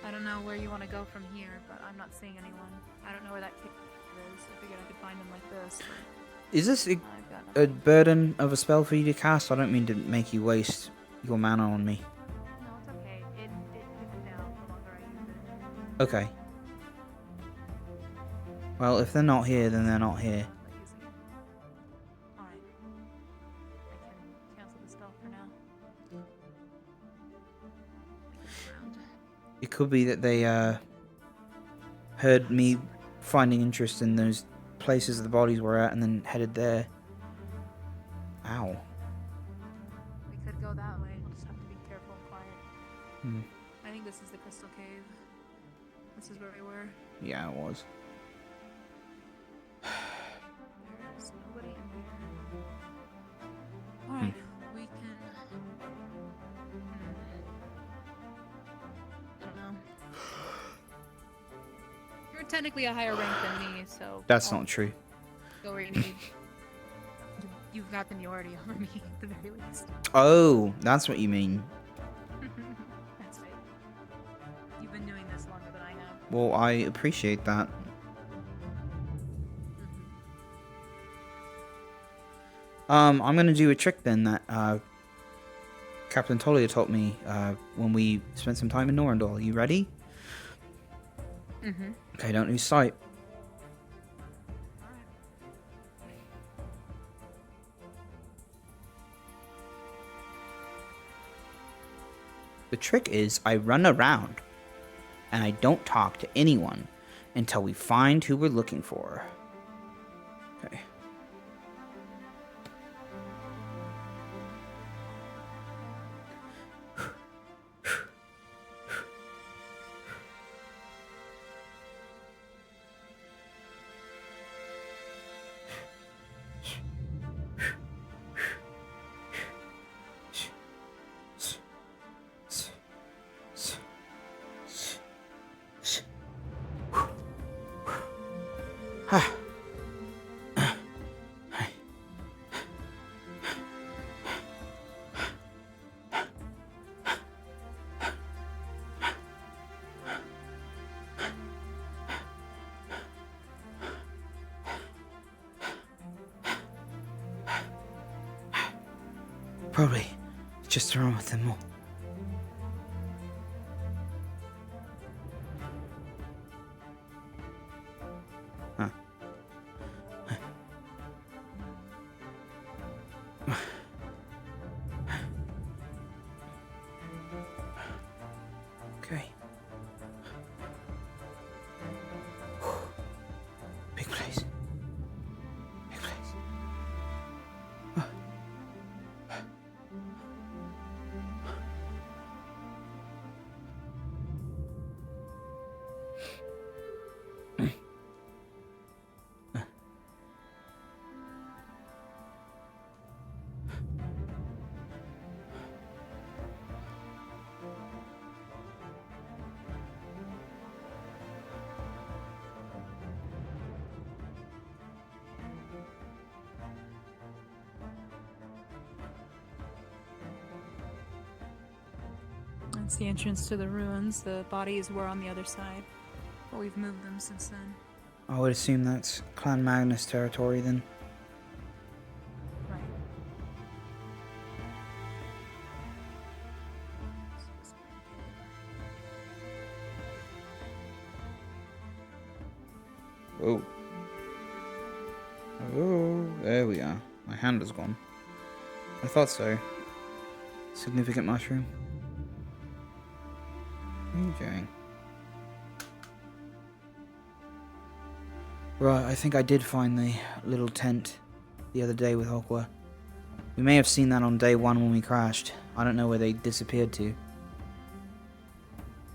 I don't know where you want to go from here, but I'm not seeing anyone. I don't know where that kid is. I figured I could find him like this. Is this a burden of a spell for you to cast? I don't mean to make you waste your mana on me. No, it's okay. It is down the longer I use it. Okay. Well, if they're not here, then they're not here. Alright. I can cancel the spell for now. It could be that they heard me finding interest in those places the bodies were at and then headed there. Ow. We could go that way. We'll just have to be careful and quiet. I think this is the Crystal Cave. This is where we were. Yeah, it was. There's nobody in here. Alright, we can... I don't know. You're technically a higher rank than me, so... That's not true. Go where you need. You've got seniority over me, at the very least. Oh, that's what you mean. That's right. You've been doing this longer than I have. Well, I appreciate that. I'm gonna do a trick then that Captain Tolia taught me when we spent some time in Norandol. Are you ready? Okay, don't lose sight. The trick is I run around and I don't talk to anyone until we find who we're looking for. Okay. Probably just around with them all. Huh. Okay. That's the entrance to the ruins. The bodies were on the other side, but we've moved them since then. I would assume that's Clan Magnus territory then. Right. Oh. Oh, there we are. My hand is gone. I thought so. Significant mushroom. What are you doing? Right, I think I did find the little tent the other day with Hokwa. We may have seen that on day 1 when we crashed. I don't know where they disappeared to.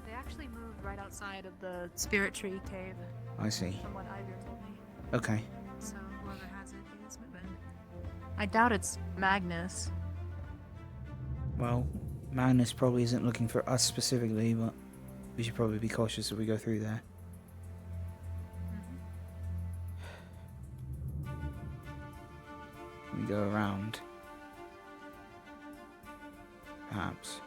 They actually moved right outside of the Spirit Tree cave. I see. From what Ivor told me. Okay. So whoever has it is moving. I doubt it's Magnus. Well, Magnus probably isn't looking for us specifically, but we should probably be cautious if we go through there. We go around. Perhaps.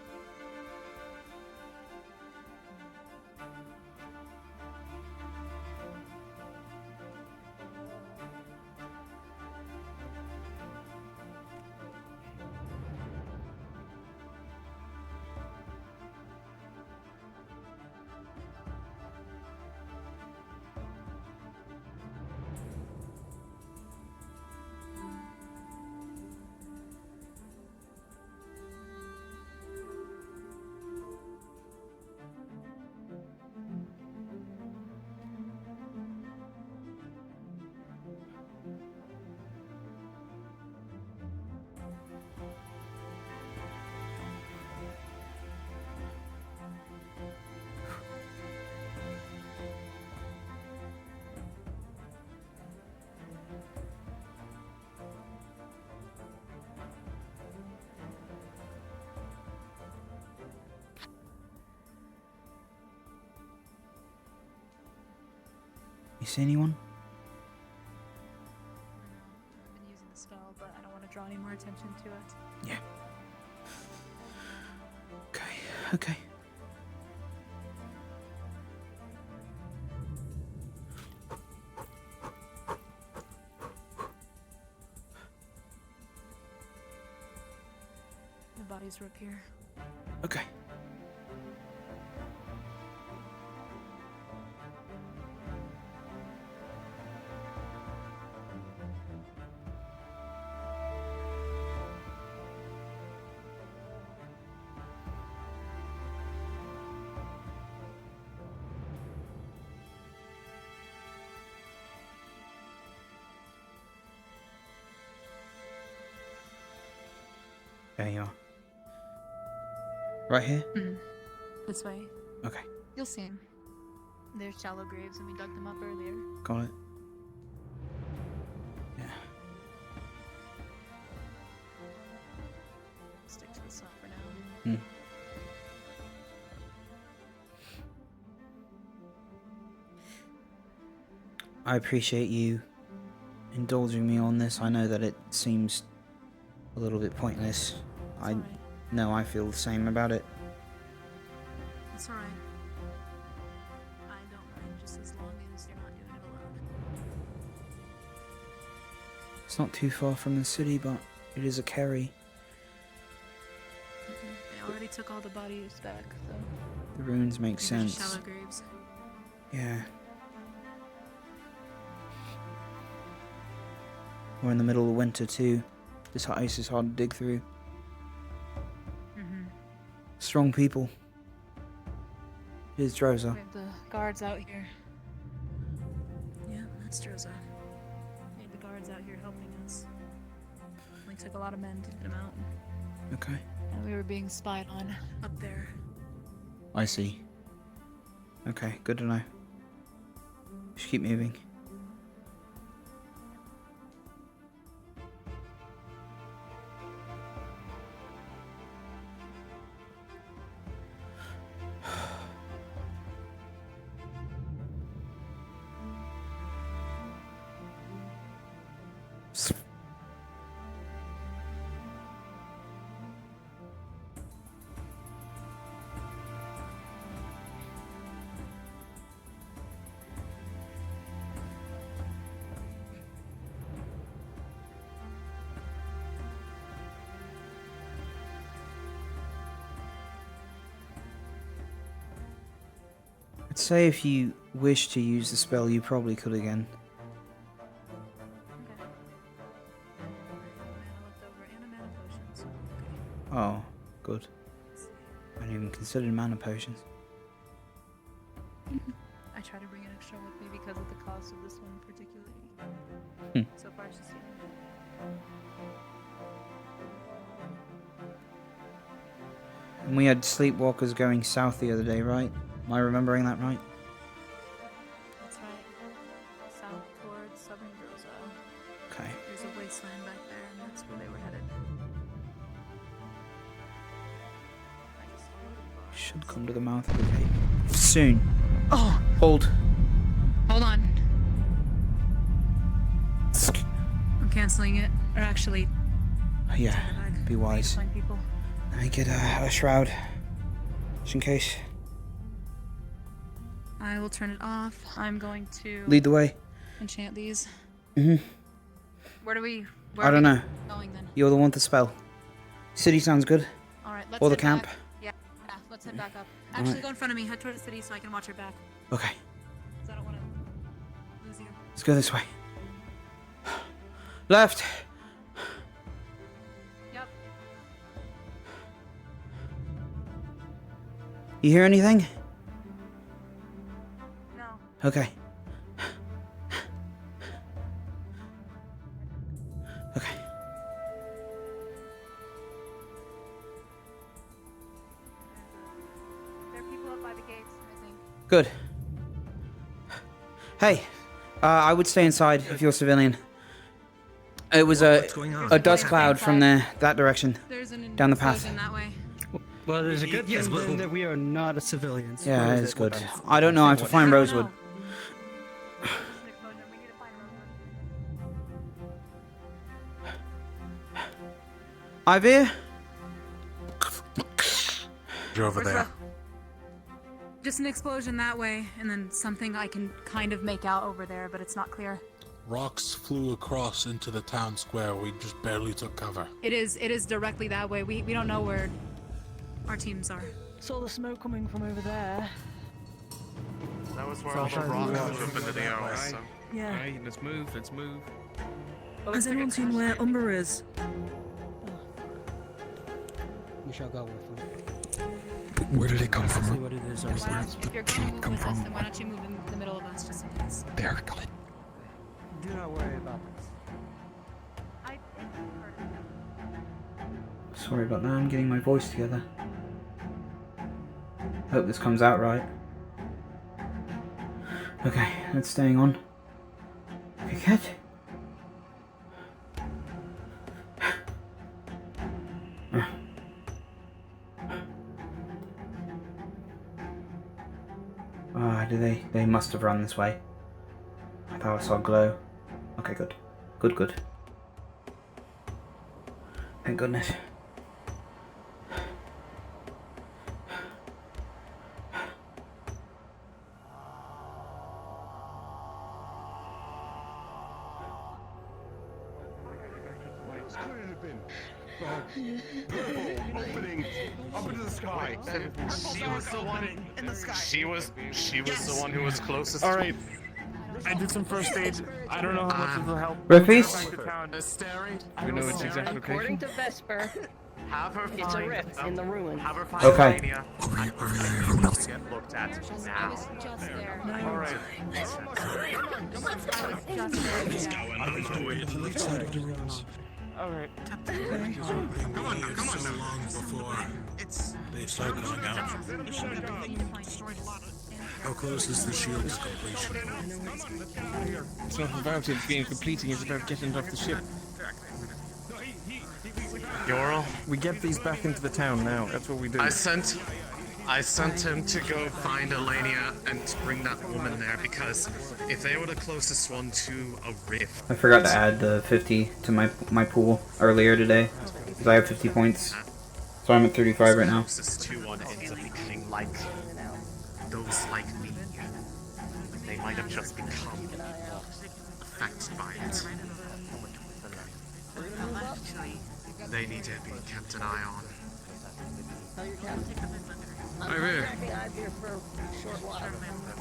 You see anyone? I've been using the spell, but I don't want to draw any more attention to it. Yeah. Okay. The bodies were up here. Okay. There you are. Right here? Mm. This way. Okay. You'll see him. There's shallow graves, and we dug them up earlier. Got it. Yeah. Stick to the saw for now. Hmm. I appreciate you indulging me on this. I know that it seems a little bit pointless. I know I feel the same about it. It's alright. I don't mind just as long as you're not doing it alone. It's not too far from the city, but it is a carry. They already took all the bodies back, so. The ruins make These are just sense. shallow graves. Yeah. We're in the middle of winter too. This ice is hard to dig through. Strong people. Here's Droza. We have the guards out here. Yeah, that's Droza. We had the guards out here helping us. We took a lot of men to get them out. Okay. And we were being spied on up there. I see. Okay, good to know. Just keep moving. I'd say if you wish to use the spell, you probably could again. Oh, good. I hadn't even considered mana potions. I try to bring an extra with me because of the cost of this one particularly. So far, it's just And we had sleepwalkers going south the other day, right? Am I remembering that right? That's right. South towards southern Rosa. Okay. There's a wasteland back there, and that's where they were headed. Should come to the mouth of the cave soon. Oh! Hold. Hold on. I'm canceling it. Or actually, Yeah, be wise. find people. Let me get a shroud. Just in case. I will turn it off. I'm going to Lead the way. enchant these. Mm-hmm. Where I don't know. Going then? You're the one with the spell. City sounds good. Alright, let's Or the head camp. back. Yeah, let's head back up. All Actually, right. go in front of me. Head toward the city so I can watch your back. Okay. 'Cause I don't want to lose you. Let's go this way. Left. Yep. You hear anything? No. Okay. Okay. There are people up by the gates, I think. Good. Hey, I would stay inside if you're a civilian. It was What's going on? a dust cloud from there, that direction, There's an down the path. explosion that way. Well, there's a good Yes, thing but- then that we are not civilians. Yeah, What is it's it? good. I don't know. I have to find Rosewood. Ivy? You're over Where's there. Just an explosion that way, and then something I can kind of make out over there, but it's not clear. Rocks flew across into the town square. We just barely took cover. It is directly that way. We don't know where our teams are. Saw the smoke coming from over there. That was where So all the I'll rocks try to jump into the arrows. So. Yeah. Alright, let's move, let's move. Has anyone seen where Umber is? We shall go with them. Where did it come See from? what it is. Then why Or don't, if you're going to move with us, then why don't you move in the middle of us just in case? There, got it. do not worry about this. Sorry about that. I'm getting my voice together. Hope this comes out right. Okay, that's staying on. Okay, cat. Ah, do they? They must have run this way. I thought I saw a glow. Okay, good. Good, good. Thank goodness. Opening up into the sky. She was the one in the sky. She was the one who was closest. All right. I did some first aid. I don't know how much it will help. Roofies? We know its exact According location. to Vesper, Have her it's a find. rift in the ruins. Have her find Okay. Melania. To get looked at now. All right. Alright. Come on now. Long before they start coming out. How close is the shield to completion? It's not about it being completing, it's about getting it off the ship. Yoral? We get these back into the town now, that's what we do. I sent him to go find Elenia and to bring that woman there because if they were the closest one to a rift. I forgot to add the 50 to my pool earlier today. Because I have 50 points. So I'm at 35 right now. Closest to one ends up becoming like those like me. They might have just become affected by it. They need to be kept an eye on. I've here for a short while.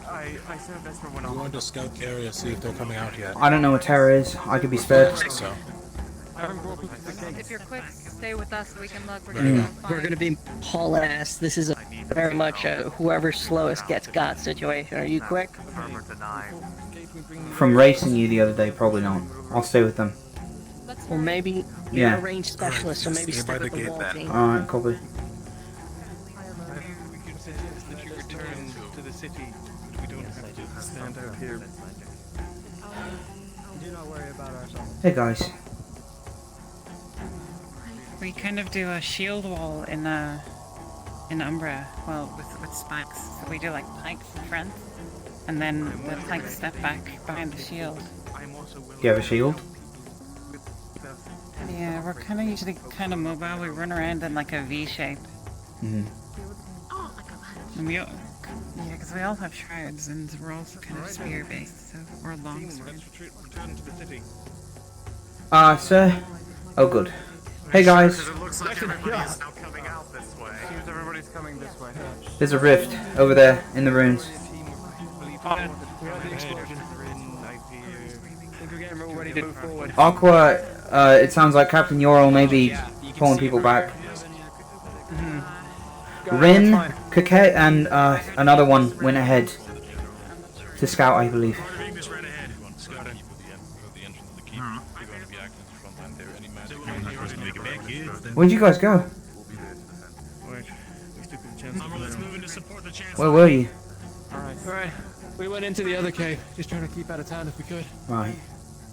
I served as for one I of wanted to scout the area, see if they're coming out yet. I don't know what Terra is. I could be spared. So. If you're quick, stay with us so we can look. We're gonna be hauling ass. This is very much a whoever's slowest gets got situation. Are you quick? From racing you the other day, probably not. I'll stay with them. Well, maybe you're a range specialist, so maybe stick with the wall team. Alright, copy. We could suggest that you return to the city. We don't have to stand out here. Do not worry about ourselves. Hey guys. We kind of do a shield wall in Umbra, well, with spikes. So we do like pikes in front, and then the pikes step back behind the shield. Do you have a shield? Yeah, we're kind of usually kind of mobile. We run around in like a V shape. Mm-hmm. And we all, yeah, because we all have shrouds, and we're also kind of spear based, so we're long swords. Return to the city. Sir? Oh, good. Hey guys. It looks like everybody is now coming out this way. Seems everybody's coming this way. There's a rift over there in the ruins. We had the explosion. I think we're getting real ready to move forward. Aqua, it sounds like Captain Yoral may be pulling people back. Rin, Coquette, and another one went ahead to scout, I believe. Where'd you guys go? Where were you? Alright. We went into the other cave, just trying to keep out of town if we could. Right.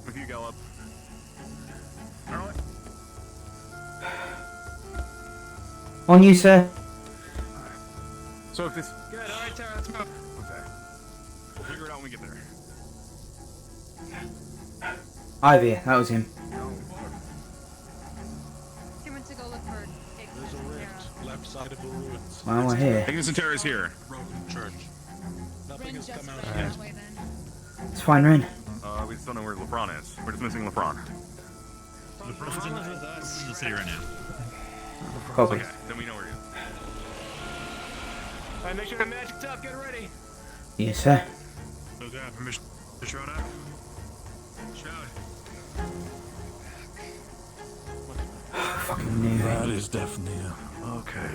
With you, Gallop. On you, sir. So if this... Good, alright, Terra, let's move. Okay. We'll figure it out when we get there. Ivy, that was him. He went to go look for There's a rift left side of the ruins. Why am I here? Ignis and Terra is here. Broken church. Nothing has come out Yeah. yet. It's fine, Rin. We just don't know where LeBron is. We're just missing LeBron. LeBron's in the city right now. Copy. Okay, then we know where he is. Alright, make sure the magic's up, get ready. Yes, sir. Okay, permission to shroud out. Shroud. Fucking knew That it. is definitely Okay.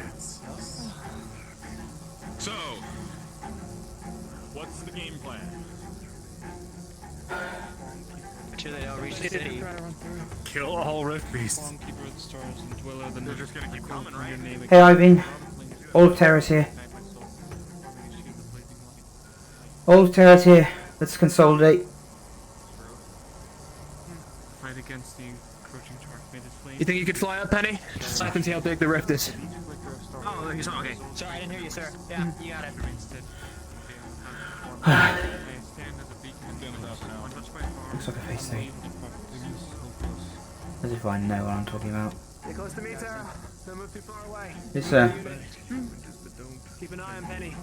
So, what's the game plan? Make sure they don't reach the city. Kill all rift beasts. They're just gonna keep coming, right? Hey, Ivy. All of Terra's here. All of Terra's here. Let's consolidate. Fight against the encroaching dark. You think you could fly up, Penny? Just so I can see how big the rift is. Oh, okay. Sorry, I didn't hear you, sir. Yeah, you got it. Looks like a face thing. As if I know what I'm talking about. Get close to me, Terra. Don't move too far away. Yes, sir. Keep an eye on Penny.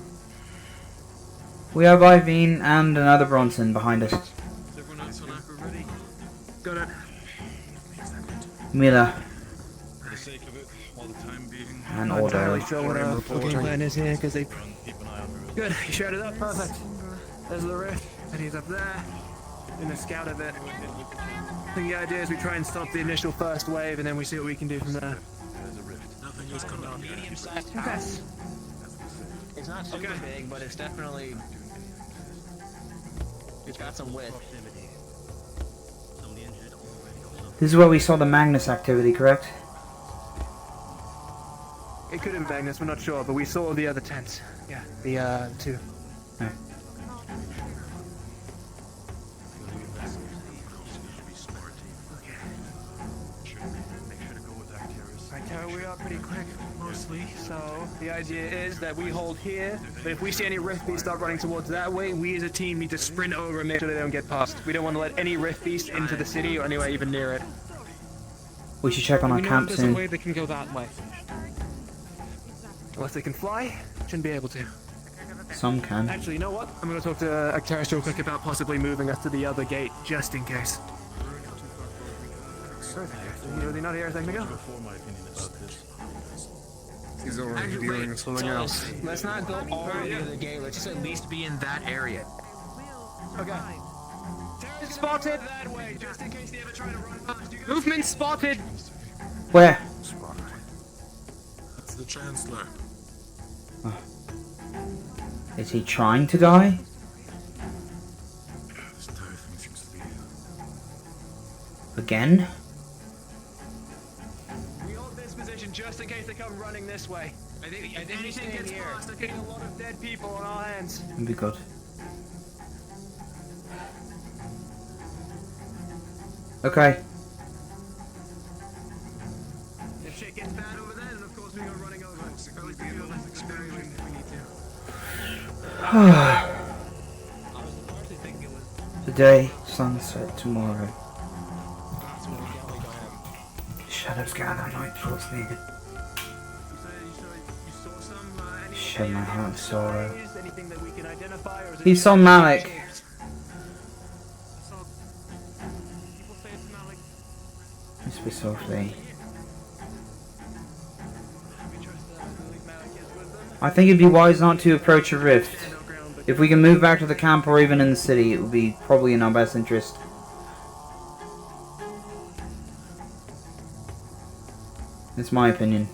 We have Iveen and another Bronson behind us. Everyone else on Aqua ready? Got it. Miller For the sake of it, while the time being. and I'm not Ordo. entirely sure what our Report. game plan is here, because they... Keep an eye on the Good, you showed it up, perfect. There's the rift, and he's up there, in the scout of it. I think the idea is we try and stop the initial first wave, and then we see what we can do from there. nothing has come out yet. Medium-sized house. It's not super big, but it's definitely... It's got some width. This is where we saw the Magnus activity, correct? It could have been Magnus, we're not sure, but we saw the other tents. Yeah, the two. No. Right, Terra, we are pretty quick, mostly. So the idea is that we hold here, but if we see any rift beasts start running towards that way, we as a team need to sprint over and make sure they don't get past. We don't want to let any rift beast into the city or anywhere even near it. We should check on our camp There's a soon. way they can go that way. Unless they can fly, shouldn't be able to. Some can. Actually, you know what? I'm going to talk to Actaris real quick about possibly moving us to the other gate, just in case. Was he not here a second ago? He's already dealing with something else. Let's not go all the way to the gate. Let's just at least be in that area. Okay. Spotted that way, just in case they ever try to run past you. Movement spotted. Where? That's the Chancellor. Oh. Is he trying to die? This entire thing seems to be... Again? We hold this position just in case they come running this way. I think anything gets past, they're getting a lot of dead people on our hands. That'd be good. Okay. If shit gets bad over there, then of course we go running over. At least we feel less experienced if we need to. Today, sunset tomorrow. Shadows gather, night draws near. Shed my heart of sorrow. He saw Malik. Whisper softly. I think it'd be wise not to approach a rift. If we can move back to the camp or even in the city, it would be probably in our best interest. It's my opinion.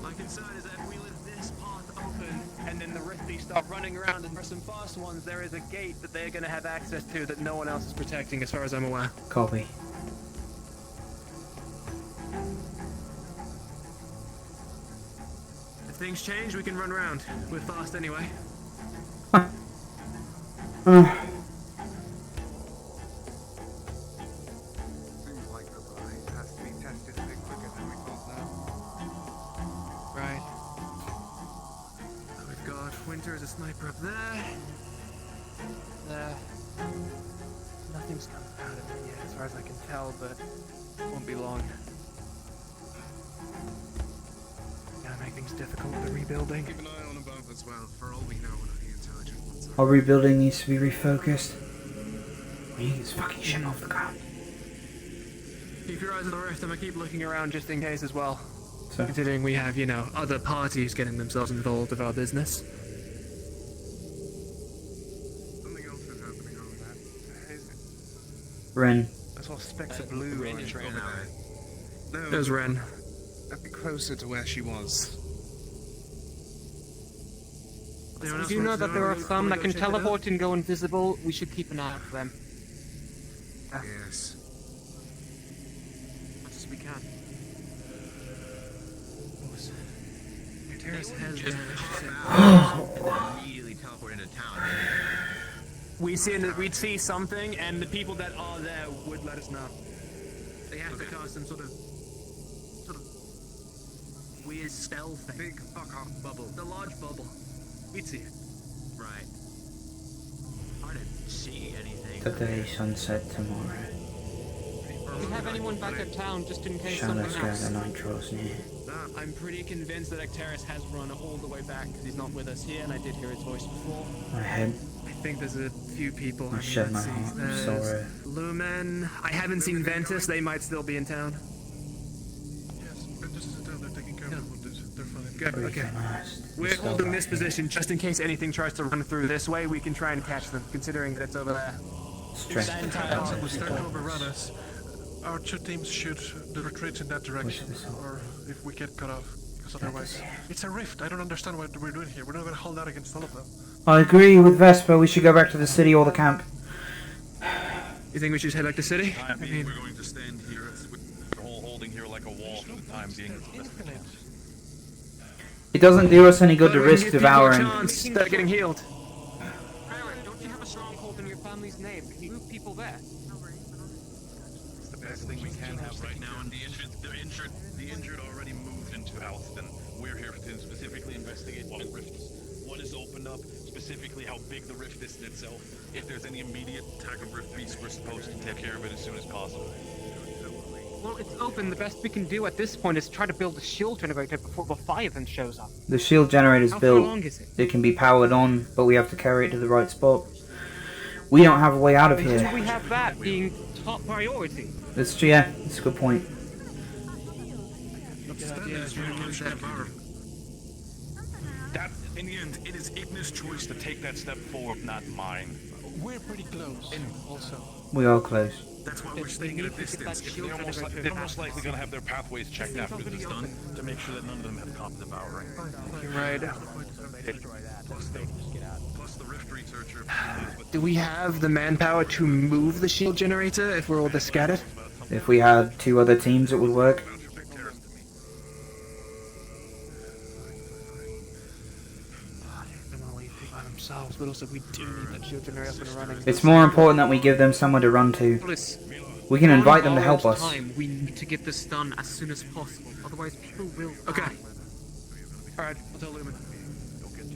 My concern is that if we leave this path open and then the rifties start running around, and for some fast ones there is a gate that they're going to have access to that no one else is protecting as far as I'm aware. Copy. If things change, we can run around. We're fast anyway. Right. We've got Winter as a sniper up there. There. Nothing's come out of it yet, as far as I can tell, but it won't be long. Gotta make things difficult with the rebuilding. Keep an eye on above as well. For all we know, we're not the intelligent ones. Our rebuilding needs to be refocused. We need this fucking shit off the ground. Keep your eyes on the rift, and I keep looking around just in case as well. So? Considering we have, you know, other parties getting themselves involved with our business. Something else is happening on that. Ren. I saw specks of blue Ren is over Ren there. No, There's Ren. A bit closer to where she was. Anyone else Do you know want to that there are go some that can check it out? teleport and go invisible? We should keep an eye out for them. Yes. Much as we can. Terrace has been immediately teleport into town. we'd see something, and the people that are there would let us know. They have to cast some sort of weird spell thing. Big fuck off bubble. The large bubble. We'd see it. Right. Hard to see anything. Today, sunset tomorrow. Do you have anyone back at town just in case Shadows something gather, else? night draws near. I'm pretty convinced that Terrace has run all the way back because he's not with us here, and I did hear his voice before. My head. I think there's a few people. I shed my heart of sorrow. Lumen. I haven't seen Ventus. They might still be in town. Yes, Ventus is in town. They're taking care of the wounded. They're fine. Good. Okay. We're holding this position just in case anything tries to run through this way. We can try and catch them, considering that it's over there. Strength. We're starting to overrun us. Our two teams should retreat in that direction, or if we get cut off. Because otherwise, it's a rift. I don't understand what we're doing here. We're not going to hold out against all of them. I agree with Vesper. We should go back to the city or the camp. You think we should head back to city? I mean, we're going to stand here with the whole holding here like a wall for the time being. It doesn't do us any good to risk devouring. They're getting healed. Don't you have a stronghold in your family's name? Can you move people there? It's the best thing we can have right now, and the injured already moved into health, and we're here to specifically investigate what rift is. What is opened up, specifically how big the rift is in itself. If there's any immediate attack of rift beasts, we're supposed to take care of it as soon as possible. Well, it's open. The best we can do at this point is try to build a shield generator before the Leviathan shows up. The shield generator's How built. far long is it? It can be powered on, but we have to carry it to the right spot. We don't have a way out of Should here. we have that being top priority? That's a good point. That, in the end, it is Ignis' choice to take that step forward, not mine. We're pretty close. And also, We are close. that's why we're staying at a distance. They're most likely going to have their pathways checked after this is done to make sure that none of them have caught devouring. You're right. Plus the rift researcher. Do we have the manpower to move the shield generator if we're all this scattered? If we had 2 other teams, it would work. Themselves, but also we do need that shield generator up and running. It's more important that we give them somewhere to run to. We can invite them to help us. We need to get this done as soon as possible, otherwise people will. Okay. Alright, I'll tell Lumen.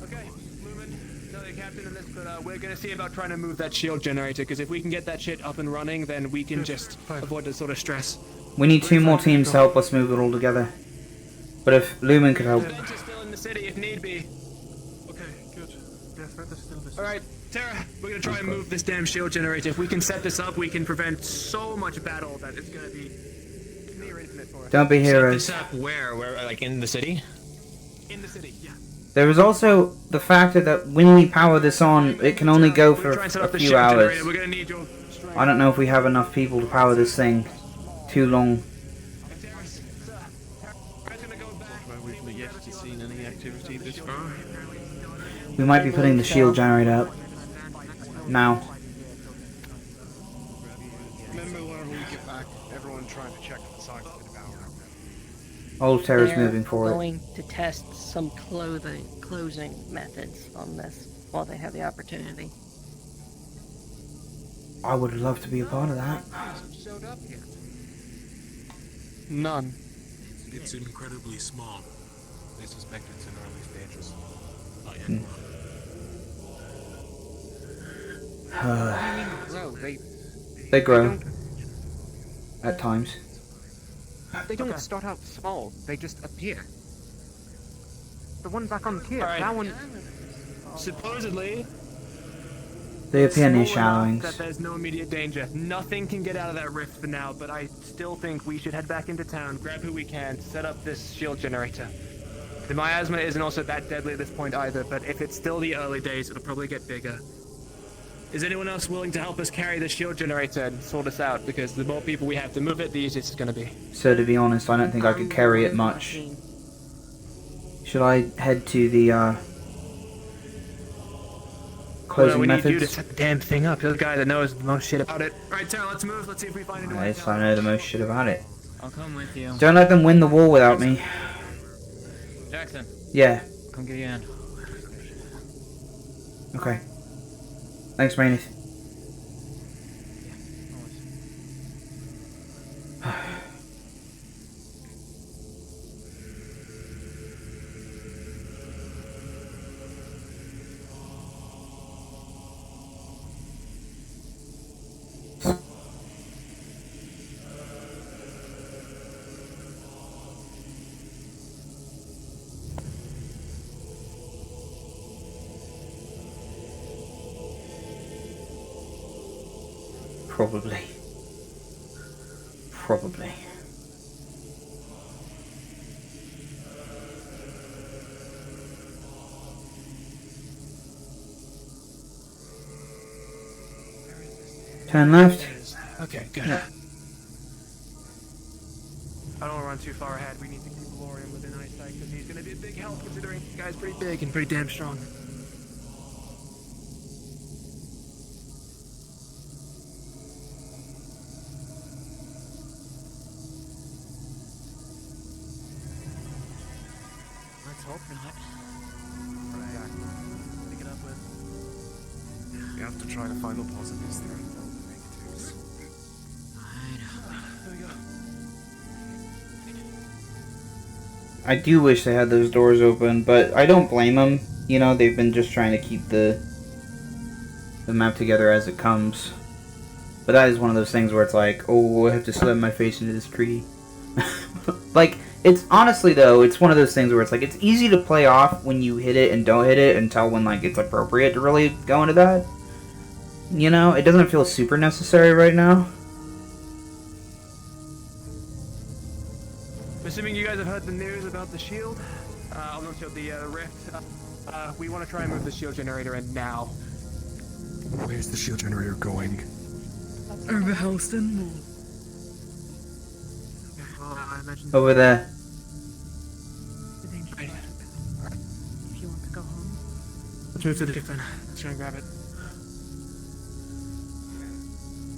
Okay, Lumen, tell the captain of this, but we're gonna see about trying to move that shield generator, because if we can get that shit up and running, then we can just avoid the sort of stress. We need 2 more teams to help us move it all together. But if Lumen could help... The bench is still in the city if need be. Alright, Terra, we're gonna try and move this damn shield generator. If we can set this up, we can prevent so much battle that it's gonna be near infinite for us. Don't be heroes. Set this up where? Where, like, in the city? In the city, yeah. There is also the factor that when we power this on, it can only go for a few hours. I don't know if we have enough people to power this thing too long. We've yet to see any activity this far. We might be putting the shield generator up now. Remember whenever we get back, everyone trying to check the signs of the devourer. Old Terra's They're moving forward. going to test some closing methods on this while they have the opportunity. I would love to be a part of that. None. It's incredibly small. They suspect it's in early stages. Not yet. They grow. At times. They don't start out small, they just appear. The one back on here, that one... Supposedly... They appear near small enough shallowings. that there's no immediate danger. Nothing can get out of that rift for now, but I still think we should head back into town, grab who we can, set up this shield generator. The miasma isn't also that deadly at this point either, but if it's still the early days, it'll probably get bigger. Is anyone else willing to help us carry the shield generator and sort us out? Because the more people we have to move it, the easier it's gonna be. So to be honest, I don't think I could carry it much. Should I head to the closing we methods? need you to set the damn thing up. You're the guy that knows the most shit about it. Alright, Terra, let's move. Let's see if we find a way. Yes, I know the most shit about it. I'll come with you. Don't let them win the war without me. Jackson. Yeah. Come get you in. Okay. Thanks, Manus. Probably. Probably. Turn left. Okay, good. Yeah. I don't want to run too far ahead. We need to keep Lorian within eyesight because he's going to be a big help considering the guy's pretty big and pretty damn strong. Let's hope not. Pick it up with. We have to try to find the positives there and the negatives. There we go. I do wish they had those doors open, but I don't blame them. You know, they've been just trying to keep the map together as it comes. But that is one of those things where it's like, oh, I have to slam my face into this tree. Like, it's honestly though, it's one of those things where it's like, it's easy to play off when you hit it and don't hit it and tell when like it's appropriate to really go into that. You know, it doesn't feel super necessary right now. Assuming you guys guys have heard the news about the shield, not shield, the rift. We want to try and move the shield generator in now. Where's the shield generator going? Over Helston. Over there. If you want to go home. Let's move to the different. Let's try and grab it.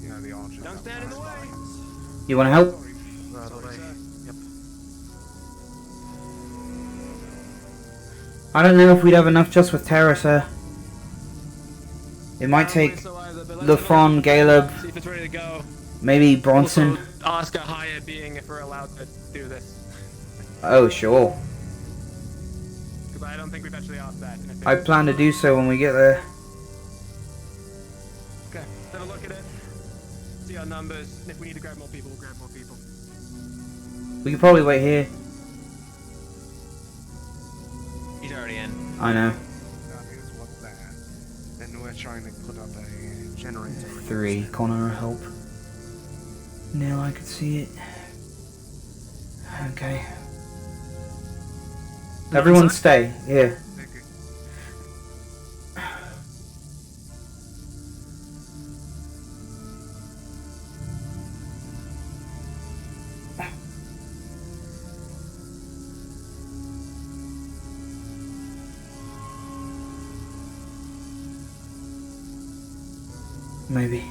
Yeah, the archers. Don't stand in the way. You want to help? Right away. Yep. I don't know if we'd have enough just with Terra, sir. It might take Lefron, Caleb, See if it's ready to go. maybe Bronson. Also, ask a higher being if we're allowed to do this. Oh, sure. Because I don't think we've actually asked that. I plan to do so when we get there. Okay, have a look at it. See our numbers. And if we need to grab more people, we'll grab more people. We could probably wait here. He's already in. I know. Here's what's there. Then we're trying to put up a generator. 3. Connor, help. Neil, I could see it. Okay. Everyone stay. Here. Maybe.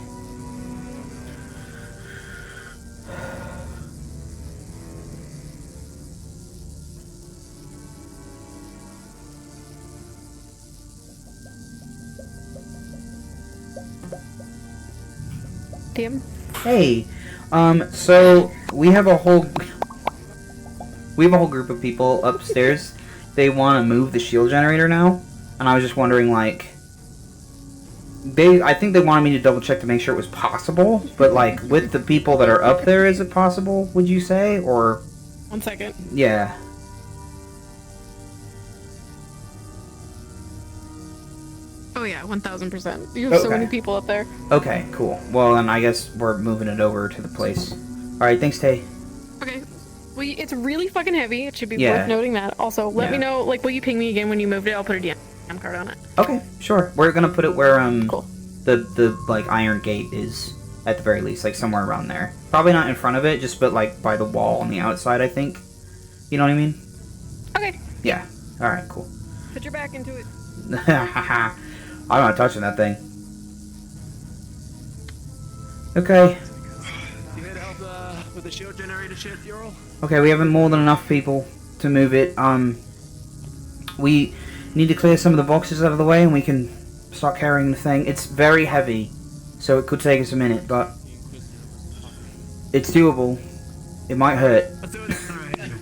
Tim? Hey, so we have a whole group of people upstairs. They want to move the shield generator now, and I was just wondering, like, I think they wanted me to double check to make sure it was possible, but like with the people that are up there, is it possible? Would you say, or? 1 second. Yeah. Oh yeah, 1000%. You have so Okay. many people up there. Okay, cool. Well, then I guess we're moving it over to the place. All right, thanks, Tay. Okay. Well, it's really fucking heavy. It should be Yeah. worth noting that. Also, let me Yeah. know. Like, will you ping me again when you moved it? I'll put a DM card on it. Okay, sure. We're gonna put it where Cool. the like iron gate is at the very least, like somewhere around there. Probably not in front of it, just but like by the wall on the outside, I think. You know what I mean? Okay. Yeah. All right. Cool. Put your back into it. I'm not touching that thing. Okay. You here to help with the shield generator shit, Ural? Okay, we have more than enough people to move it. We need to clear some of the boxes out of the way, and we can start carrying the thing. It's very heavy, so it could take us a minute, but it's doable. It might hurt. Let's do it. Alright.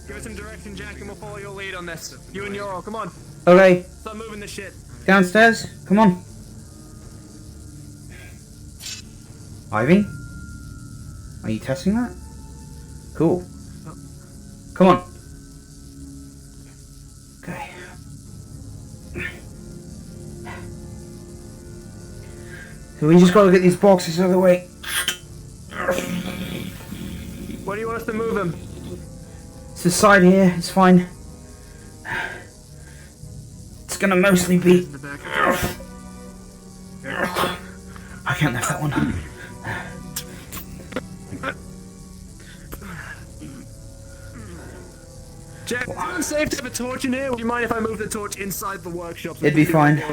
Give us some direction, Jack, and we'll follow your lead on this. You and Ural, come on. Okay. Start moving this shit. Downstairs. Come on. Ivy? Are you testing that? Cool. Come on. Okay. So we just gotta get these boxes out of the way. Where do you want us to move him? It's the side here, it's fine. It's gonna mostly be... I can't lift that one. Jack, it's safe to have a torch in here. Would you mind if I move the torch inside the workshop? It'd be fine.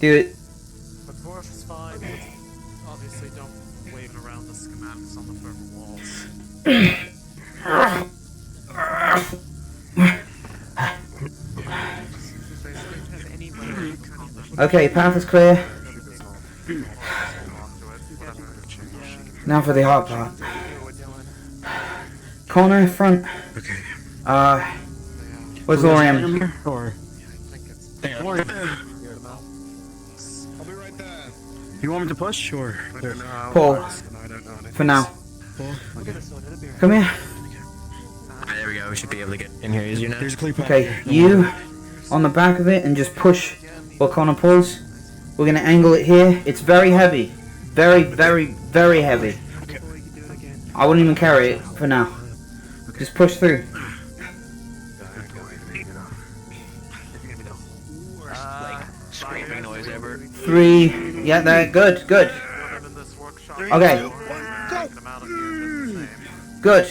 Do it. The torch is fine. Obviously, don't wave it around the schematics on the thermal walls. Okay, path is clear. Now for the hard part. Corner, front. Okay. Where's Lorian? Or you want me to push or Paul. For now. Come here. There we go. We should be able to get in here easier now. There's a clear path. Okay, you on the back of it and just push while Connor pulls. We're gonna angle it here. It's very heavy. Very, very, very heavy. I wouldn't even carry it for now. Just push through. 3. Yeah, there. Good. Good. Okay. Good.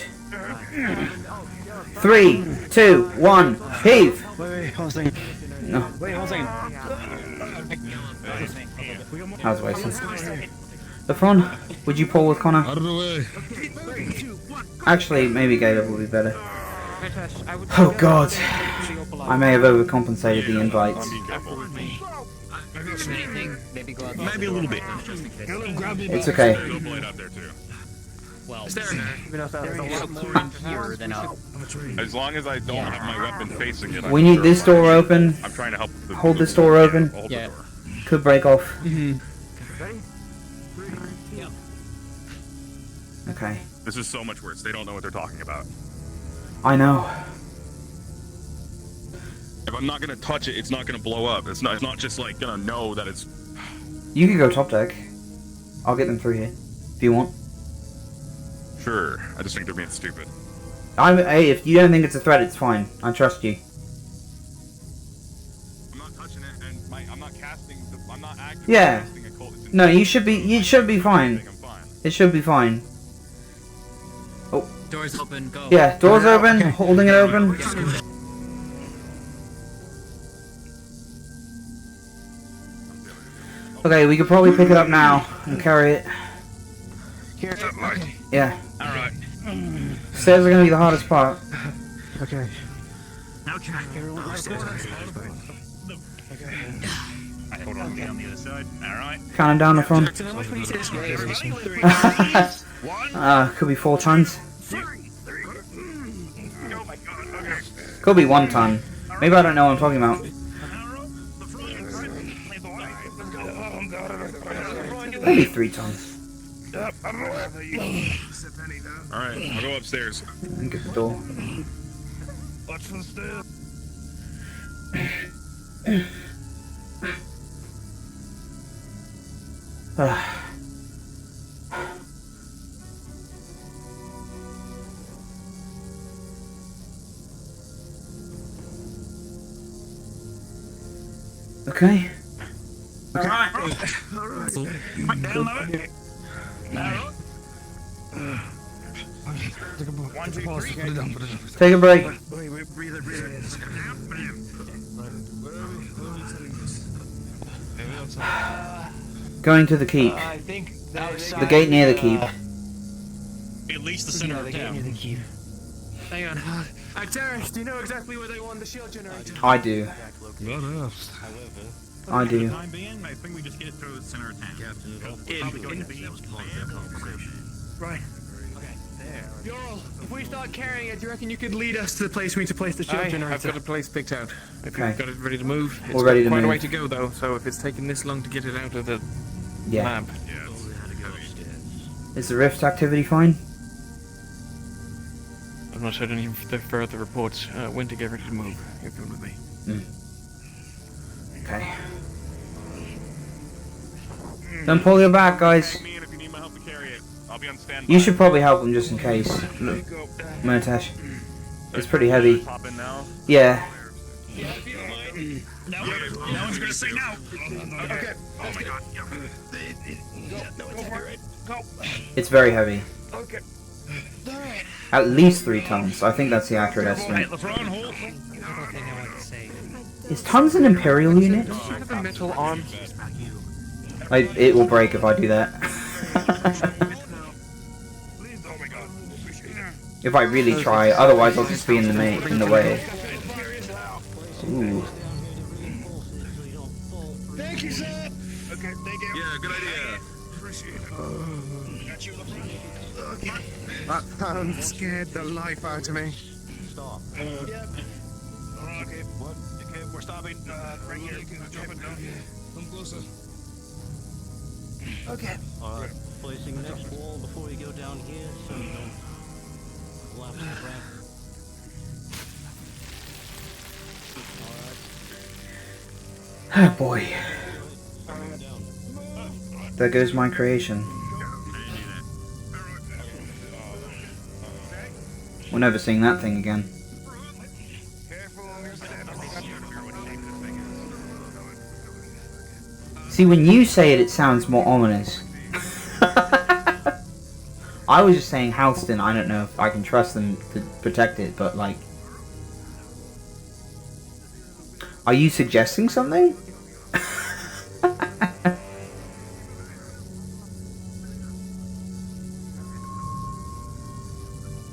3, 2, 1. Heave. Wait, hold on a second. No. Wait, hold on a second. I was wasting. Lefron, would you pull with Connor? Out of the way. Actually, maybe Caleb will be better. Oh god. I may have overcompensated the invites. Maybe a little bit. It's okay. Well, Is there even if there's a lot more in here than up. As long as I don't have my weapon facing it. We need this door open. I'm trying to help. Hold this door open. Yeah. Could break off. Okay. This is so much worse. They don't know what they're talking about. I know. If I'm not gonna touch it, it's not gonna blow up. It's not just like gonna know that it's. You can go top deck. I'll get them through here if you want. Sure. I just think they're being stupid. Hey, if you don't think it's a threat, it's fine. I trust you. I'm not touching it, and I'm not casting. I'm not actively Yeah. casting a cold. No, you should be. You should be fine. It should be fine. Oh. Doors open, go. Yeah, doors open. Okay. Holding it open. Okay, we could probably pick it up now and carry it. Here. Yeah. Alright. Stairs are gonna be the hardest part. Okay. Now check. Everyone I hold on on the other side. Alright. Counting down the front. Could be 4 tons. Could be 1 ton. Maybe I don't know what I'm talking about. Maybe 3 tons. Alright, I'll go upstairs. And get the door. Watch the stairs. Okay. Alright. Down low. Take a break. Going to the keep. The gate near the keep. At least the center of town. Hang on. Terra, do you know exactly where they want the shield generator? I do. I do. I think we just get it through the center of town. Probably going to be right. Okay, there. Yorl, if we start carrying it, do you reckon you could lead us to the place we need to place the shield generator? I've got a place picked out. If Okay. you've got it ready to move, it's We're ready to quite a move. way to go though. So if it's taking this long to get it out of the lab, Is the rift activity fine? I've not heard any further reports. When to get ready to move? You're coming with me. Okay. Don't pull your back, guys. You should probably help them just in case. Look, Murtash. It's pretty heavy. Yeah. No one's gonna say no. Okay. Oh my god. It's very heavy. Okay. At least 3 tons. I think that's the accurate estimate. Is tons an Imperial unit? Have a metal arm. It will break if I do that. If I really try, otherwise I'll just be in the way. Ooh. Thank you, sir. Okay, thank you. Yeah, good idea. Appreciate it. Got you. Okay. That sound scared the life out of me. Stop. Yep. Alright, okay. What? Okay, we're stopping. Right here. Drop it down. Come closer. Okay. Alright, placing next wall before we go down here so you don't collapse the ramp. Oh boy. There goes my creation. We're never seeing that thing again. See, when you say it, it sounds more ominous. I was just saying Halston, I don't know if I can trust them to protect it, but like... Are you suggesting something?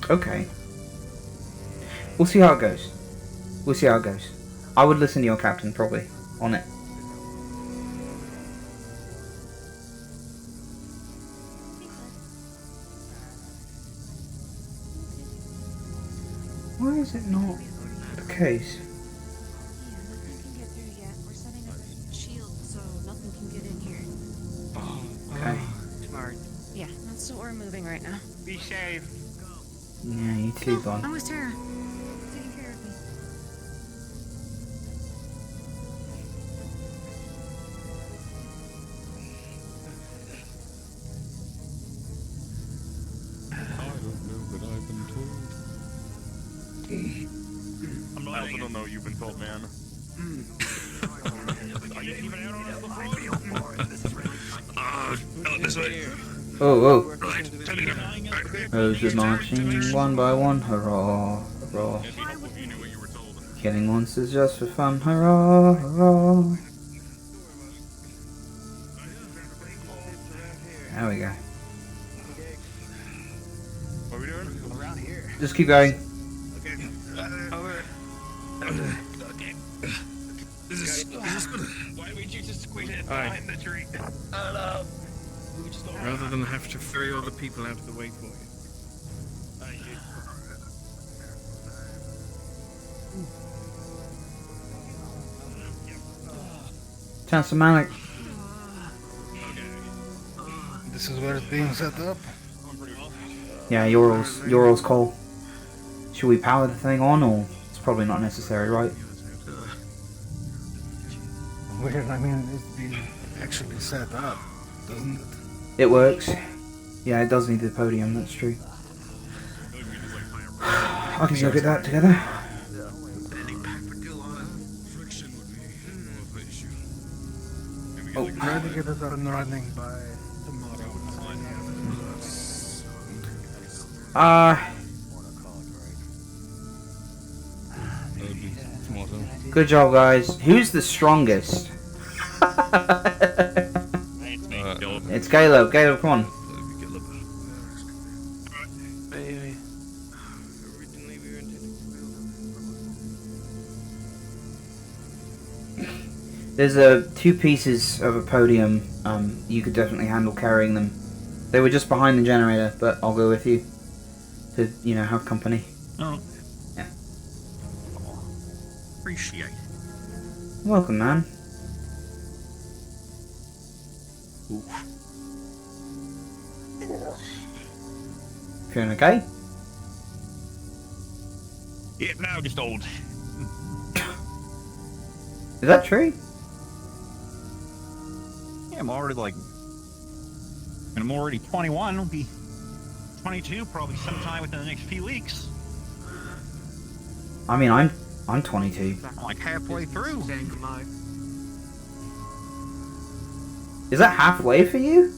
Okay. We'll see how it goes. We'll see how it goes. I would listen to your captain, probably, on it. Why is it not the case? Shield, so nothing can get in here. Okay. Smart. Yeah, that's what we're moving right now. Be safe. Yeah, you too, Bon. I'm with Terra. Taking care of me. I also don't know what you've been told, man. This way. Oh, oh. Right, turn it up. Those are marching one by one, hurrah, hurrah. Killing monsters just for fun, hurrah, hurrah. There we go. What are we doing? Around here. Just keep going. Okay. This is good. Why would you just squeeze it Aye. behind the tree? Rather than have to ferry all the people out of the way for you. Chancellor Malik. This is where it's being set up. Yeah, Yorl's call. Should we power the thing on, or it's probably not necessary, right? Weird, I mean, it's being actually set up, doesn't it? It works. Yeah, it does need the podium, that's true. I can go get that together. Oh, try to get it up and running by tomorrow. Good job, guys. Who's the strongest? It's Caleb. Caleb, come on. There's two pieces of a podium. You could definitely handle carrying them. They were just behind the generator, but I'll go with you to, you know, have company. Oh. Yeah. Appreciate it. Welcome, man. Feeling okay? Yeah, now just old. Is that true? Yeah, I'm already like, and I'm already 21. I'll be 22 probably sometime within the next few weeks. I mean, I'm 22. I'm like halfway through. Is that halfway for you?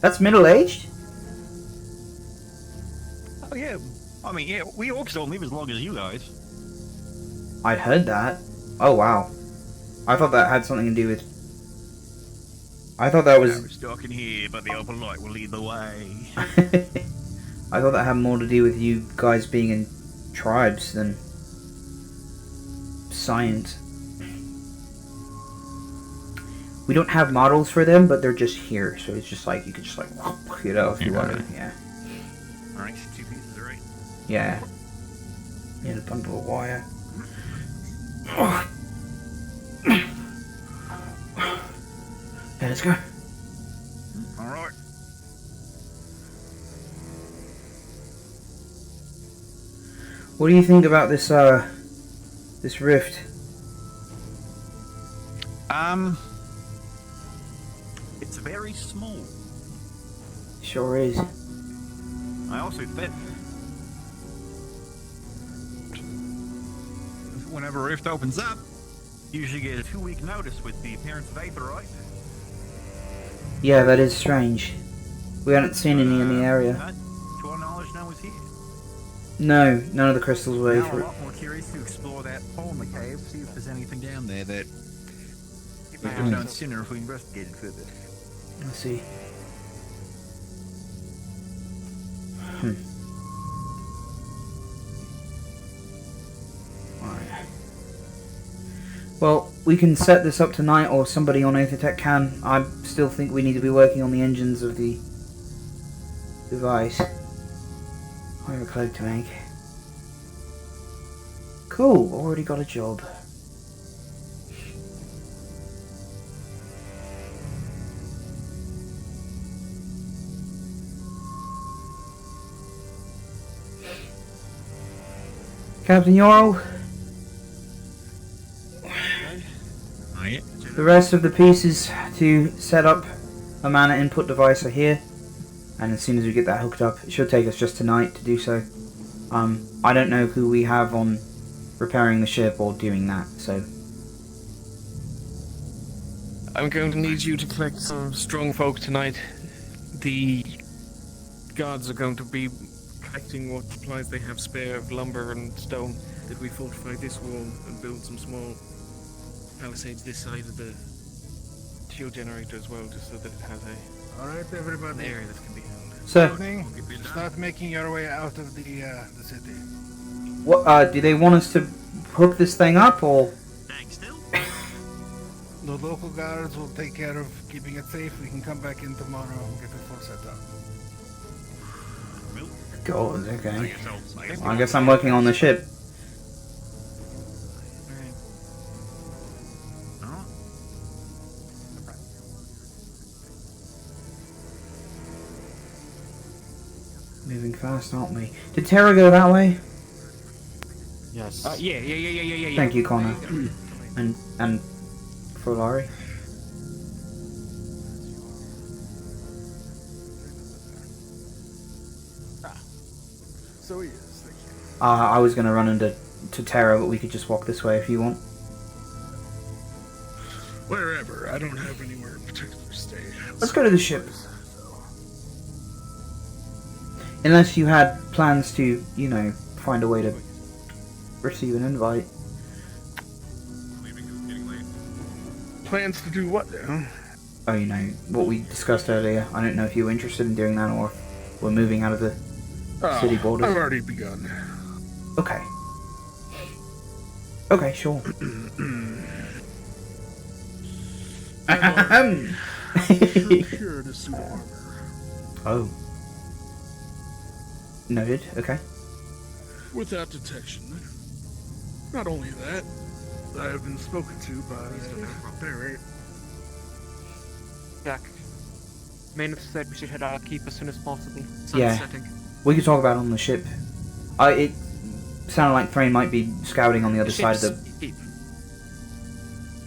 That's middle-aged? Oh yeah, I mean, yeah, we orcs don't live as long as you guys. I'd heard that. Oh wow. I thought that had something to do with... I thought that was... We're stuck in here, but the open light will lead the way. I thought that had more to do with you guys being in tribes than science. We don't have models for them, but they're just here, so it's just like, you could just like, you know, if you wanted, yeah. Alright, 2 pieces, right? Yeah. Yeah, the bundle of wire. Oh. Yeah, let's go. Alright. What do you think about this, this rift? It's very small. Sure is. I also think whenever a rift opens up, Usually get a 2-week notice with the appearance of Aether, right? Yeah, that is strange. We haven't seen any in the area. That, to our knowledge, no one's here. No, none of the crystals were Now I'm a Aether. lot more curious to explore that hole in the cave, see if there's anything down there that we my could have eyes known open. sooner if we investigated further. Let's see. Alright. Well, we can set this up tonight, or somebody on Aethertech can. I still think we need to be working on the engines of the device. I have a code to make. Cool, already got a job. Captain Yorl, the rest of the pieces to set up a mana input device are here, and as soon as we get that hooked up, it should take us just tonight to do so. I don't know who we have on repairing the ship or doing that, so... I'm going to need you to collect some strong folk tonight. The guards are going to be collecting what supplies they have spare of lumber and stone, that we fortify this wall and build some small palisades this side of the shield generator as well, just so that it has All right, everybody. an area that can be held. Sir. Start making your way out of the city. What, do they want us to hook this thing up, or...? The local guards will take care of keeping it safe. We can come back in tomorrow and get it full set up. God, okay. Well, I guess I'm working on the ship. Moving fast, aren't we? Did Terra go that way? Yes. Yeah. Thank you, Connor. and for Laurie. So he is. Thank you. I was gonna run into Terra, but we could just walk this way if you want. Wherever. I don't have anywhere in particular to stay. Let's go to the ship. Unless you had plans to, you know, find a way to receive an invite. Plans to do what now? Oh, you know, what we discussed earlier. I don't know if you were interested in doing that or if we're moving out of the city borders. I've already begun. Okay. Okay, sure. Procured a suit of armor. Oh. Noted, okay. Without detection. Not only that, I have been spoken to by Barrett. Jack. Maynard said we should head out keep as soon as possible. Sun's Yeah. setting. We could talk about it on the ship. It sounded like Thrain might be scouting on the other side of the...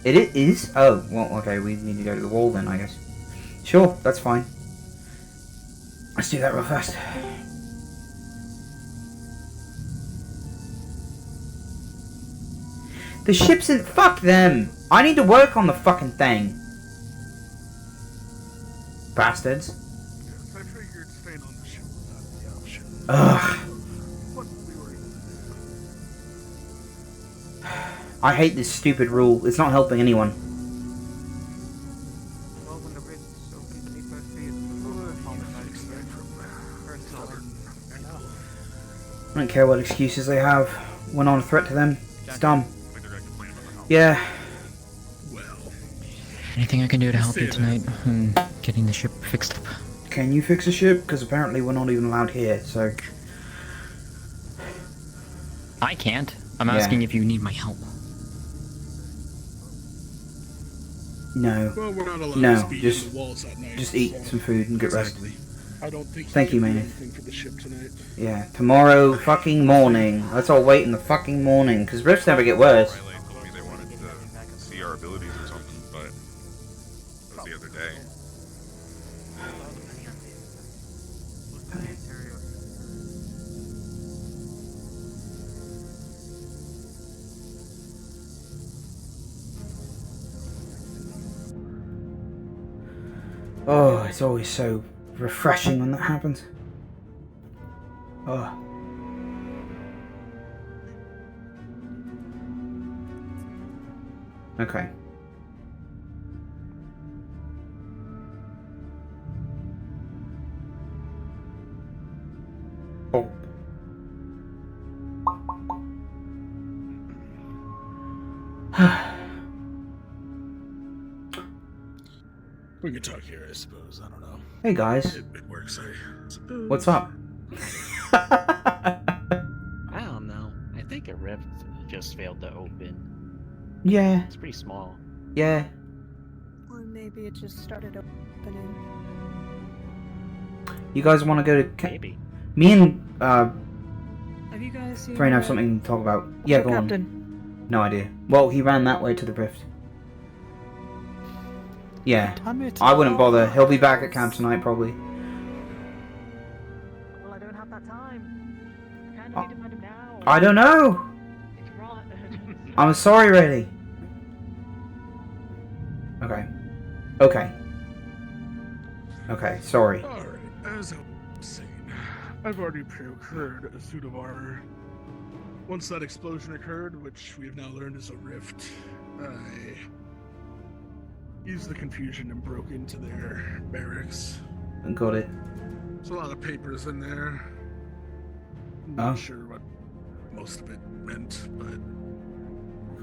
It is? Oh, well, okay, we need to go to the wall then, I guess. Sure, that's fine. Let's do that real fast. The ship's in... Fuck them! I need to work on the fucking thing. Bastards. I figured staying on the ship was not the option. Ugh. What we were able to do. I hate this stupid rule. It's not helping anyone. Well, when the bridge is open beneath our feet, I don't care what excuses they have. We're not a threat to them. It's dumb. Yeah. Anything I can do to help you tonight in getting the ship fixed up? Can you fix a ship? Because apparently we're not even allowed here, so... I can't. I'm asking if you need my help. Well, we're not allowed No, to speak just, in the walls at night. just eat some food and get rest. I don't think Thank you, can do man. anything for the ship tonight. Yeah, tomorrow fucking morning. Let's all wait in the fucking morning, because rifts never get worse. They wanted to see our abilities or something, but that was the other day. Oh, it's always so refreshing when that happens. Oh. Okay. Oh. We can talk here, I suppose. I don't know. Hey guys. It works, I suppose. What's up? I don't know. I think a rift just failed to open. Yeah. It's pretty small. Yeah. Or maybe it just started opening. You guys want to go to... Maybe. Me and Have you guys seen Thrain have something to talk about. Yeah, go Captain? on. No idea. Well, he ran that way to the rift. Yeah. I wouldn't bother. He'll be back at camp tonight, probably. Well, I don't have that time. I kind of need to find him now. I don't know. It's rotten. I'm sorry, really. Okay. Okay. Okay, sorry. Alright, as I was saying, I've already procured a suit of armor. Once that explosion occurred, which we have now learned is a rift, I used the confusion and broke into their barracks. Got it. There's a lot of papers in there. I'm Oh. not sure what most of it meant, but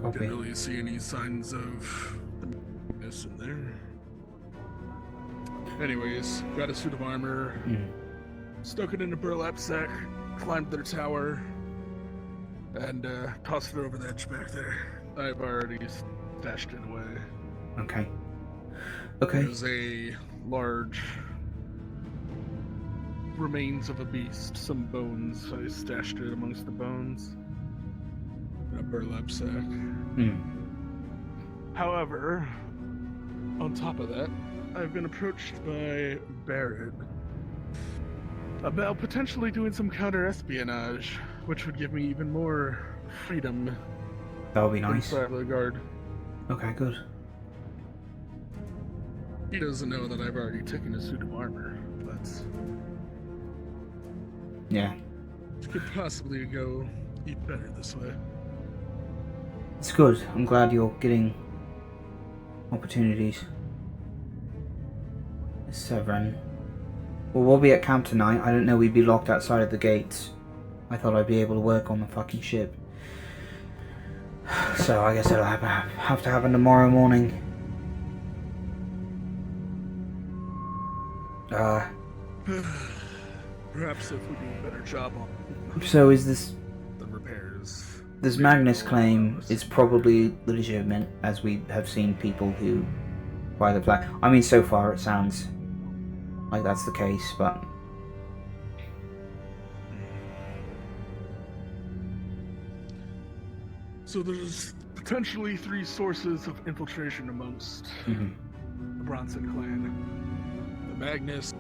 Copy. didn't really see any signs of the madness in there. Anyways, got a suit of armor, stuck it in a burlap sack, climbed their tower, and tossed it over the edge back there. I've already stashed it away. Okay. Okay. There's a large remains of a beast, some bones. I stashed it amongst the bones in a burlap sack. However, on top of that, I've been approached by Barrett about potentially doing some counter-espionage, which would give me even more freedom. That would be nice. Inside the guard. Okay, good. He doesn't know that I've already taken a suit of armor, but Yeah. it could possibly go even better this way. It's good. I'm glad you're getting opportunities. Severin. Well, we'll be at camp tonight. I didn't know we'd be locked outside of the gates. I thought I'd be able to work on the fucking ship. So I guess it'll have to happen tomorrow morning. Perhaps if we do a better job on So is this... the repairs. This Magnus claim is probably legitimate, as we have seen people who buy the flag. I mean, so far it sounds like that's the case, but... So there's potentially 3 sources of infiltration amongst the Bronson clan. The Magnus,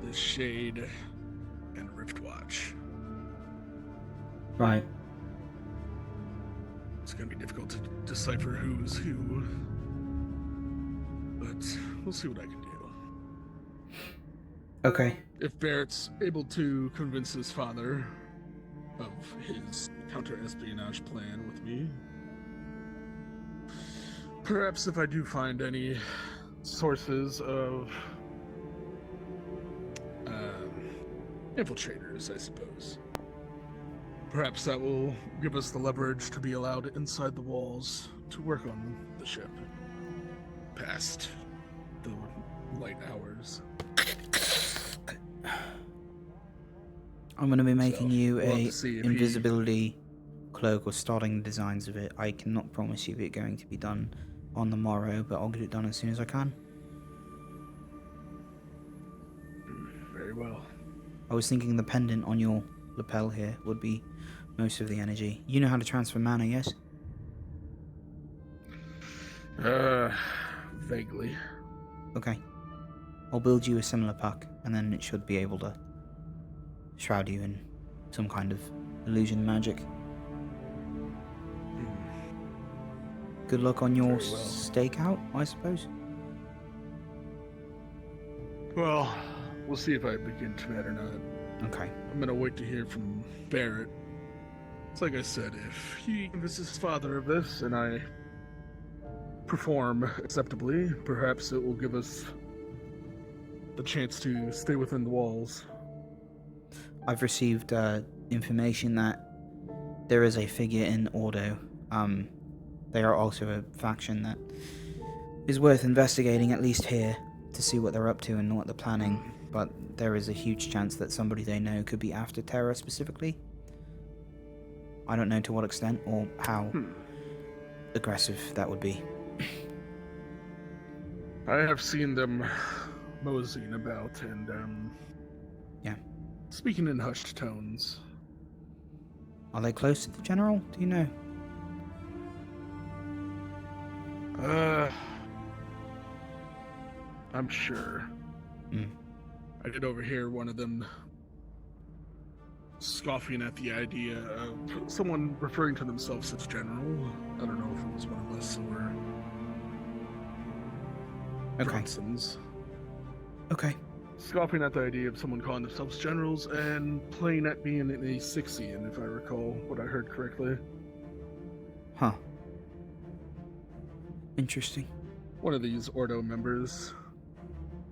the Shade, and Riftwatch. Right. It's gonna be difficult to decipher who's who, but we'll see what I can do. Okay. If Barrett's able to convince his father of his counter-espionage plan with me, perhaps if I do find any sources of infiltrators, I suppose, perhaps that will give us the leverage to be allowed inside the walls to work on the ship past the light hours. I'm going to be making you we'll have a to see if invisibility cloak or starting the designs of it. I cannot promise you it's going to be done on the morrow, but I'll get it done as soon as I can. Very well. I was thinking the pendant on your lapel here would be most of the energy. You know how to transfer mana, yes? Vaguely. Okay. I'll build you a similar pack, and then it should be able to shroud you in some kind of illusion magic. Good luck on your stakeout, I suppose. Well, we'll see if I begin tonight or not. Okay. I'm gonna wait to hear from Barrett. It's like I said, if he convinces his father of this and I perform acceptably, perhaps it will give us the chance to stay within the walls. I've received information that there is a figure in Ordo. They are also a faction that is worth investigating, at least here, to see what they're up to and what they're planning. But there is a huge chance that somebody they know could be after Terra specifically. I don't know to what extent or how aggressive that would be. I have seen them moseying about and, yeah, speaking in hushed tones. Are they close to the general? Do you know? I'm sure. I did overhear one of them scoffing at the idea of someone referring to themselves as general. I don't know if it was one of us or Bronson's. Okay. Scoffing at the idea of someone calling themselves generals and playing at being an A60, if I recall what I heard correctly. Huh. Interesting. One of these Ordo members.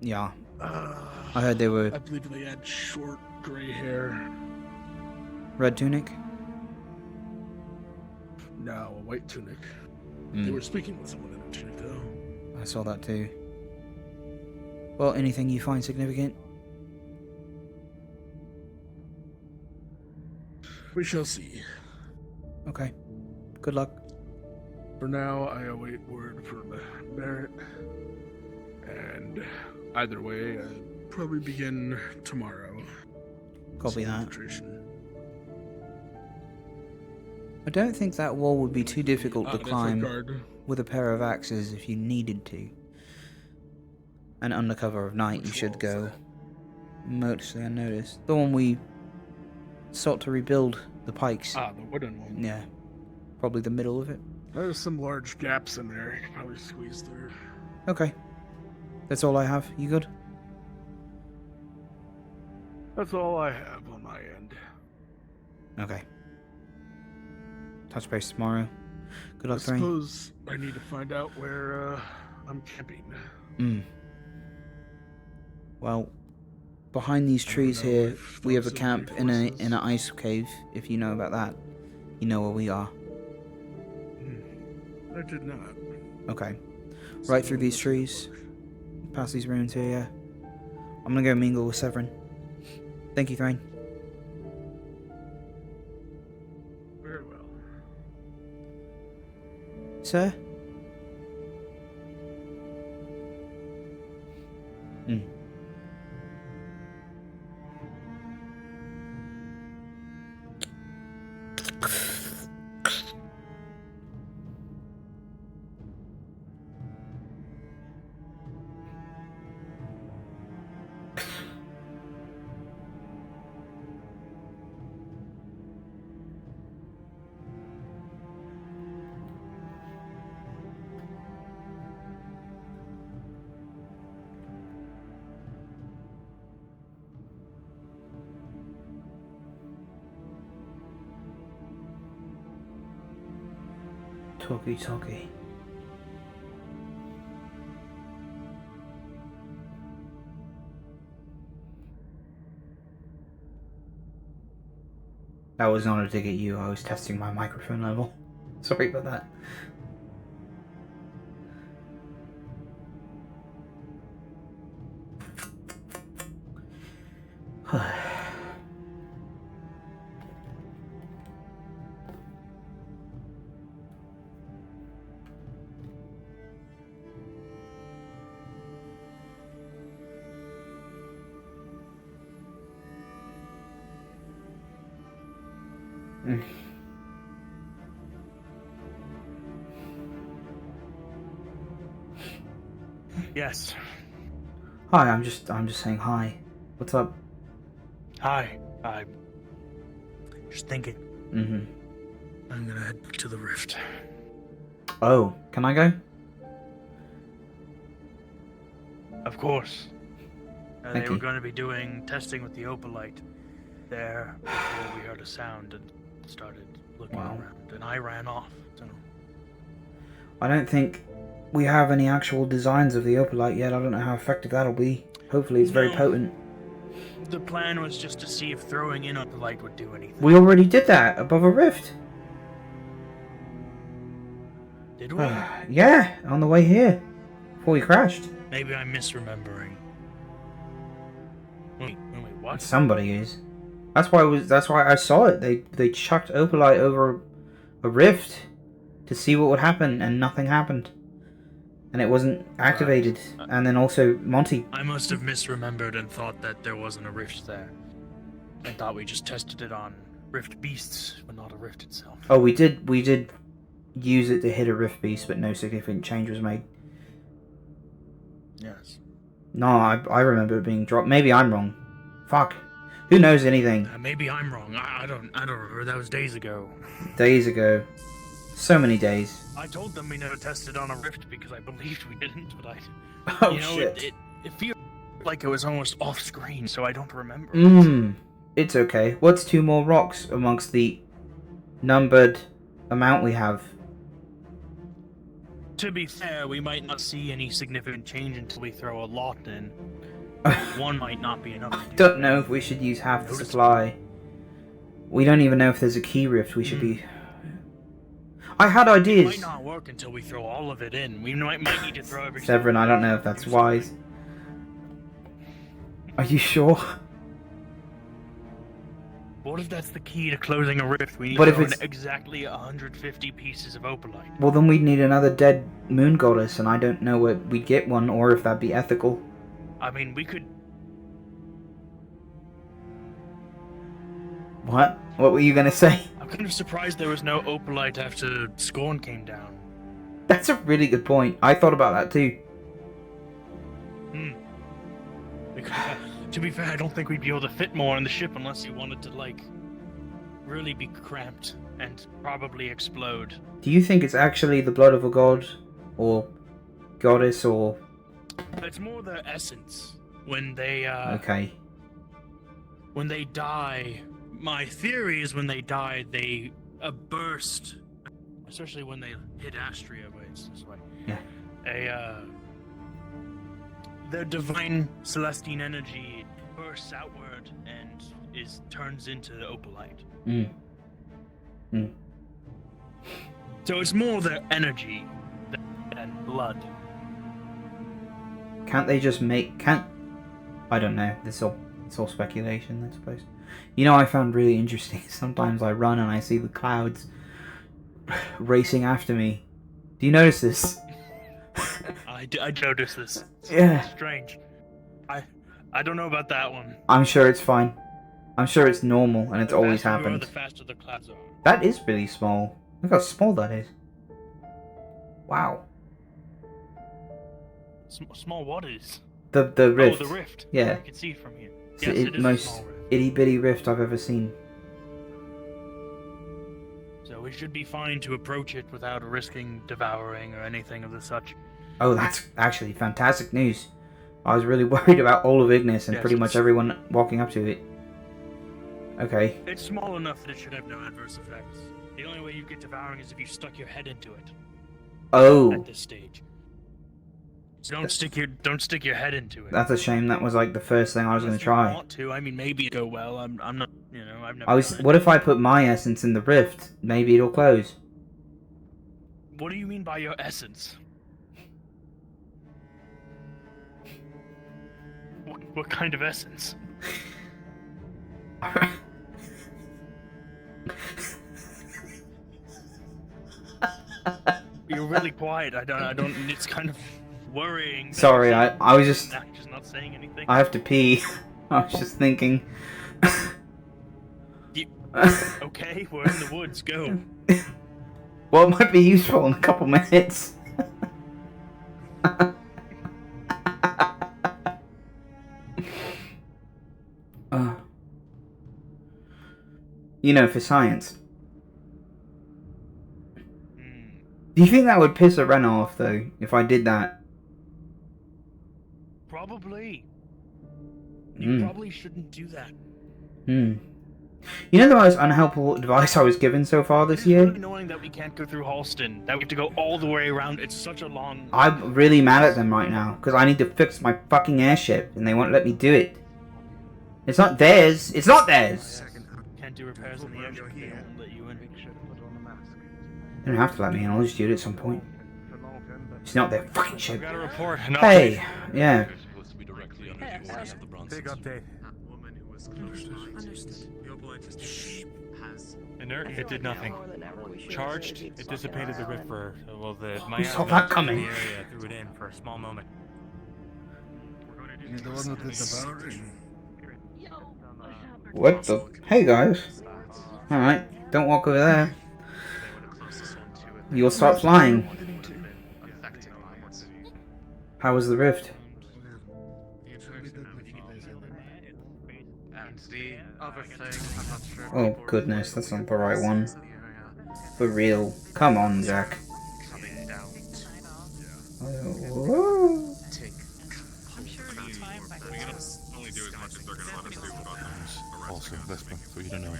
Yeah. I heard they were... I believe they had short gray hair. Red tunic? No, a white tunic. They were speaking with someone in a tunic, though. I saw that too. Well, anything you find significant? We shall see. Okay. Good luck. For now, I await word from Barrett. And either way, I'll probably begin tomorrow. Copy that. I don't think that wall would be too difficult to climb with a pair of axes if you needed to. And under cover of night, you should go mostly unnoticed. The one we sought to rebuild, the pikes. Ah, the wooden one. Yeah. Probably the middle of it. There's some large gaps in there. You can probably squeeze through. Okay. That's all I have. You good? That's all I have on my end. Okay. Touch base tomorrow. Good luck, I suppose I need to find out where I'm camping. Well, behind these trees here, we have a camp in an ice cave. If you know about that, you know where we are. I did not. Okay. Right through these trees, past these ruins here. Yeah. I'm gonna go mingle with Severin. Thank you, Thrain. Very well. Sir? Talkie. That was not a dig at you. I was testing my microphone level. Sorry about that. Yes. Hi, I'm just saying hi. What's up? Hi. I'm just thinking. I'm gonna head to the rift. Oh, can I go? Of course. They were going to be doing testing with the opalite there before we heard a sound and started looking around, and I ran off. So. I don't think we have any actual designs of the opalite yet. I don't know how effective that'll be. Hopefully it's very potent. The plan was just to see if throwing in opalite would do anything. We already did that above a rift. Did we? Yeah, on the way here. Before we crashed. Maybe I'm misremembering. Wait, what? Somebody is. That's why I saw it. They chucked opalite over a rift to see what would happen, and nothing happened. And it wasn't activated. And then also Monty. I must have misremembered and thought that there wasn't a rift there. I thought we just tested it on rift beasts, but not a rift itself. Oh, we did use it to hit a rift beast, but no significant change was made. Yes. No, I remember it being dropped. Maybe I'm wrong. Fuck. Who knows anything? Maybe I'm wrong. I don't remember. That was days ago. Days ago. So many days. I told them we never tested on a rift because I believed we didn't, but Oh, shit. It feels like it was almost off screen, so I don't remember. It's okay. What's 2 more rocks amongst the numbered amount we have? To be fair, we might not see any significant change until we throw a lot in. One might not be enough. I don't know if we should use half the supply. We don't even know if there's a key rift we should be... I had ideas. It might not work until we throw all of it in. We might need to throw everything. Severin, I don't know if that's wise. Are you sure? What if that's the key to closing a rift? We need But to if throw in it's- exactly 150 pieces of opalite. Well, then we'd need another dead moon goddess, and I don't know where we'd get one, or if that'd be ethical. I mean, we could... What? What were you gonna say? I'm kind of surprised there was no opalite after Scorn came down. That's a really good point. I thought about that too. Because, to be fair, I don't think we'd be able to fit more on the ship unless you wanted to, like, really be cramped and probably explode. Do you think it's actually the blood of a god, or goddess, or... It's more their essence. When they, Okay. When they die... My theory is when they die, they burst. Especially when they hit Astria, ways this way. Yeah. Their divine Celestine energy bursts outward and turns into opalite. So it's more their energy than blood. Can't they just make... I don't know. It's all speculation, I suppose. You know, I found really interesting. Sometimes I run and I see the clouds racing after me. Do you notice this? I noticed this. Yeah. It's strange. I don't know about that one. I'm sure it's fine. I'm sure it's normal and it's always The faster you are, happened. the faster the clouds are. That is really small. Look how small that is. Wow. Small what is? The rift. Oh, the rift. Yeah. You can see it from here. It's Yes, the it is most a small rift. itty-bitty rift I've ever seen. So we should be fine to approach it without risking devouring or anything of the such. Oh, that's actually fantastic news. I was really worried about all of Ignis and Yes, pretty much it's- everyone walking up to it. Okay. It's small enough that it should have no adverse effects. The only way you get devouring is if you stuck your head into it. Oh. At this stage. So don't stick your head into it. That's a shame. That was like the first thing I was going to If you try. want to, I mean, maybe it'll go well. I'm not, I've never. I was. done it. What if I put my essence in the rift? Maybe it'll close. What do you mean by your essence? What kind of essence? You're really quiet. I don't. It's kind of worrying. that Sorry, you're I was just. just not saying anything. I have to pee. I was just thinking. Okay, we're in the woods. Go. Well, it might be useful in a couple minutes. You know, for science. Do you think that would piss a Ren off, though, if I did that? Probably. You probably shouldn't do that. You know the most unhelpful advice I was given so far this year? It's annoying that we can't go through Halston. That we have to go all the way around. It's such a long... I'm really mad at them right now, because I need to fix my fucking airship, and they won't let me do it. It's not theirs. It's not theirs. Can't do repairs on the airship. They won't let you in. They don't have to let me in. I'll just do it at some point. It's not their fucking ship. Got a report. Hey, yeah. Big update. Inert, it did nothing. Charged, it dissipated the rift for, well, the saw that coming? in the area threw it in for a small moment. You're the one with the power. What the? Hey guys. Alright, don't walk over there. You'll start flying. How was the rift? Oh goodness, that's not the right one. For real. Come on, Jack. Whoa. Also, that's so you don't know.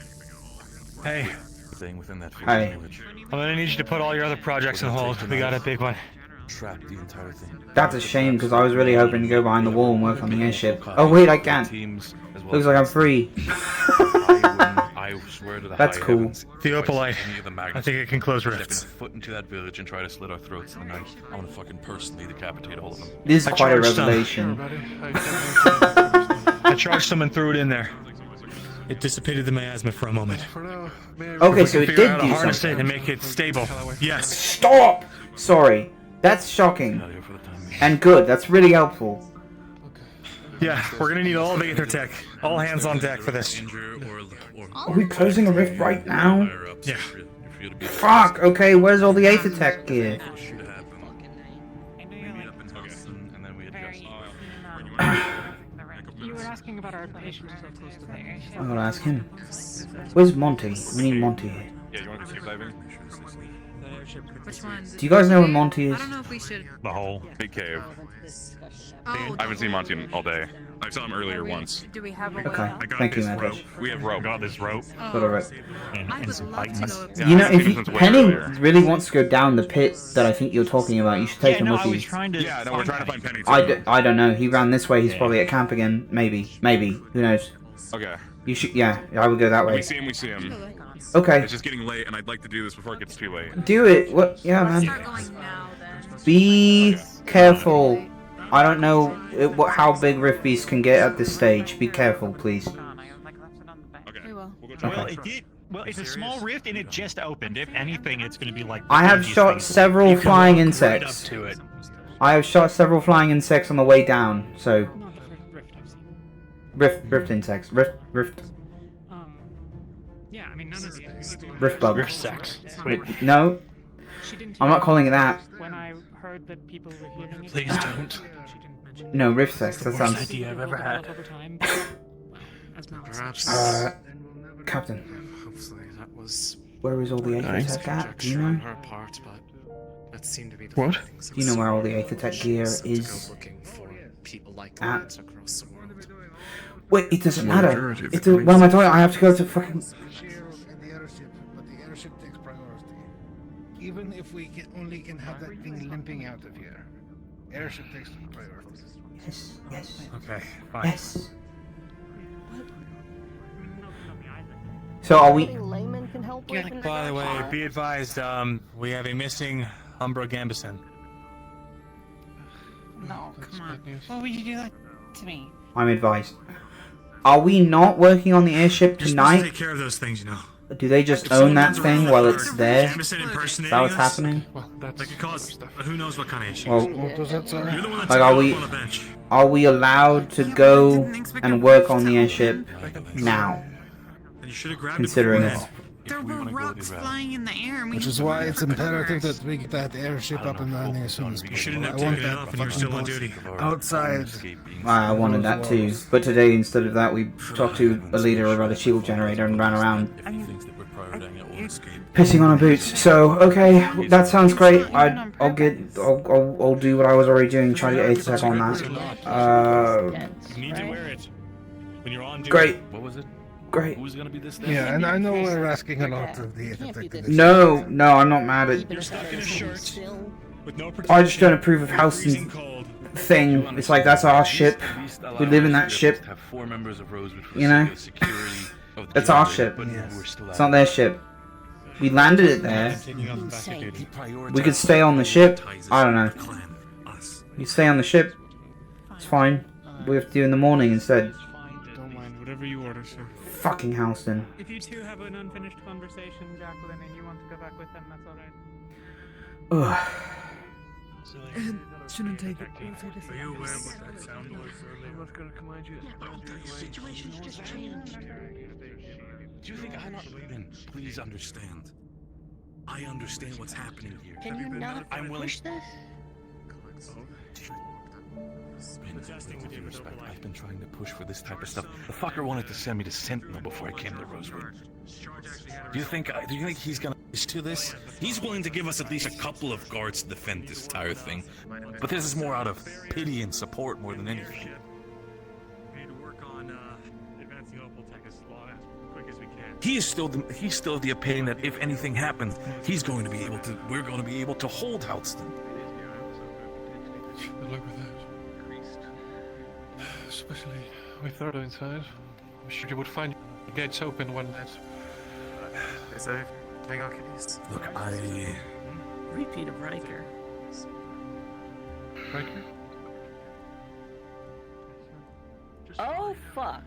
Hey. Staying within that Hey. I'm gonna need you to put all your other projects on hold. We got a big one. Trap the entire thing. That's a shame, because I was really hoping to go behind the wall and work on the airship. Oh wait, I can't. Looks like I'm free. I swear to the That's high cool. heavens, Theopolite. any of the magnets I think it can close step rifts. a foot into that village and try to slit our throats in the night. I want to fucking personally decapitate all of them. This is I quite a charged some. revelation. I charged some and threw it in there. It dissipated the miasma for a moment. Okay, If so we it can figure did out how do to harness something. it and make it stable. Yes. Stop! Sorry. That's shocking. And good, that's really helpful. Yeah, we're gonna need all the Aether tech. All hands on deck for this. Are we closing a rift right now? Yeah. Fuck, okay, where's all the Aether tech gear? You were asking about our patients so close to the airship. I'm gonna ask him. Where's Monty? We need Monty here. Yeah, you want to go cave diving? Which one? Do you guys know where Monty is? I don't know if we should. The hole. Big cave. Oh, I haven't seen Monty all day. I saw him earlier we, once. Do we have a way Okay, out? thank you, this man. rope. We have rope. Got this rope. Oh. Got a rope. I would love to go up You know, I've seen if him you, since way Penny earlier. really wants to go down the pit that I think you're talking about, you should take him with you. Yeah, no, we're trying to find Penny too. I don't know. He ran this way. He's probably at camp again. Maybe. Who knows? Okay. You should. Yeah, I would go that way. We see him, we see him. Okay. It's just getting late, and I'd like to do this before it gets too late. Do it. What? Yeah, man. Be careful. I don't know how big Rift Beast can get at this stage. Be careful, please. We will. Well, it did. Well, it's a small rift and it just opened. If anything, it's going to be like. I have shot several flying insects. To it. I have shot several flying insects on the way down. So. Rift insects. Rift. Yeah, I mean, none of the Rift bugs. Rift sex. No. I'm not calling it that. When I heard that people were hearing it. Please don't. No, rift sex. That sounds. Worst idea I've ever had. Perhaps. Captain. Hopefully that was. Where is all the Aether tech at? Do you know? on her part, but that seemed to be the What? findings. Do you know where all the Aether tech gear She is? to go looking for people like at? that across the world. Wait, it doesn't matter. Majority of It's the what am I doing? I have to go to fucking. In the airship, but the airship takes priority. Even if we only can have that thing limping out of here, airship takes priority. Yes. Okay, fine. Yes. So are we? Layman can help with. By the way, be advised, we have a missing Umbra Gambison. No, come on. Why would you do that to me? I'm advised. Are we not working on the airship You're supposed to tonight? take care of those things, you know. Do they just own that thing while it's there? Is that what's happening? That could cause who knows what kind of issues. Well, You're the one that's like, are we allowed to go and work on the airship now? You should have grabbed Considering it it's There were rocks flying in the air, and we Which is why it's imperative that we get that airship up and running as soon as possible. You shouldn't have I want taken it that off when you were still on fucking duty. outside. I wanted that too, but today instead of that we talked to a leader about a shield generator and ran around pissing on our boots. So okay, that sounds great. I'll do what I was already doing, try to get Aether tech on that. You need to wear it. When you're on duty. Great. What was it? Great. Who's gonna be this then? Yeah, and I know we're asking a lot of the detective. No, I'm not mad at. You're stuck in a shirt with no protection. I just don't approve of Helston's thing. It's like that's our ship. We live in that ship. Have 4 members of Rosewood for You know, security of the it's our generator, ship. but we're still It's not their ship. We landed it there. We could stay on the ship. I don't know. You stay on the ship. It's fine. We have to do in the morning instead. Don't mind, whatever you order, sir. Fucking Helston. If you two have an unfinished conversation, Jacqueline, and you want to go back with them, that's alright. Ugh. Shouldn't take it. Are you aware of what that sound was earlier? I'm not gonna command you. The situation's just changed. Do you think I'm not leaving? Please understand. I understand what's happening here. Can you not I'm willing. push this? With due respect, I've been trying to push for this type of stuff. The fucker wanted to send me to Sentinel before I came to Rosewood. Do you think he's gonna to this? He's willing to give us at least a couple of guards to defend this entire thing. But this is more out of pity and support more than anything. We need to work on advancing Opal Tech as quick as we can. He's still of the opinion that if anything happens, we're going to be able to hold Helston. Good luck with that. Especially with Ordo inside. I'm sure you would find the gates open when that. Is there anything I can use? Look, Repeat of Riker. Riker? Oh, fuck.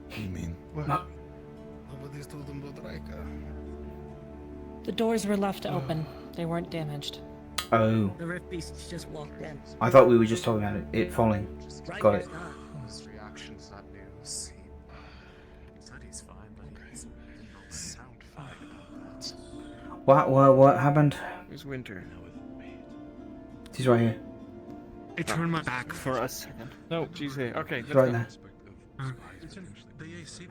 What do you mean? Nobody's told them about Riker. The doors were left open. They weren't damaged. Oh. The Rift Beasts just walked in. I thought we were just talking about it falling. Got it. His reaction to that news. He said he's fine, but he doesn't sound fine about that. What happened? It's winter. He's right here. I turned my back for a second. No, she's here. Okay, He's let's right go. there.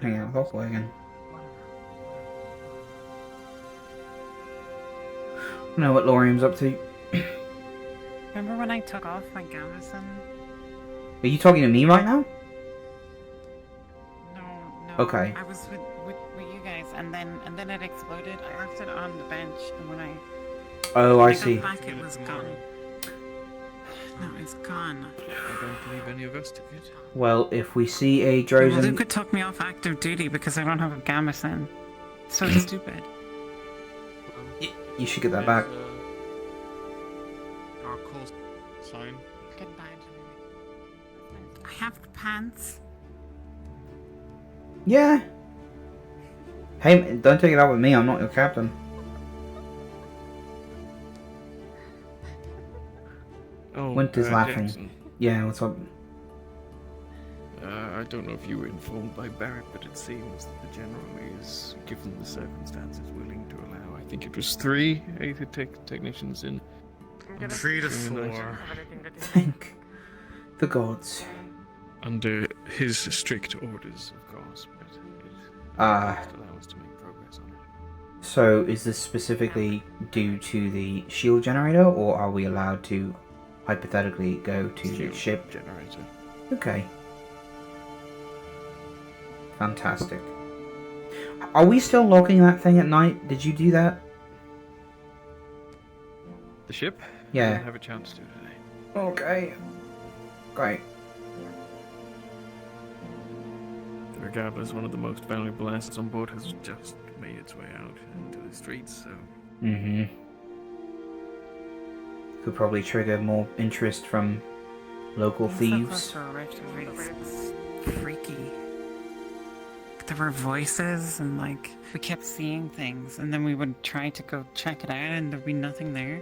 Hang on, go again. I know what Laurium's up to. Remember when I took off my gambeson? Are you talking to me right now? No. Okay. I was with you guys, and then it exploded. I left it on the bench, and when I I got see. back, it was gone. No, it's gone. I don't believe any of us took it. Well, if we see a Well, Drozen... Luca took me off active duty because I don't have a gambeson. So stupid. You should get that back. Our call sign. Goodbye, I have the pants. Yeah. Hey, don't take it out with me. I'm not your captain. Oh, Winter's laughing. Jackson. Yeah, what's up? I don't know if you were informed by Barrett, but it seems that the General is, given the circumstances, willing to allow, I think it was 3 Aether technicians in. 3 to during the 4. night. Thank the gods. Under his strict orders. Of course, but it Ah. must allow us to make progress on it. So, is this specifically due to the shield generator, or are we allowed to hypothetically go to the Shield ship? generator. Okay. Fantastic. Are we still logging that thing at night? Did you do that? The ship? Yeah. I didn't have a chance to today. Okay. Great. Regardless, one of the most valuable assets on board has just made its way out into the streets, so. Mm-hmm. Could probably trigger more interest from local thieves. It's freaky. There were voices, and like we kept seeing things, and then we would try to go check it out, and there'd be nothing there.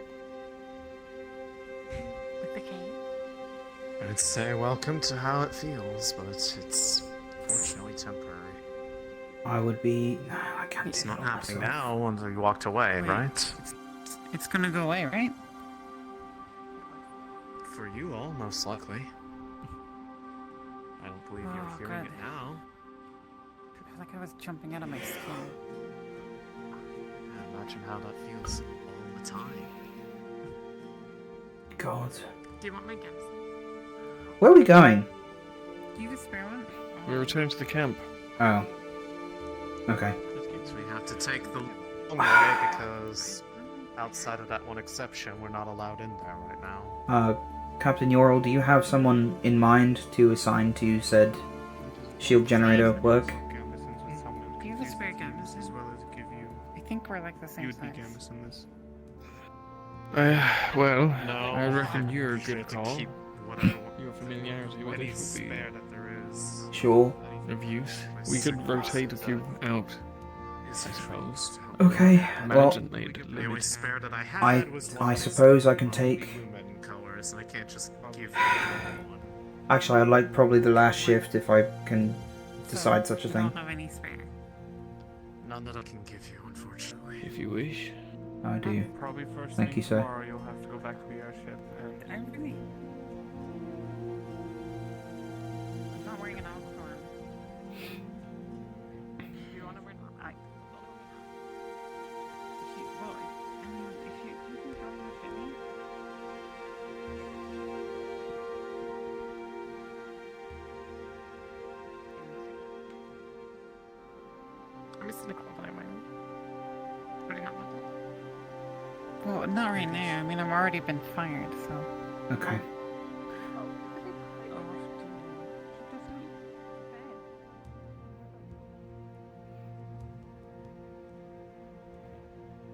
With the key. I'd say welcome to how it feels, but it's fortunately temporary. I would be... No, I can't It's do not it happening myself. now once we walked away, Wait. right? It's gonna go away, right? For you all, most likely. I don't believe Oh, you're hearing good. it now. I feel like I was jumping out of my skin. Imagine how that feels all the time. God. Do you want my gambeson? Where are we going? Do you have a spare one? We return to the camp. Oh. Okay. So we have to take the long way because outside of that one exception, we're not allowed in there right now. Captain Yorl, do you have someone in mind to assign to said shield generator work? Do you have a spare gammas? As well as give you. I think we're like the same You'd be size. gammas in this. Well, No, I reckon you're a sure good to call. keep whatever Your familiarity with any it would spare that there is. Sure. be of use. We could rotate a few out, I suppose. Okay, well, Imagine they'd The only limit. spare that I had was I suppose I can take... lumen colors, and I can't just give you one. Actually, I'd like probably the last shift if I can decide such a You thing. don't have any spare. None that I can give you, unfortunately. If you wish. I do. Probably first Thank thing you, sir. tomorrow you'll have to go back to the airship and... I really... I'm not wearing an uniform. Do you want to wear one? If you, well, I mean, if you can come with me. I'm just gonna call that I win. What do you not want? Well, not right now. I mean, I've already been fired, so. Okay.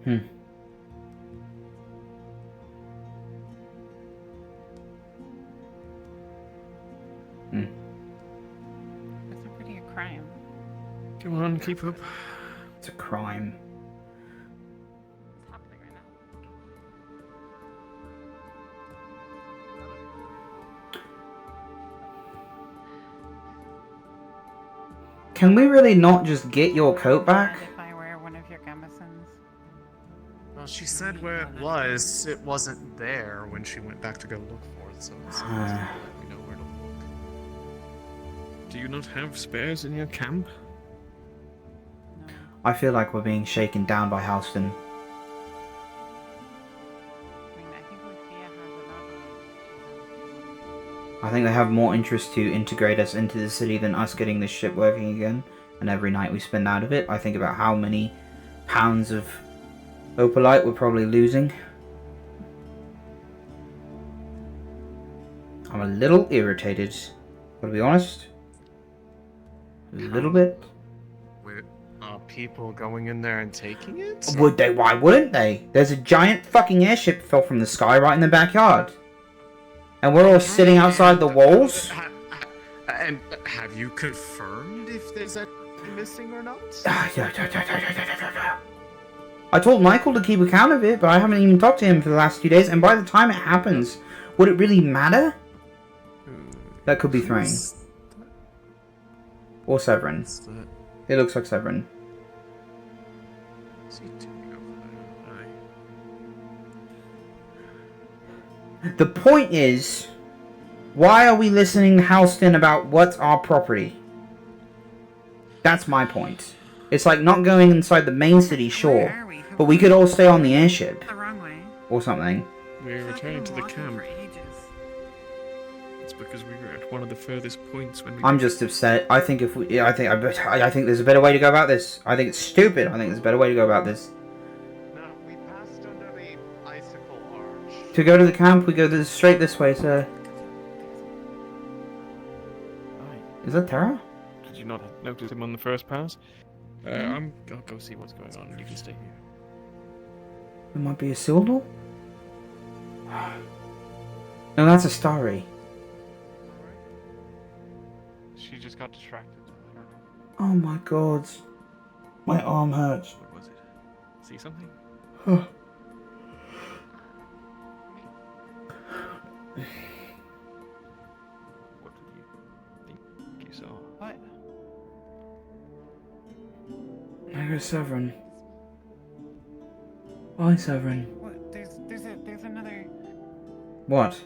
Hmm. Hmm. That's a pretty a crime. Come on, keep up. It's a crime. What's happening right now? Can we really not just get your coat back? If I wear one of your gambesons. Well, she said where it wasn't there when she went back to go look for it, so it's we know where to look. Do you not have spares in your camp? I feel like we're being shaken down by Halston. I think they have more interest to integrate us into the city than us getting this ship working again. And every night we spend out of it, I think about how many pounds of opalite we're probably losing. I'm a little irritated, to be honest. A little bit. With people going in there and taking it? Would they? Why wouldn't they? There's a giant fucking airship fell from the sky right in the backyard. And we're all sitting outside the walls? And have you confirmed if there's a missing or not? I told Michael to keep account of it, but I haven't even talked to him for the last few days, and by the time it happens, would it really matter? That could be Thrain. Or Severin. It looks like Severin. The point is, why are we listening to Halston about what's our property? That's my point. It's like not going inside the main city, sure, but we could all stay on the airship. The wrong way. Or something. We're returning to the camp. It's because we were at one of the furthest points when we... I'm just upset. I think if we... I think there's a better way to go about this. I think it's stupid. I think there's a better way to go about this. To go to the camp, we go straight this way, sir. Is that Terra? Did you not notice him on the first pass? I'll go see what's going on. You can stay here. It might be a Sildor? No, that's a Starry. She just got distracted. Oh my god. My arm hurts. What was it? See something? What did you think you saw? What? There goes Severin. Why Severin? What? There's another. What?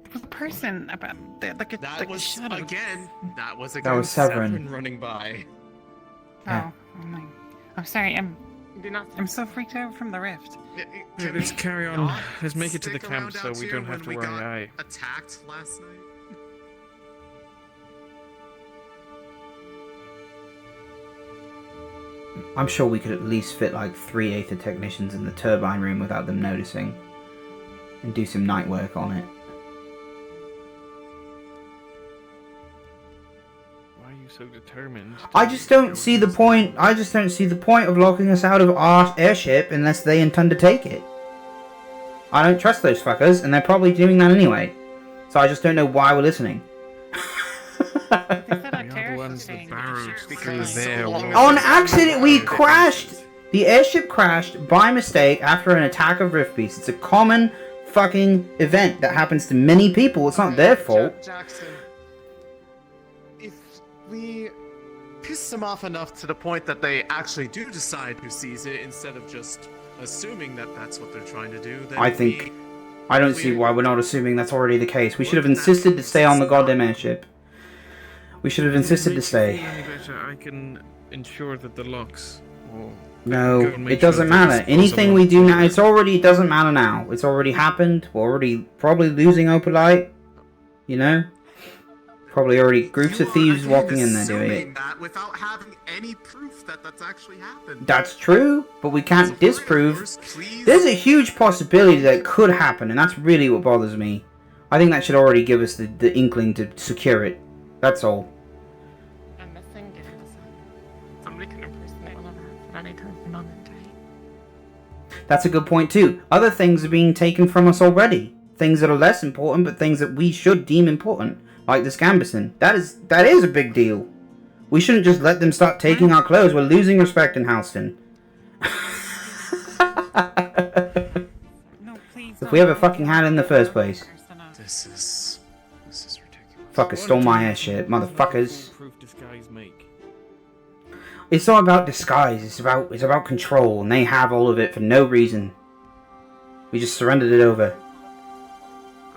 There was a person about like a That was shadow. That was Severin. running by. Yeah. Oh my. I'm sorry. I'm so freaked out from the rift. Okay, let's carry on. Let's make it to the camp so we don't have to worry. Attacked last night. I'm sure we could at least fit like 3 Aether technicians in the turbine room without them noticing. And do some night work on it. Why are you so determined? I just don't see the point. I just don't see the point of locking us out of our airship unless they intend to take it. I don't trust those fuckers, and they're probably doing that anyway. So I just don't know why we're listening. On accident, we crashed. The airship crashed by mistake after an attack of rift beasts. It's a common fucking event that happens to many people. It's not their fault. Jackson, if we piss them off enough to the point that they actually do decide who sees it instead of just assuming that that's what they're trying to do, then I don't see why we're not assuming that's already the case. We should have insisted to stay on the goddamn airship. We should have insisted to stay. I can ensure that the locks. No, it doesn't matter. Anything we do now, it doesn't matter now. It's already happened. We're already probably losing Opalite. You know? Probably already groups of thieves walking in there doing it. That without having any proof that that's actually happened. That's true, but we can't disprove. There's a huge possibility that it could happen, and that's really what bothers me. I think that should already give us the inkling to secure it. That's all. I'm missing somebody can impersonate one of us at any time moment, right? That's a good point too. Other things are being taken from us already. Things that are less important, but things that we should deem important. Like this Gambison. That is a big deal. We shouldn't just let them start taking our clothes. We're losing respect in Houston. If we ever fucking had it in the first place. This is ridiculous. Fucker stole my airship, motherfuckers. It's not about disguise. It's about control, and they have all of it for no reason. We just surrendered it over.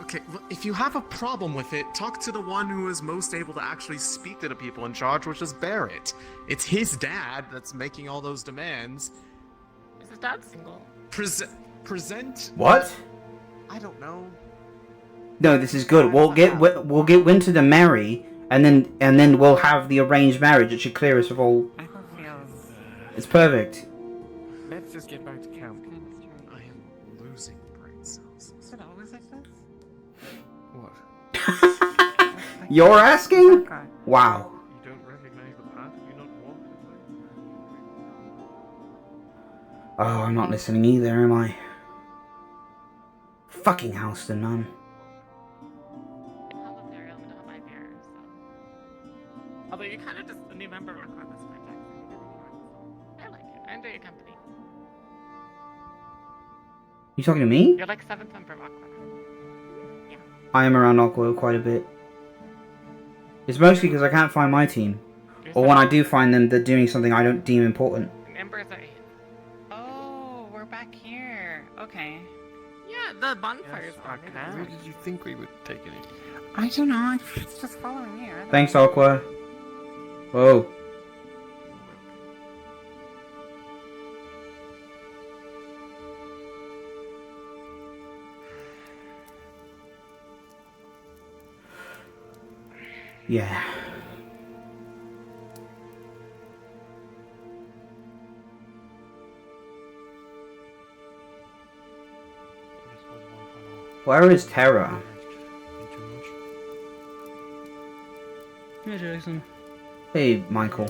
Okay, well, if you have a problem with it, talk to the one who is most able to actually speak to the people in charge, which is Barrett. It's his dad that's making all those demands. Is his dad single? Present. What? I don't know. No, this is good. We'll get Winter to marry, and then we'll have the arranged marriage. It should clear us of all. It's perfect. Let's just get back to camp. I am losing brain cells. Is it always like this? What? You're asking? Wow. You don't recognize the path? You not walk Oh, I'm not listening either, am I? Fucking Houston, man. Although you're kind of just a new member of our club, that's fine, Jackson. I like it. I enjoy your company. You talking to me? You're like 7th member of our club. Yeah. I am around Aqua quite a bit. It's mostly because I can't find my team. Or when I do find them, they're doing something I don't deem important. Members are... Oh, we're back here. Okay. Yeah, the bonfire's Where did you think we would take it? I don't know. It's just following me. Thanks, Aqua. Whoa. Yeah. Where is Terra? Hey, Jason. Hey, Michael.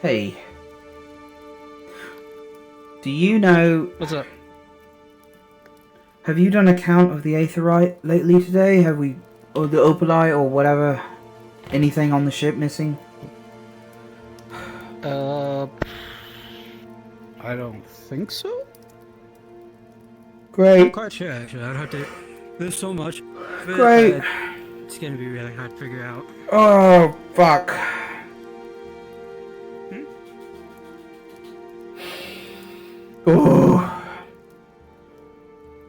Hey. Do you know... What's up? Have you done a count of the Aetherite lately today? Have we... Or the Opalite or whatever? Anything on the ship missing? I don't think so. Great. I'm quite sure, actually. I'd have to... There's so much. But, Great. It's gonna be really hard to figure out. Oh, fuck. Oh.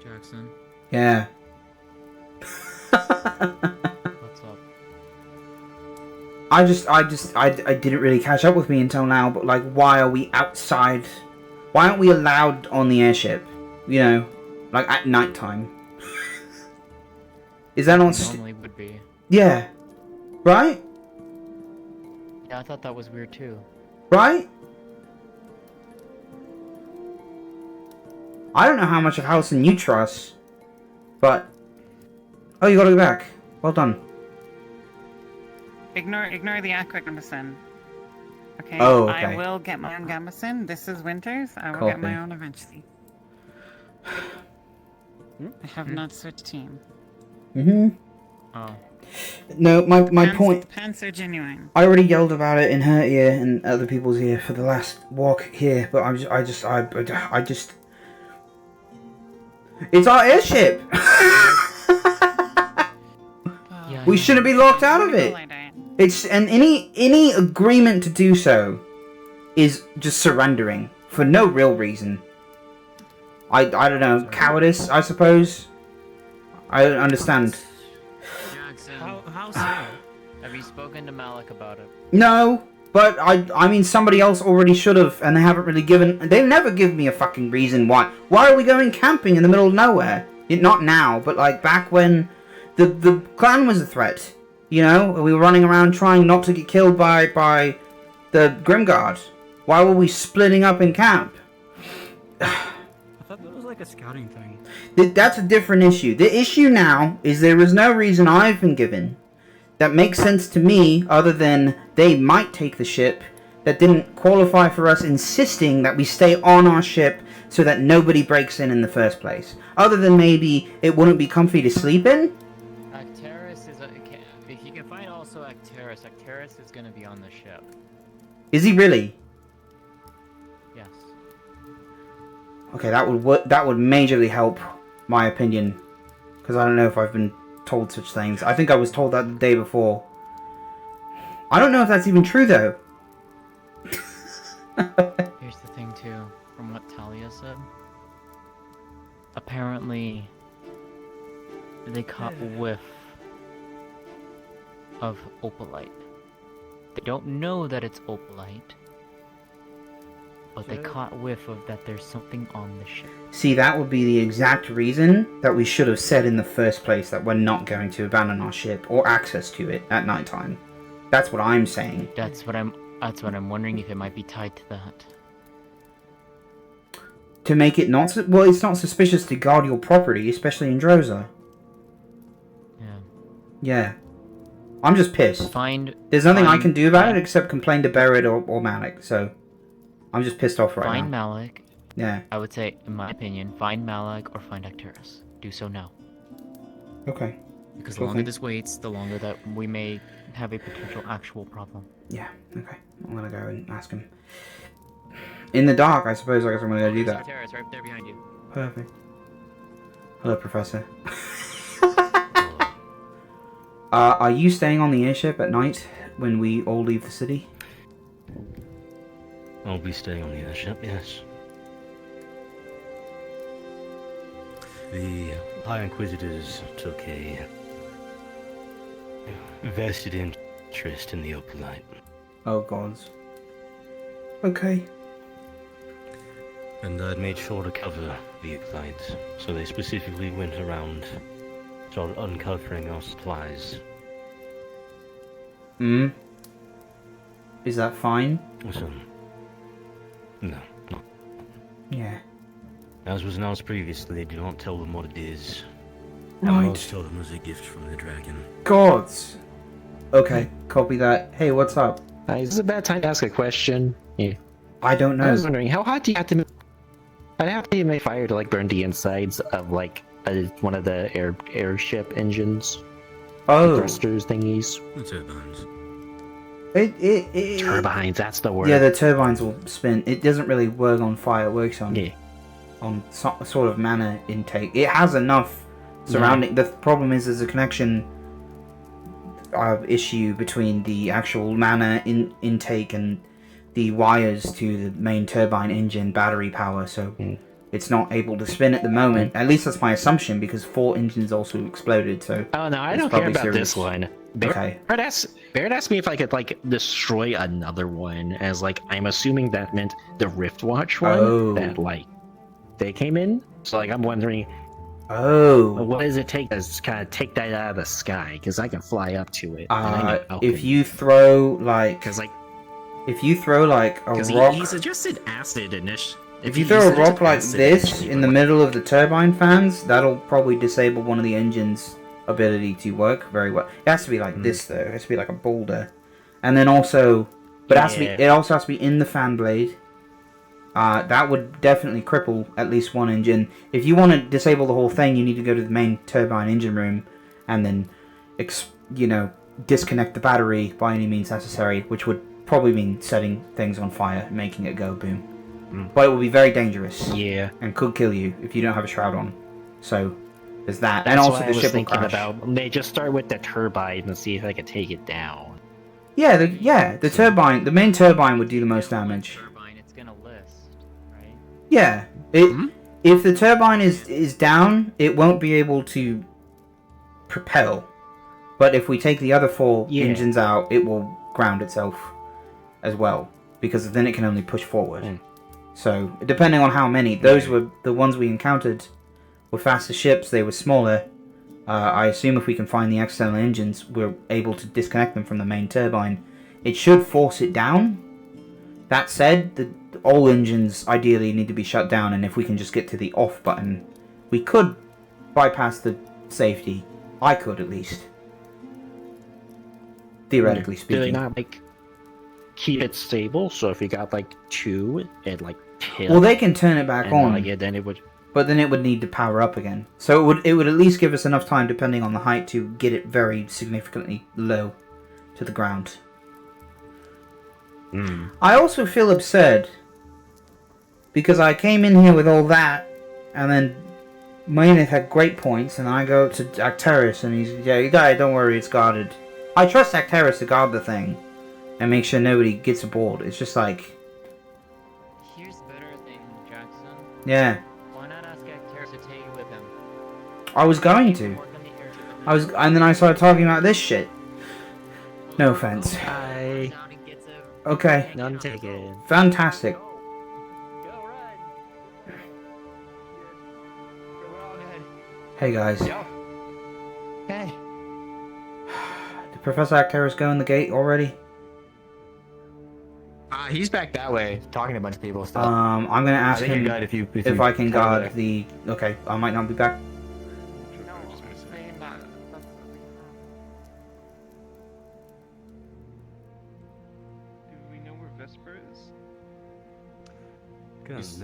Jackson. Yeah. What's up? I didn't really catch up with me until now, but like, why are we outside? Why aren't we allowed on the airship? You know, like at night time. Is that not... Normally would be. Yeah. Right? Yeah, I thought that was weird too. Right? I don't know how much of Halcyon you trust, but... Oh, you gotta go back. Well done. Ignore the aqua gambeson. Okay? Oh, okay. I will get my own gambeson. This is Winters. I will Cool get my thing. own eventually. I have not switched team. Mm-hmm. Oh. No, my point... Pants are genuine. I already yelled about it in her ear and other people's ear for the last walk here, but I just... It's our airship! We shouldn't be locked out of it! It's... And any agreement to do so is just surrendering for no real reason. I don't know, cowardice, I suppose? I don't understand. How so? Have you spoken to Malik about it? No, but I mean somebody else already should have, and they haven't really given... They never give me a fucking reason why. Why are we going camping in the middle of nowhere? Not now, but like back when the clan was a threat. You know, we were running around trying not to get killed by the Grimguard. Why were we splitting up in camp? I thought that was like a scouting thing. That's a different issue. The issue now is there is no reason I've been given that makes sense to me other than they might take the ship that didn't qualify for us insisting that we stay on our ship so that nobody breaks in the first place. Other than maybe it wouldn't be comfy to sleep in? Acteris is if you can find also Acteris is going to be on the ship. Is he really? Yes. Okay, that would majorly help my opinion, because I don't know if I've been told such things. I think I was told that the day before. I don't know if that's even true though. Here's the thing too, from what Talia said. Apparently, they caught whiff of opalite. They don't know that it's opalite, but they caught whiff of that there's something on the ship. See, that would be the exact reason that we should have said in the first place that we're not going to abandon our ship or access to it at nighttime. That's what I'm saying. That's what I'm wondering if it might be tied to that. To make it not... Well, it's not suspicious to guard your property, especially in Droza. Yeah. Yeah. I'm just pissed. There's nothing I can do about it except complain to Barrett or Malik, so... I'm just pissed off right now. Find Malik. Yeah. I would say, in my opinion, find Malik or find Acteris. Do so now. Okay. Because the longer this waits, the longer that we may have a potential actual problem. Yeah, okay. I'm gonna go and ask him. In the dark, I suppose. I guess I'm gonna go do that. Terra, it's right there behind you. Perfect. Hello, Professor. Are you staying on the airship at night when we all leave the city? I'll be staying on the airship, yes. The High Inquisitors took a vested interest in the opalite. Oh, gods. Okay. And I'd made sure to cover the opalite, so they specifically went around, started uncovering our supplies. Hmm? Is that fine? Listen. No, no. Yeah. As was announced previously, do not tell them what it is. Right. I'll tell them it was a gift from the dragon. Gods! Okay, copy that. Hey, what's up? Is this a bad time to ask a question? Yeah. I don't know. I was wondering, how hot do you have to... I'd have to make fire to, like, burn the insides of, like, one of the airship engines. Oh. Thrusters thingies. The turbines. Turbines, that's the word. Yeah, the turbines will spin. It doesn't really work on fire. It works on sort of mana intake. It has enough surrounding... The problem is there's a connection issue between the actual mana intake and the wires to the main turbine engine battery power, so it's not able to spin at the moment. At least that's my assumption, because 4 engines also exploded, so... Oh, no, I don't care about this one. Okay. Barrett asked me if I could, like, destroy another one, as, like, I'm assuming that meant the Riftwatch one, that, like, they came in. So, like, I'm wondering... what does it take to kind of take that out of the sky? Because I can fly up to it. If you throw, like... Because, like... If you throw, like, a rock... He suggested acid initially. If you throw a rock like this in the middle of the turbine fans, that'll probably disable one of the engine's ability to work very well. It has to be like this though. It has to be like a boulder, and then also, but it also has to be in the fan blade. That would definitely cripple at least one engine. If you want to disable the whole thing, you need to go to the main turbine engine room, and then, disconnect the battery by any means necessary, which would probably mean setting things on fire, making it go boom. But it will be very dangerous. Yeah. And could kill you if you don't have a shroud on. So, there's that. That's and also what the I was ship will thinking crash. about. They just start with the turbine and see if I can take it down. Yeah, the turbine, the main turbine would do the most damage. It's gonna list, right? Yeah. If the turbine is down, it won't be able to propel. But if we take the other four engines out, it will ground itself as well. Because then it can only push forward. So, depending on how many, those were the ones we encountered were faster ships, they were smaller. I assume if we can find the external engines, we're able to disconnect them from the main turbine. It should force it down. That said, all engines ideally need to be shut down, and if we can just get to the off button, we could bypass the safety. I could, at least. Theoretically speaking. Do they not, keep it stable? So if you got, 2, it, tilt. Well, they can turn it back on. Then it would... But then it would need to power up again. So it would at least give us enough time, depending on the height, to get it very significantly low to the ground. I also feel absurd. Because I came in here with all that, and then Maynard had great points, and I go to Acteris, and he's, you die, don't worry, it's guarded. I trust Acteris to guard the thing, and make sure nobody gets aboard. It's just like... Here's the better thing, Jackson. Yeah. Why not ask Terra to take you with him? I was going to. And then I started talking about this shit. No offense. Okay. None taken. Fantastic. Hey guys. Hey. Did Professor Acteris go in the gate already? He's back that way, talking to a bunch of people. Still. I'm gonna ask I think him you're good if I can guard the... Okay, I might not be back.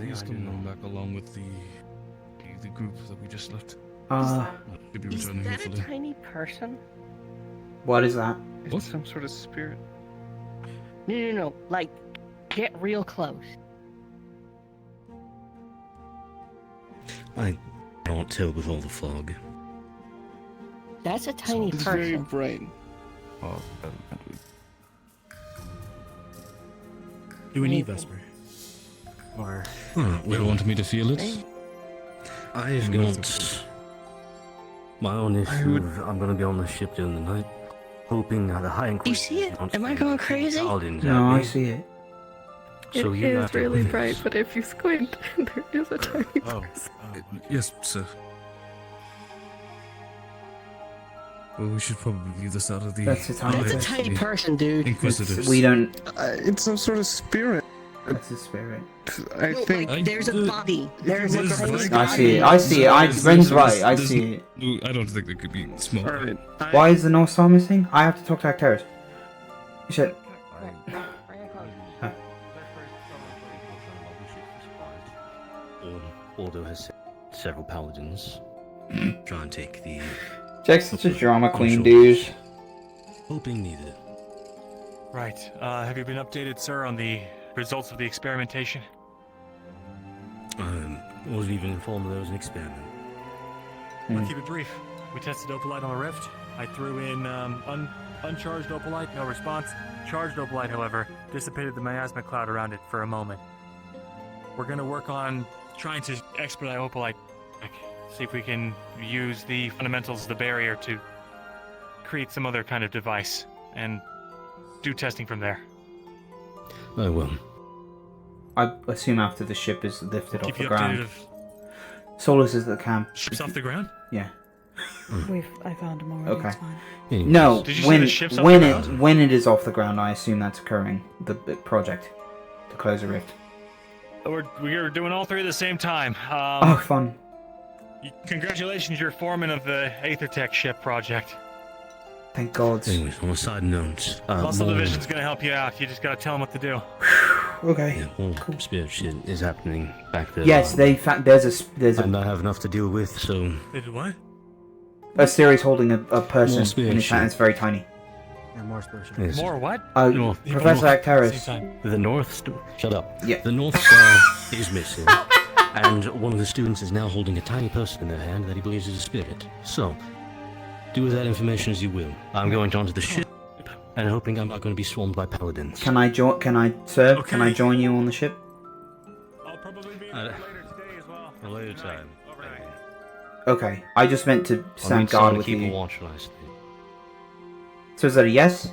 He's coming back along with the group that we just left. Should be Is returning that a hopefully. tiny person? What is that? What? Some sort of spirit. No. Get real close. I can't tell with all the fog. That's a tiny It's person. very bright. Oh, Do we need Vesper? Or you want me to feel it? I've got my own issue. I'm gonna be on the ship during the night, hoping that the high You see it? Am I going crazy? No, I see it. So It you is have to really witness. bright, but if you squint, there is a tiny person. Yes, sir. Well, we should probably leave this out of the... That's a tiny That's a person. tiny person, dude. Inquisitors. We don't... It's some sort of spirit. That's a spirit. I think... There's a body. There's a crazy I see it. body. I see it. Ren's right. I see it. I don't think there could be small. Why is the North Star missing? I have to talk to Acteris. You said... Ordo has sent several paladins. Try and take the... Jack's such a drama queen, shoulders. dude. Hoping needed. Right. Have you been updated, sir, on the results of the experimentation? Wasn't even informed that there was an experiment. I'll keep it brief. We tested opalite on the rift. I threw in uncharged opalite, no response. Charged opalite, however, dissipated the miasma cloud around it for a moment. We're gonna work on trying to expedite opalite. See if we can use the fundamentals of the barrier to create some other kind of device and do testing from there. I will. I assume after the ship is lifted off Keep the you ground. updated of Solus is at the camp. ships off the ground? Yeah. I found him already. Okay. It's fine. No, Did you see the ships off the ground? when it is off the ground, I assume that's occurring. The project to close a rift. We're doing all three at the same time. Oh, fun. Congratulations, you're foreman of the Aethertech ship project. Thank God. Anyways, on a side note, Muscle Division's gonna help you out. You just gotta tell them what to do. Okay. Yeah, well, spirit shit is happening back there. Yes, there's a. And I have enough to deal with, so. What? A series holding a person More in spirit his hand. shit. It's very tiny. Yeah, more spiritual. Yes. More what? Professor Actaris. The North. Shut up. Yeah. The North Star is missing, and one of the students is now holding a tiny person in their hand that he believes is a spirit. So, do with that information as you will. I'm going onto the ship, and hoping I'm not going to be swarmed by paladins. Can I join? Can I serve? Okay. Can I join you on the ship? I'll probably be later today as well. A later time. Okay. I just meant to I'll stand need someone guard to with keep a you. watch last. So is that a yes?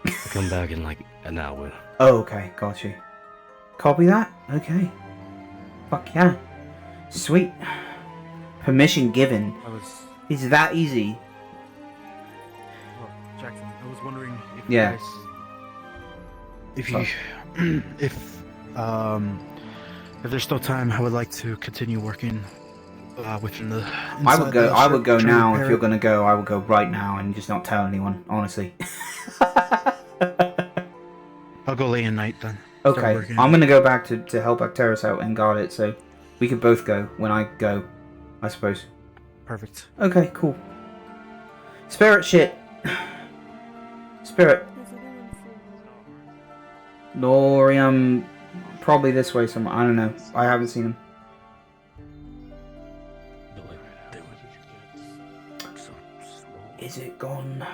I'll come back in like an hour. Oh, okay. Got you. Copy that. Okay. Fuck yeah. Sweet. Permission given. It's that easy. Well, Jackson, I was wondering if Yeah. you guys, if you, if there's still time, I would like to continue working within the. I would go. I would go try to now. If repair you're it. gonna go, I would go right now and just not tell anyone. Honestly. I'll go late at night then. Start Okay. working. I'm gonna go back to help Actaris out and guard it, so we could both go when I go, I suppose. Perfect. Okay. Cool. Spirit shit. Spirit. Lorium. Probably this way somewhere. I don't know. I haven't seen him. Is it gone?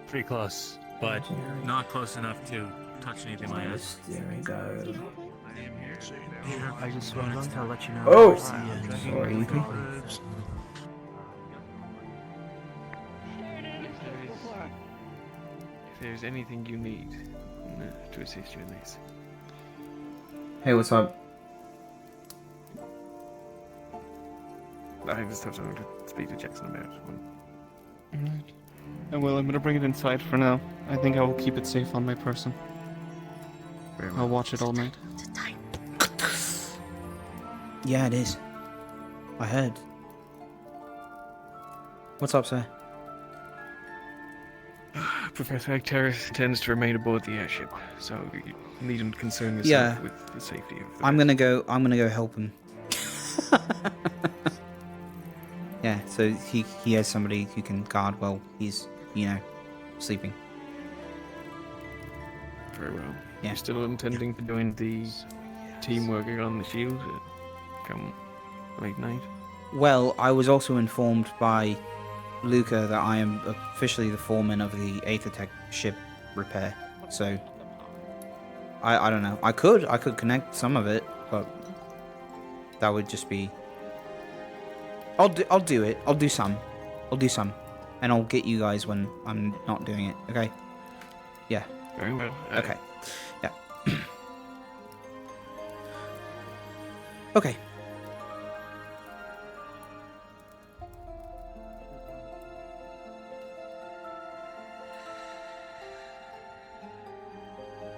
Pretty close, but not close enough to touch anything like this. There we go. I just wanted to let you know. Oh! Sorry. If there's anything you need to assist you in this. Hey, what's up? I just have something to speak to Jackson about. Well, I'm gonna bring it inside for now. I think I will keep it safe on my person. I'll watch it all night. Yeah, it is. I heard. What's up, sir? Professor Actaris intends to remain aboard the airship, so you needn't concern yourself Yeah. with the safety of the I'm gonna go help him. Yeah, so he has somebody who can guard while he's, sleeping. Very well. Yeah. You're still intending to join the team working on the shield come late night? Well, I was also informed by Luca that I am officially the foreman of the Aethertech ship repair. So I don't know. I could connect some of it, but that would just be. I'll do it. I'll do some, and I'll get you guys when I'm not doing it. Okay. Yeah. Very well. Okay. Yeah. Okay.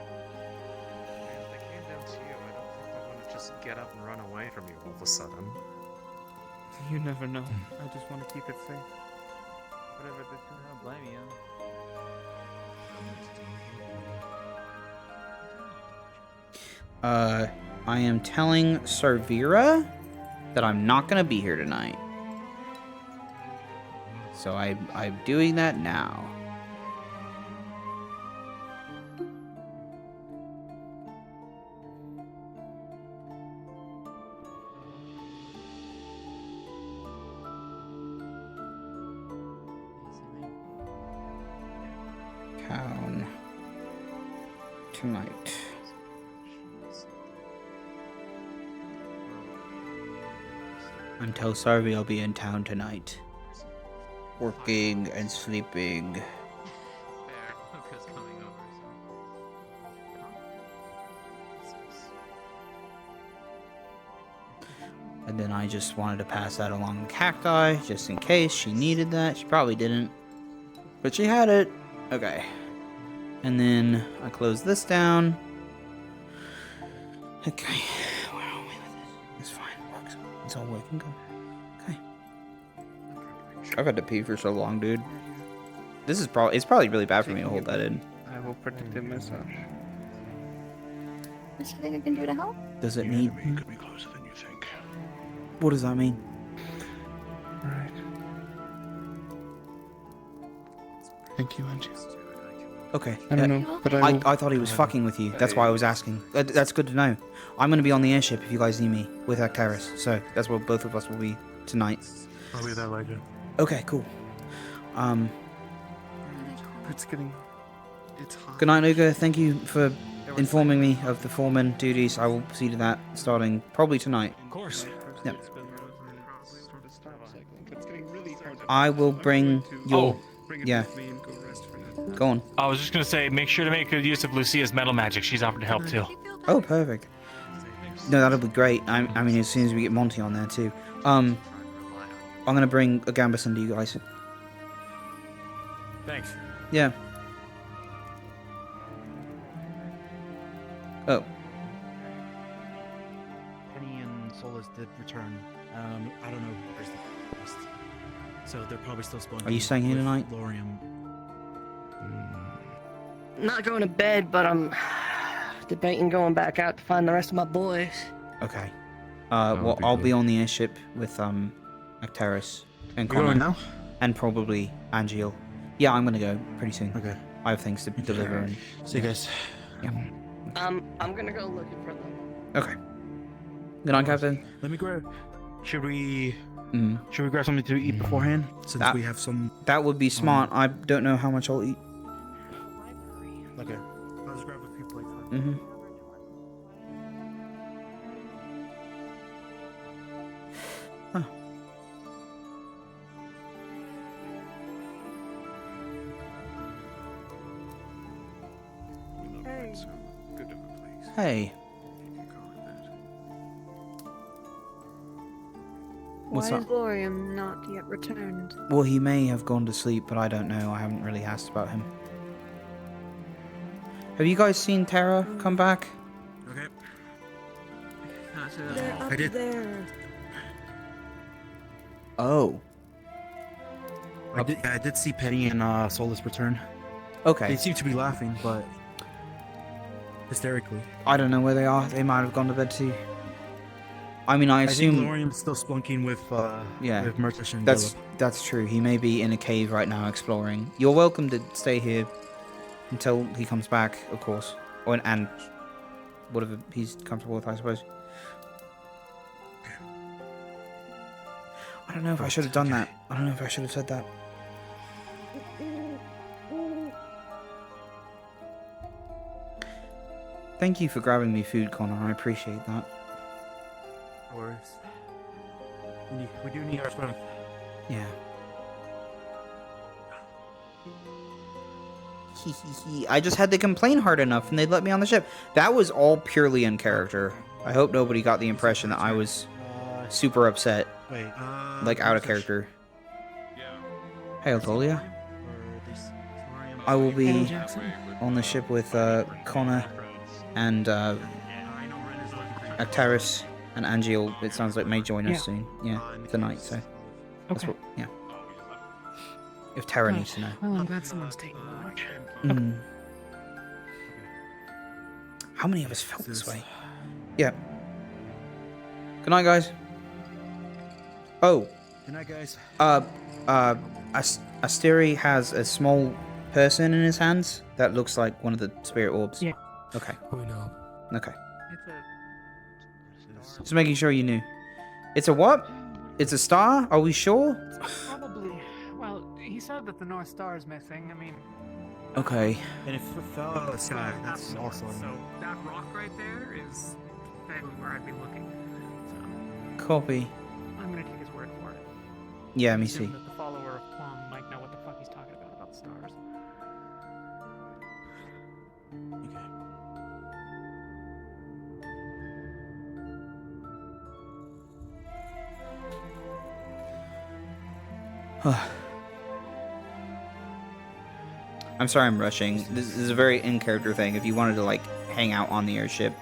If they came down to you, I don't think they want to just get up and run away from you all of a sudden. You never know. I just want to keep it safe. Whatever this is, I don't blame you. I am telling Servira that I'm not gonna be here tonight. So I'm doing that now. Town tonight. Until Sarvi, I'll be in town tonight. Working and sleeping. Fair. Luca's coming over, And then I just wanted to pass that along to Cacti, just in case she needed that. She probably didn't. But she had it. Okay. And then I close this down. Okay. Where are we with this? It's fine. It's all working. Go. Okay. I've had to pee for so long, dude. This is probably, it's probably really bad for me to hold that in. I will protect massage. Is there anything I can do to help? Does it need? Could be closer than you think. What does that mean? Right. Thank you, Angie. Okay. I don't know, but I thought he was fucking with you. That's why I was asking. That's good to know. I'm going to be on the airship if you guys need me with Actaris. So that's where both of us will be tonight. I'll be there later. Okay, cool. It's getting... It's hot. Good night, Luca. Thank you for informing me of the foreman duties. I will see to that starting probably tonight. Of course. Yep. I will bring your... Yeah. Go on. I was just gonna say, make sure to make good use of Lucia's metal magic. She's offered to help too. Oh, perfect. No, that'll be great. I mean, as soon as we get Monty on there too. I'm gonna bring a Gambison to you guys. Thanks. Yeah. Oh. Penny and Solus did return. I don't know where's the rest. So they're probably still spawning. Are you staying here with tonight? Lorium. Not going to bed, but I'm debating going back out to find the rest of my boys. Okay. Well, I'll be on the airship with Actaris and Connor. going now? And probably Angeal. Yeah, I'm gonna go pretty soon. Okay. I have things to deliver. And, See you guys. Yeah. I'm gonna go looking for them. Okay. Good night, Captain. Let me grab. Should we grab something to eat Mm. beforehand? Since That- we have some. That would be smart. I don't know how much I'll eat. Okay. I'll just grab a few plates. Mm-hmm. Huh. Hey. What's Why up? is Lorium not yet returned? Well, he may have gone to sleep, but I don't know. I haven't really asked about him. Have you guys seen Terra come back? Okay. They're up there. Oh. I did see Penny and Solus return. Okay. They seem to be laughing, but hysterically. I don't know where they are. They might have gone to bed too. I mean, I assume. think Lorium's still splunking with Yeah, with Murtish and that's true. He may be in a cave right now exploring. You're welcome to stay here until he comes back, of course, and whatever he's comfortable with, I suppose. I don't know if I should have done that. I don't know if I should have said that. Thank you for grabbing me food, Connor. I appreciate that. No worries. We do need our strength. Yeah. I just had to complain hard enough and they'd let me on the ship. That was all purely in character. I hope nobody got the impression that I was super upset. Wait, like out of character. Hey, Altolia. I will be on the ship with Connor and Actaris and Angeal. It sounds like may join us soon. Yeah, tonight. So that's what. Yeah. If Terra needs to know. Well, I'm glad someone's taking watch. Mm. How many of us felt this way? Yeah. Good night, guys. Oh. Good night, guys. Asteri has a small person in his hands that looks like one of the spirit orbs. Yeah. Okay. We know. Okay. It's a Just making sure you knew. It's a what? It's a star? Are we sure? Probably. Well, he said that the North Star is missing. I mean. Okay. And if it fell out of the sky, that's also. So that rock right there is exactly where I'd be looking. So Copy. I'm gonna take his word for it. Yeah, me Assume see. that the follower of Plum might know what the fuck he's talking about the stars. I'm sorry I'm rushing. This is a very in-character thing. If you wanted to, like, hang out on the airship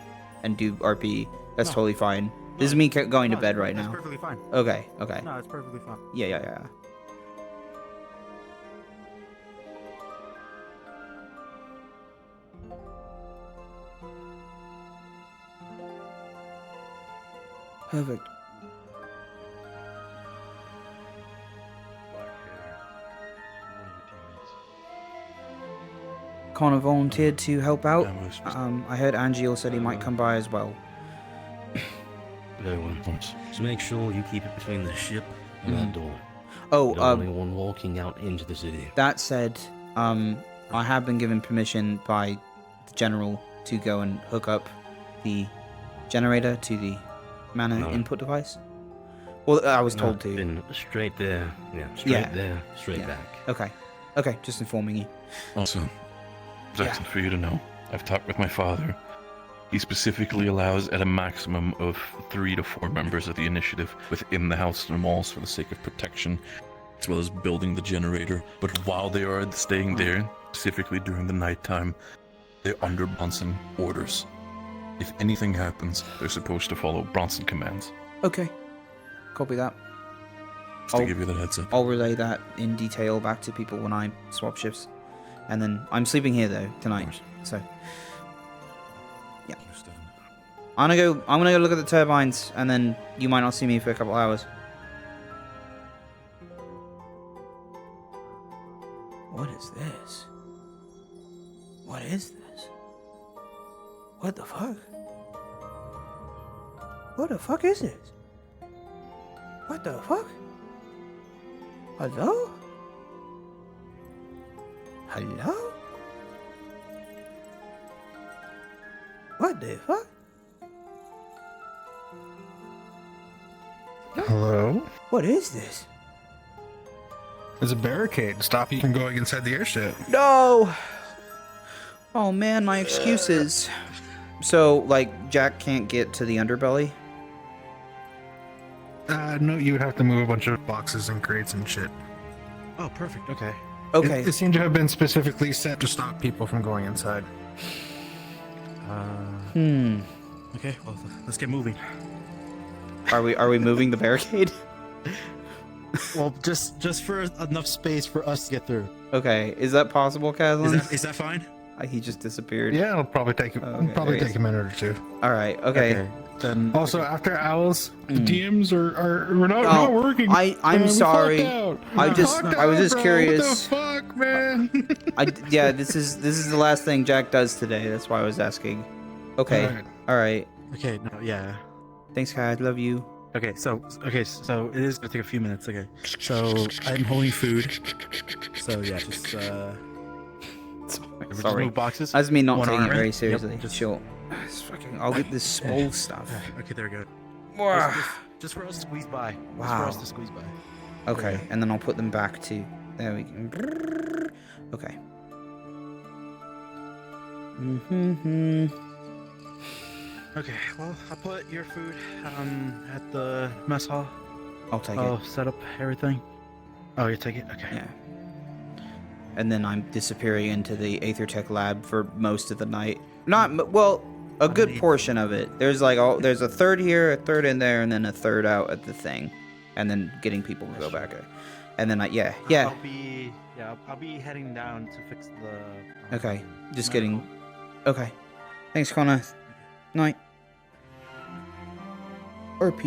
and do RP, that's totally fine. This is me going to bed right now. That's perfectly fine. Okay, okay. No, it's perfectly fine. Yeah. Perfect. Connor volunteered to help out. I heard Angiel said he might come by as well. Very well. Just make sure you keep it between the ship and that door. Oh, you don't want anyone walking out into the city. That said, I have been given permission by the general to go and hook up the generator to the mana input device. Well, I was told to. Been straight there. Yeah, straight there, straight back. Okay, just informing you. Also, Jackson, for you to know, I've talked with my father. He specifically allows at a maximum of 3 to 4 members of the initiative within the house and walls for the sake of protection, as well as building the generator. But while they are staying there, specifically during the nighttime, they're under Bronson orders. If anything happens, they're supposed to follow Bronson commands. Okay, copy that. Just to give you that heads up. I'll relay that in detail back to people when I swap shifts. And then I'm sleeping here though tonight. So yeah. I'm gonna go look at the turbines, and then you might not see me for a couple hours. What is this? What is this? What the fuck? What the fuck is this? What the fuck? Hello? Hello? What the fuck? Hello? What is this? There's a barricade to stop you from going inside the airship. No! Oh man, my excuses. So, like, Jack can't get to the underbelly? No, you would have to move a bunch of boxes and crates and shit. Oh, perfect. Okay. Okay. It seemed to have been specifically set to stop people from going inside. Okay, well, let's get moving. Are we moving the barricade? Well, just for enough space for us to get through. Okay, is that possible, Kazlan? Is that fine? He just disappeared. Yeah, it'll probably take take a minute or two. All right. Okay. Then also, after Owls, the DMs are not working. I'm sorry. I was just curious. What the fuck, man? Yeah, this is the last thing Jack does today. That's why I was asking. Okay. All right. Okay. No. Yeah. Thanks, Kai. Love you. Okay. So it is gonna take a few minutes. Okay. So I'm holding food. So yeah, just Sorry. move boxes. That's me not One taking arm, it very right? seriously. Yep, just Sure. I'll get this small stuff. Okay, there we go. Wow. Just for us to squeeze by. Wow. Just for us to squeeze by. Okay, and then I'll put them back to. There we go. Okay. Okay, well, I'll put your food at the mess hall. I'll take it. I'll set up everything. Oh, you take it? Okay. Yeah. And then I'm disappearing into the Aethertech lab for most of the night. Not well, a good portion of it. There's like there's a third here, a third in there, and then a third out at the thing, and then getting people to go back. And then yeah. I'll be heading down to fix the. Okay, just getting. Okay, thanks, Connor. Night. Or peace.